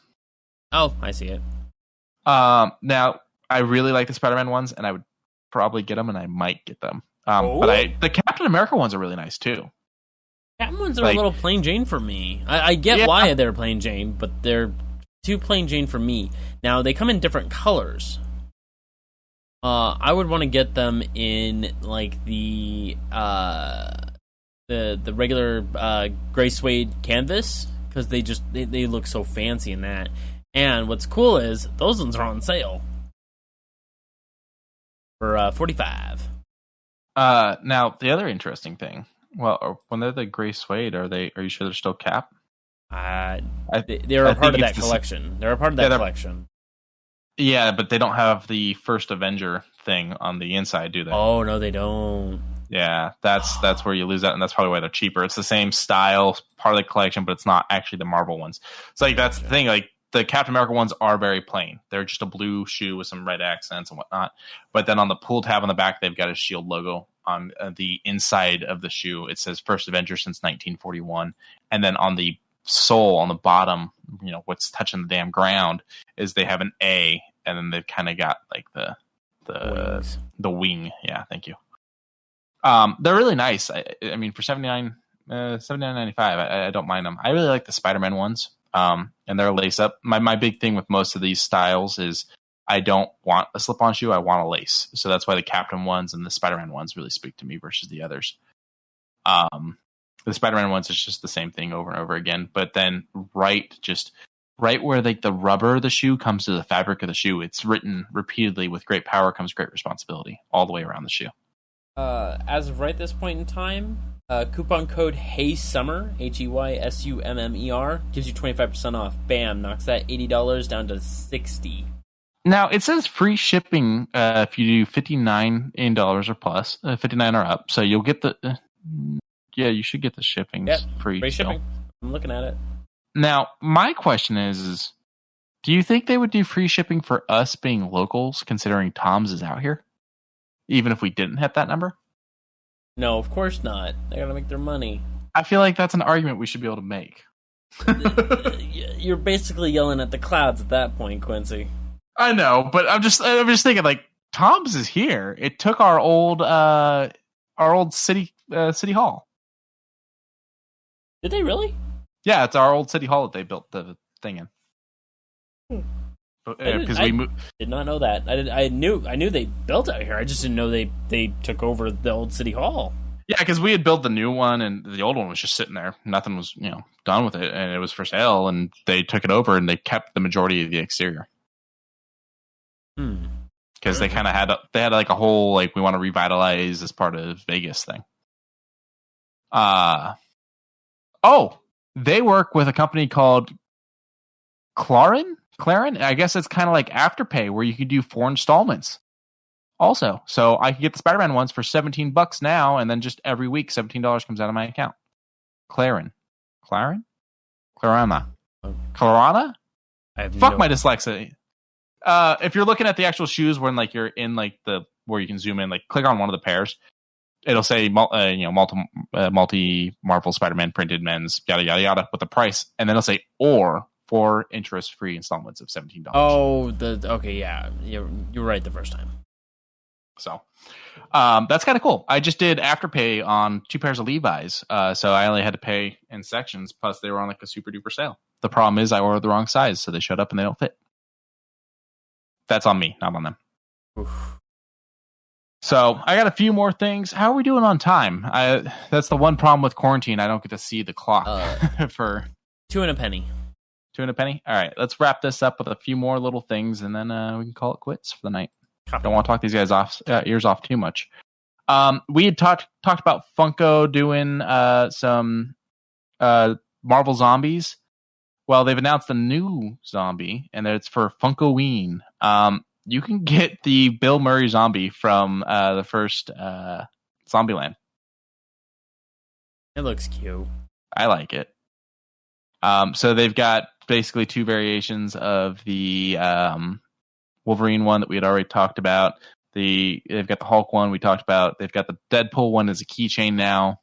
Oh, I see it. Now I really like the Spider-Man ones, and I would probably get them, and I might get them. But the Captain America ones are really nice too. Captain ones are a little plain Jane for me. I get why they're plain Jane, but they're too plain Jane for me. Now they come in different colors. I would want to get them in like the regular gray suede canvas because they look so fancy in that. And what's cool is those ones are on sale for $45. Now the other interesting thing. Well, when they're the gray suede, are you sure they're still Cap? They're a part of that collection. They're a part of that collection. Yeah, but they don't have the first Avenger thing on the inside, do they? Oh no, they don't. Yeah, that's where you lose that, and that's probably why they're cheaper. It's the same style, part of the collection, but it's not actually the Marvel ones. So that's the thing. Like the Captain America ones are very plain. They're just a blue shoe with some red accents and whatnot. But then on the pull tab on the back, they've got a Shield logo on the inside of the shoe. It says First Avenger since 1941, and then on the sole on the bottom, what's touching the damn ground is they have an A, and then they've kind of got like the wing. Yeah, thank you. They're really nice. I mean, for $79.95, I don't mind them. I really like the Spider-Man ones. And they're lace up. My big thing with most of these styles is I don't want a slip-on shoe. I want a lace. So that's why the Captain ones and the Spider-Man ones really speak to me versus the others. The Spider-Man ones is just the same thing over and over again. But then right where like the rubber of the shoe comes to the fabric of the shoe, it's written repeatedly, with great power comes great responsibility, all the way around the shoe. As of right this point in time, coupon code HEYSUMMER, HEYSUMMER, gives you 25% off. Bam, knocks that $80 down to $60. Now, it says free shipping if you do $59 or plus, 59 or up. So you'll get the... yeah, you should get the shipping. Yep, free shipping. I'm looking at it. Now, my question is, do you think they would do free shipping for us being locals, considering Tom's is out here? Even if we didn't hit that number? No, of course not. They gotta make their money. I feel like that's an argument we should be able to make. You're basically yelling at the clouds at that point, Quincy. I know, but I'm just thinking, like, Tom's is here. It took our old city hall. Did they really? Yeah, it's our old city hall that they built the thing in. Because we moved. Did not know that. I knew they built out here. I just didn't know they took over the old city hall. Yeah, because we had built the new one, and the old one was just sitting there. Nothing was done with it, and it was for sale. And they took it over, and they kept the majority of the exterior. Because they kind of had like a whole, like, we want to revitalize as part of Vegas thing. They work with a company called Clarin. I guess it's kind of like Afterpay, where you can do 4 installments. Also, so I can get the Spider-Man ones for $17 now, and then just every week $17 comes out of my account. Clarana. Fuck my dyslexia. If you're looking at the actual shoes, when like you're in like the where you can zoom in, like click on one of the pairs, it'll say multi Marvel Spider-Man printed men's yada yada yada with the price, and then it'll say or 4 interest-free installments of $17. Oh, okay, yeah, you're right the first time. So that's kind of cool. I just did Afterpay on 2 pairs of Levi's, so I only had to pay in sections. Plus, they were on like a super duper sale. The problem is I ordered the wrong size, so they showed up and they don't fit. That's on me, not on them. Oof. So I got a few more things. How are we doing on time? That's the one problem with quarantine. I don't get to see the clock for 2 and a penny. 2 and a penny. All right, let's wrap this up with a few more little things, and then we can call it quits for the night. Don't want to talk these guys ears off too much. We had talked about Funko doing some Marvel zombies. Well, they've announced a new zombie, and it's for Funkoween. You can get the Bill Murray zombie from the first Zombieland. It looks cute. I like it. So they've got basically 2 variations of the Wolverine one that we had already talked about. They've got the Hulk one we talked about. They've got the Deadpool one as a keychain now.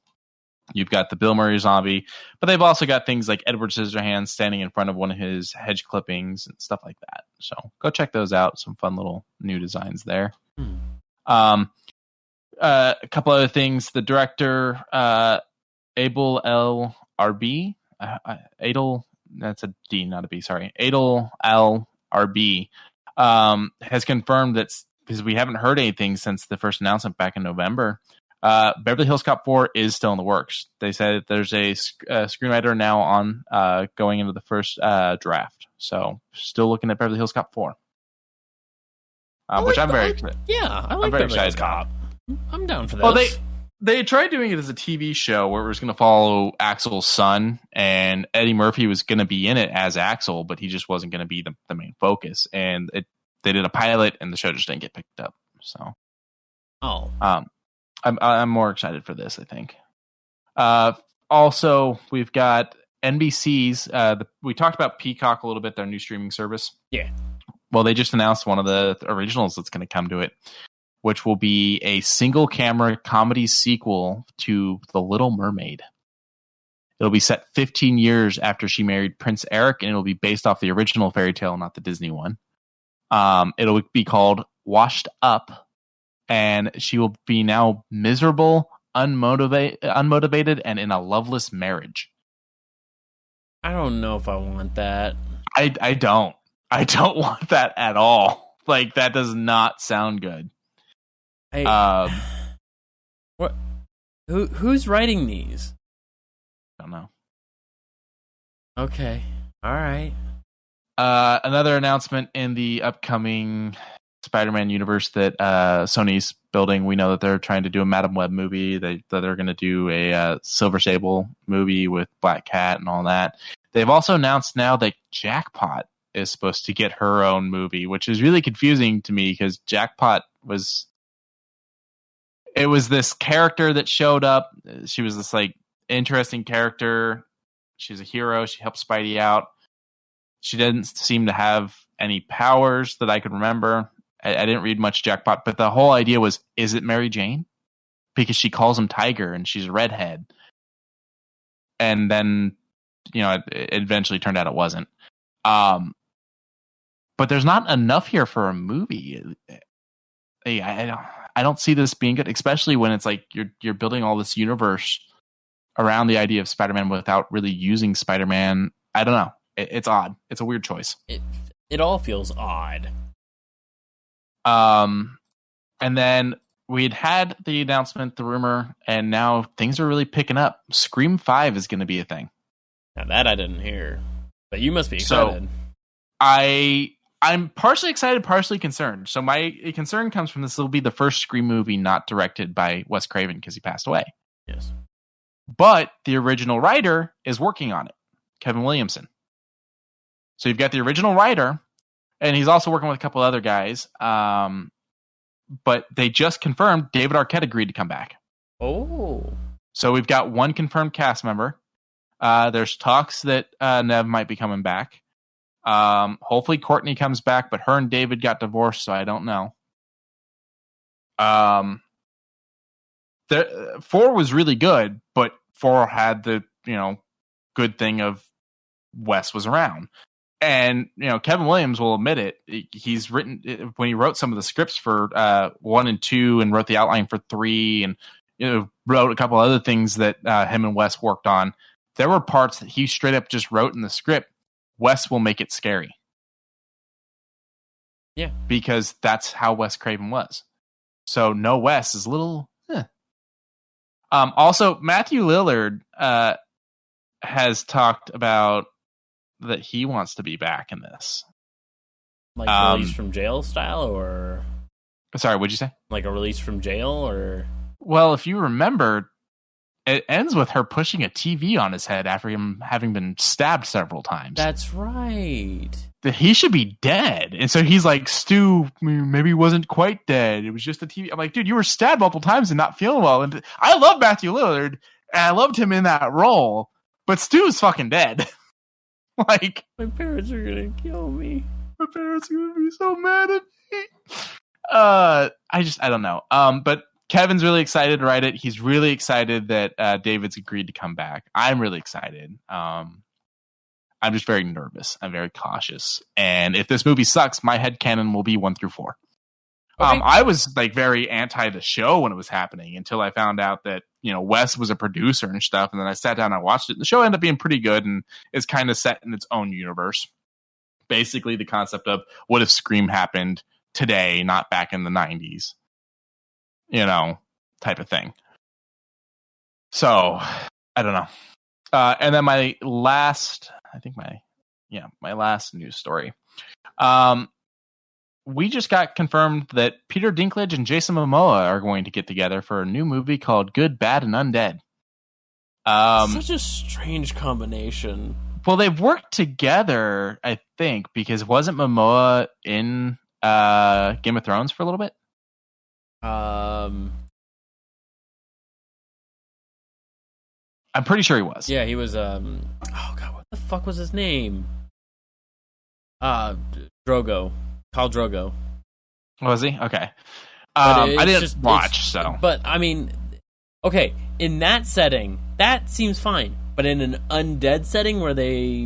You've got the Bill Murray zombie, but they've also got things like Edward Scissorhands standing in front of one of his hedge clippings and stuff like that. So go check those out. Some fun little new designs there. A couple other things. The director, Abel L. RB, Adel, that's a D, not a B, sorry. Adel L. RB has confirmed that, because we haven't heard anything since the first announcement back in November, Beverly Hills Cop 4 is still in the works. They said there's a screenwriter now on going into the first draft. So still looking at Beverly Hills Cop 4. Which I'm very excited. Yeah, I like Beverly Hills Cop. I'm down for this. Well, they tried doing it as a TV show where it was going to follow Axel's son, and Eddie Murphy was going to be in it as Axel, but he just wasn't going to be the main focus. And they did a pilot, and the show just didn't get picked up. So, I'm more excited for this, I think. Also, we've got NBC's. We talked about Peacock a little bit, their new streaming service. Yeah. Well, they just announced one of the originals that's going to come to it, which will be a single-camera comedy sequel to The Little Mermaid. It'll be set 15 years after she married Prince Eric, and it'll be based off the original fairy tale, not the Disney one. It'll be called Washed Up, and she will be now miserable, unmotivated, and in a loveless marriage. I don't know if I want that. I don't. I don't want that at all. Like, that does not sound good. What? Who's writing these? Don't know. Okay. All right. Another announcement in the upcoming Spider-Man universe that Sony's building. We know that they're trying to do a Madam Web movie. That they're going to do a Silver Sable movie with Black Cat and all that. They've also announced now that Jackpot is supposed to get her own movie, which is really confusing to me because Jackpot was this character that showed up. She was this like interesting character. She's a hero. She helped Spidey out. She didn't seem to have any powers that I could remember. I didn't read much Jackpot, but the whole idea was, is it Mary Jane? Because she calls him Tiger and she's a redhead. And then, it eventually turned out it wasn't. But there's not enough here for a movie. I don't see this being good, especially when it's like you're building all this universe around the idea of Spider-Man without really using Spider-Man. I don't know. It's odd. It's a weird choice. It all feels odd. And then we'd had the announcement, the rumor, and now things are really picking up. Scream 5 is going to be a thing. Now that I didn't hear, but you must be excited. So I'm partially excited, partially concerned. So my concern comes from this will be the first Scream movie not directed by Wes Craven because he passed away. Yes. But the original writer is working on it, Kevin Williamson. So you've got the original writer, and he's also working with a couple other guys. But they just confirmed David Arquette agreed to come back. Oh. So we've got one confirmed cast member. There's talks that Nev might be coming back. Hopefully Courtney comes back, but her and David got divorced, so I don't know. 4 was really good, but 4 had the, good thing of Wes was around. And, Kevin Williams will admit it. He's written, when he wrote some of the scripts for 1 and 2 and wrote the outline for 3 and, wrote a couple other things that him and Wes worked on, there were parts that he straight up just wrote in the script. Wes will make it scary. Yeah. Because that's how Wes Craven was. So no Wes is a little... Also, Matthew Lillard has talked about that he wants to be back in this. Like release from jail style, or... Sorry, what'd you say? Like a release from jail, or... Well, if you remember, it ends with her pushing a TV on his head after him having been stabbed several times. That's right. That he should be dead. And so he's like, Stu, maybe he wasn't quite dead. It was just a TV. I'm like, dude, you were stabbed multiple times and not feeling well. And I love Matthew Lillard, and I loved him in that role, but Stu's fucking dead. Like, my parents are gonna kill me. My parents are gonna be so mad at me. I don't know. But Kevin's really excited to write it. He's really excited that David's agreed to come back. I'm really excited. I'm just very nervous. I'm very cautious. And if this movie sucks, my headcanon will be 1 through 4. Okay. I was like very anti the show when it was happening until I found out that, Wes was a producer and stuff. And then I sat down and I watched it. And the show ended up being pretty good and is kind of set in its own universe. Basically the concept of what if Scream happened today, not back in the 90s, type of thing. So I don't know. And then my last news story. We just got confirmed that Peter Dinklage and Jason Momoa are going to get together for a new movie called Good, Bad, and Undead. Such a strange combination. Well, they've worked together, I think, because wasn't Momoa in Game of Thrones for a little bit? I'm pretty sure he was. Yeah, he was. Oh god, what the fuck was his name? Drogo. Khal Drogo. Was he? Okay. I didn't watch, so. But I mean, okay, in that setting, that seems fine. But in an undead setting where they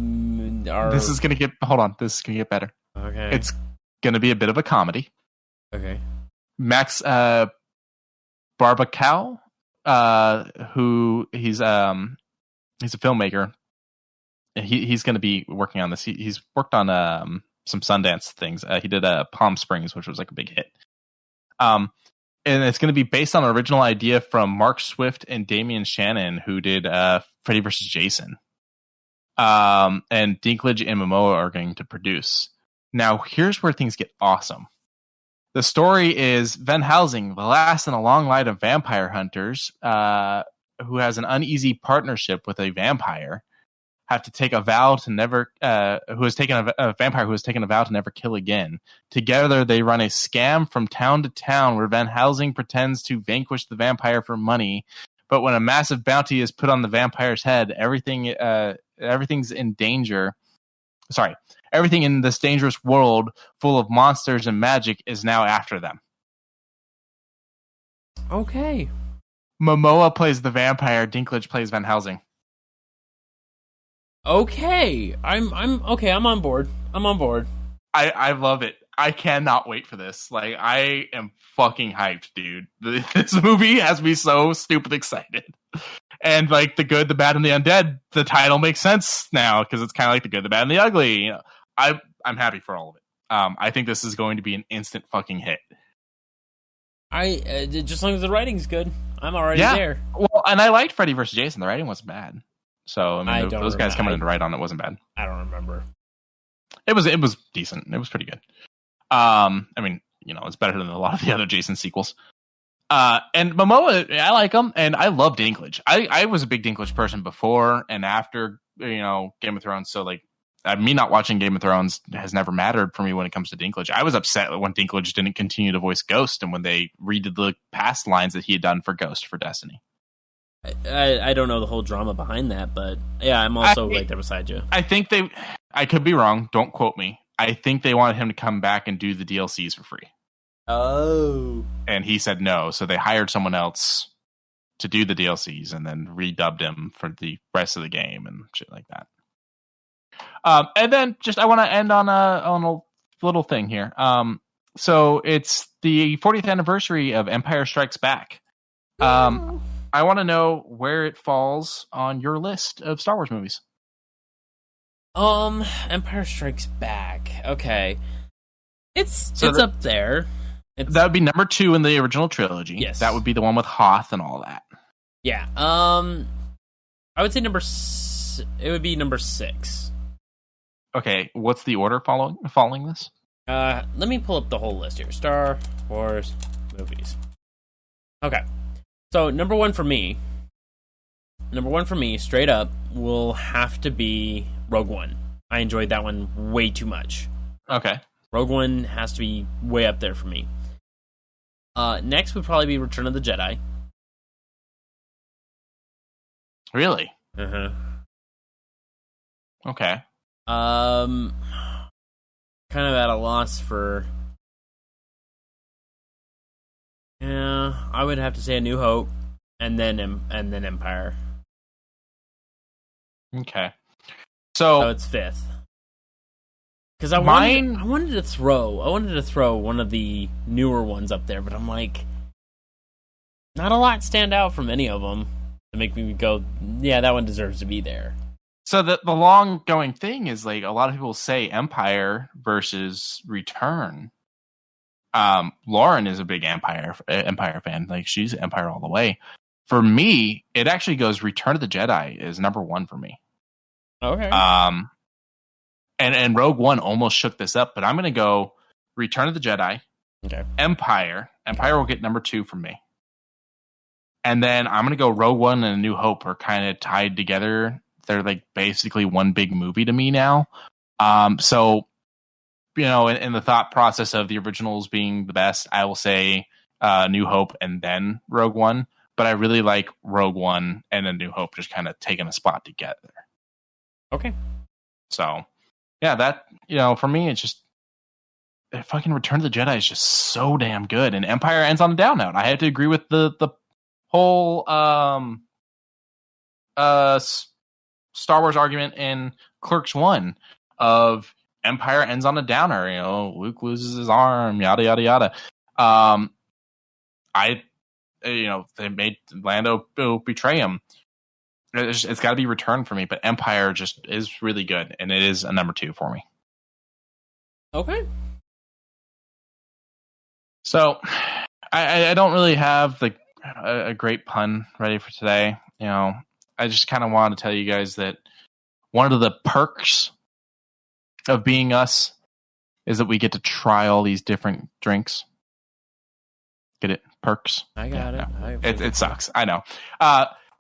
are, this is gonna get. Hold on, this is gonna get better. Okay. It's gonna be a bit of a comedy. Okay. Max Barbacow, who he's a filmmaker. He's going to be working on this. He's worked on some Sundance things. He did Palm Springs, which was like a big hit. And it's going to be based on an original idea from Mark Swift and Damian Shannon, who did Freddy vs. Jason. And Dinklage and Momoa are going to produce. Now, here's where things get awesome. The story is Van Helsing, the last in a long line of vampire hunters, who has an uneasy partnership with a vampire, have to take a vow to never, a vampire who has taken a vow to never kill again. Together, they run a scam from town to town where Van Helsing pretends to vanquish the vampire for money. But when a massive bounty is put on the vampire's head, everything's in danger. Sorry, everything in this dangerous world full of monsters and magic is now after them. Okay. Momoa plays the vampire. Dinklage plays Van Helsing. Okay, I'm okay. I'm on board. I love it. I cannot wait for this. Like, I am fucking hyped, dude. This movie has me so stupid excited. And like The Good, the Bad, and the Undead, the title makes sense now because it's kind of like The Good, the Bad, and the Ugly. You know, I'm happy for all of it. I think this is going to be an instant fucking hit. Just as long as the writing's good, I'm already there. Well, and I liked Freddy vs. Jason. The writing wasn't bad. So I mean, those guys coming in to write on it wasn't bad. I don't remember. It was decent. It was pretty good. I mean, you know, it's better than a lot of the other Jason sequels. And Momoa, I like him, and I love Dinklage. I was a big Dinklage person before and after, you know, Game of Thrones. So like, me not watching Game of Thrones has never mattered for me when it comes to Dinklage. I was upset when Dinklage didn't continue to voice Ghost, and when they redid the past lines that he had done for Ghost for Destiny. I don't know the whole drama behind that, but yeah, I'm also right there beside you. I think I could be wrong. Don't quote me. I think they wanted him to come back and do the DLCs for free. Oh. And he said no, so they hired someone else to do the DLCs and then redubbed him for the rest of the game and shit like that. And then I want to end on a little thing here. So it's the 40th anniversary of Empire Strikes Back. I want to know where it falls on your list of Star Wars movies. Empire Strikes Back. Okay. It's up there. That would be number 2 in the original trilogy. Yes. That would be the one with Hoth and all that. Yeah. I would say it would be number 6. Okay, what's the order following this? Let me pull up the whole list here. Star Wars movies. Okay. So, number one for me, straight up, will have to be Rogue One. I enjoyed that one way too much. Okay. Rogue One has to be way up there for me. Next would probably be Return of the Jedi. Really? Uh-huh. Okay. Kind of at a loss for... Yeah, I would have to say A New Hope, and then Empire. Okay. So it's 5th. Because I wanted to throw one of the newer ones up there, but I'm like, not a lot stand out from any of them to make me go, yeah, that one deserves to be there. So the long going thing is like a lot of people say Empire versus Return. Lauren is a big Empire fan. Like, she's Empire all the way. For me, it actually goes Return of the Jedi is number 1 for me. Okay. And Rogue One almost shook this up, but I'm going to go Return of the Jedi. Okay. Empire will get number 2 from me. And then I'm going to go Rogue One and A New Hope are kind of tied together. They're like basically one big movie to me now. So, you know, in the thought process of the originals being the best, I will say New Hope and then Rogue One. But I really like Rogue One and A New Hope just kind of taking a spot together. Okay. So, yeah, that, you know, for me, it's just fucking Return of the Jedi is just so damn good. And Empire ends on a down note. I had to agree with the whole Star Wars argument in Clerks 1 of Empire ends on a downer. You know, Luke loses his arm, yada, yada, yada. they made Lando betray him. It's got to be returned for me, but Empire just is really good, and it is a number 2 for me. Okay. So, I don't really have a great pun ready for today. I just kind of wanted to tell you guys that one of the perks of being us is that we get to try all these different drinks. Get it? Perks. I got it. No. It sucks. I know.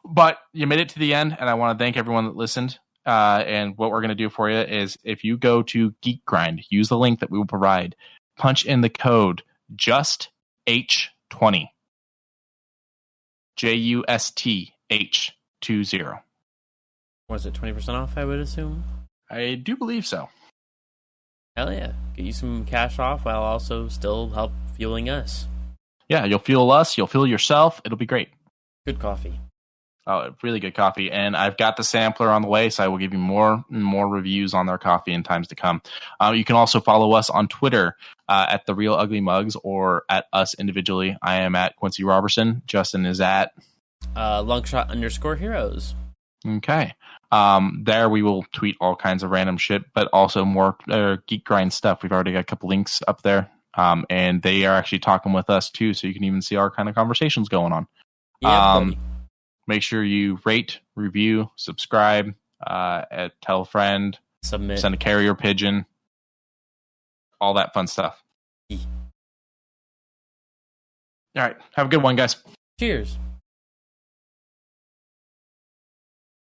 But you made it to the end, and I want to thank everyone that listened. And what we're going to do for you is if you go to Geek Grind, use the link that we will provide, punch in the code JUSTH20. JUSTH20. Was it 20% off, I would assume? I do believe so. Hell yeah. Get you some cash off while also still help fueling us. Yeah, you'll fuel us, you'll fuel yourself. It'll be great. Good coffee. Oh, really good coffee. And I've got the sampler on the way, so I will give you more and more reviews on their coffee in times to come. You can also follow us on Twitter at The Real Ugly Mugs or at us individually. I am at Quincey Robertson. Justin is at Longshot_heroes. Okay. There we will tweet all kinds of random shit, but also more Geek Grind stuff. We've already got a couple links up there. And they are actually talking with us too, so you can even see our kind of conversations going on. Yeah, make sure you rate, review, subscribe, tell a friend, submit, send a carrier pigeon, all that fun stuff. All right, have a good one, guys. Cheers.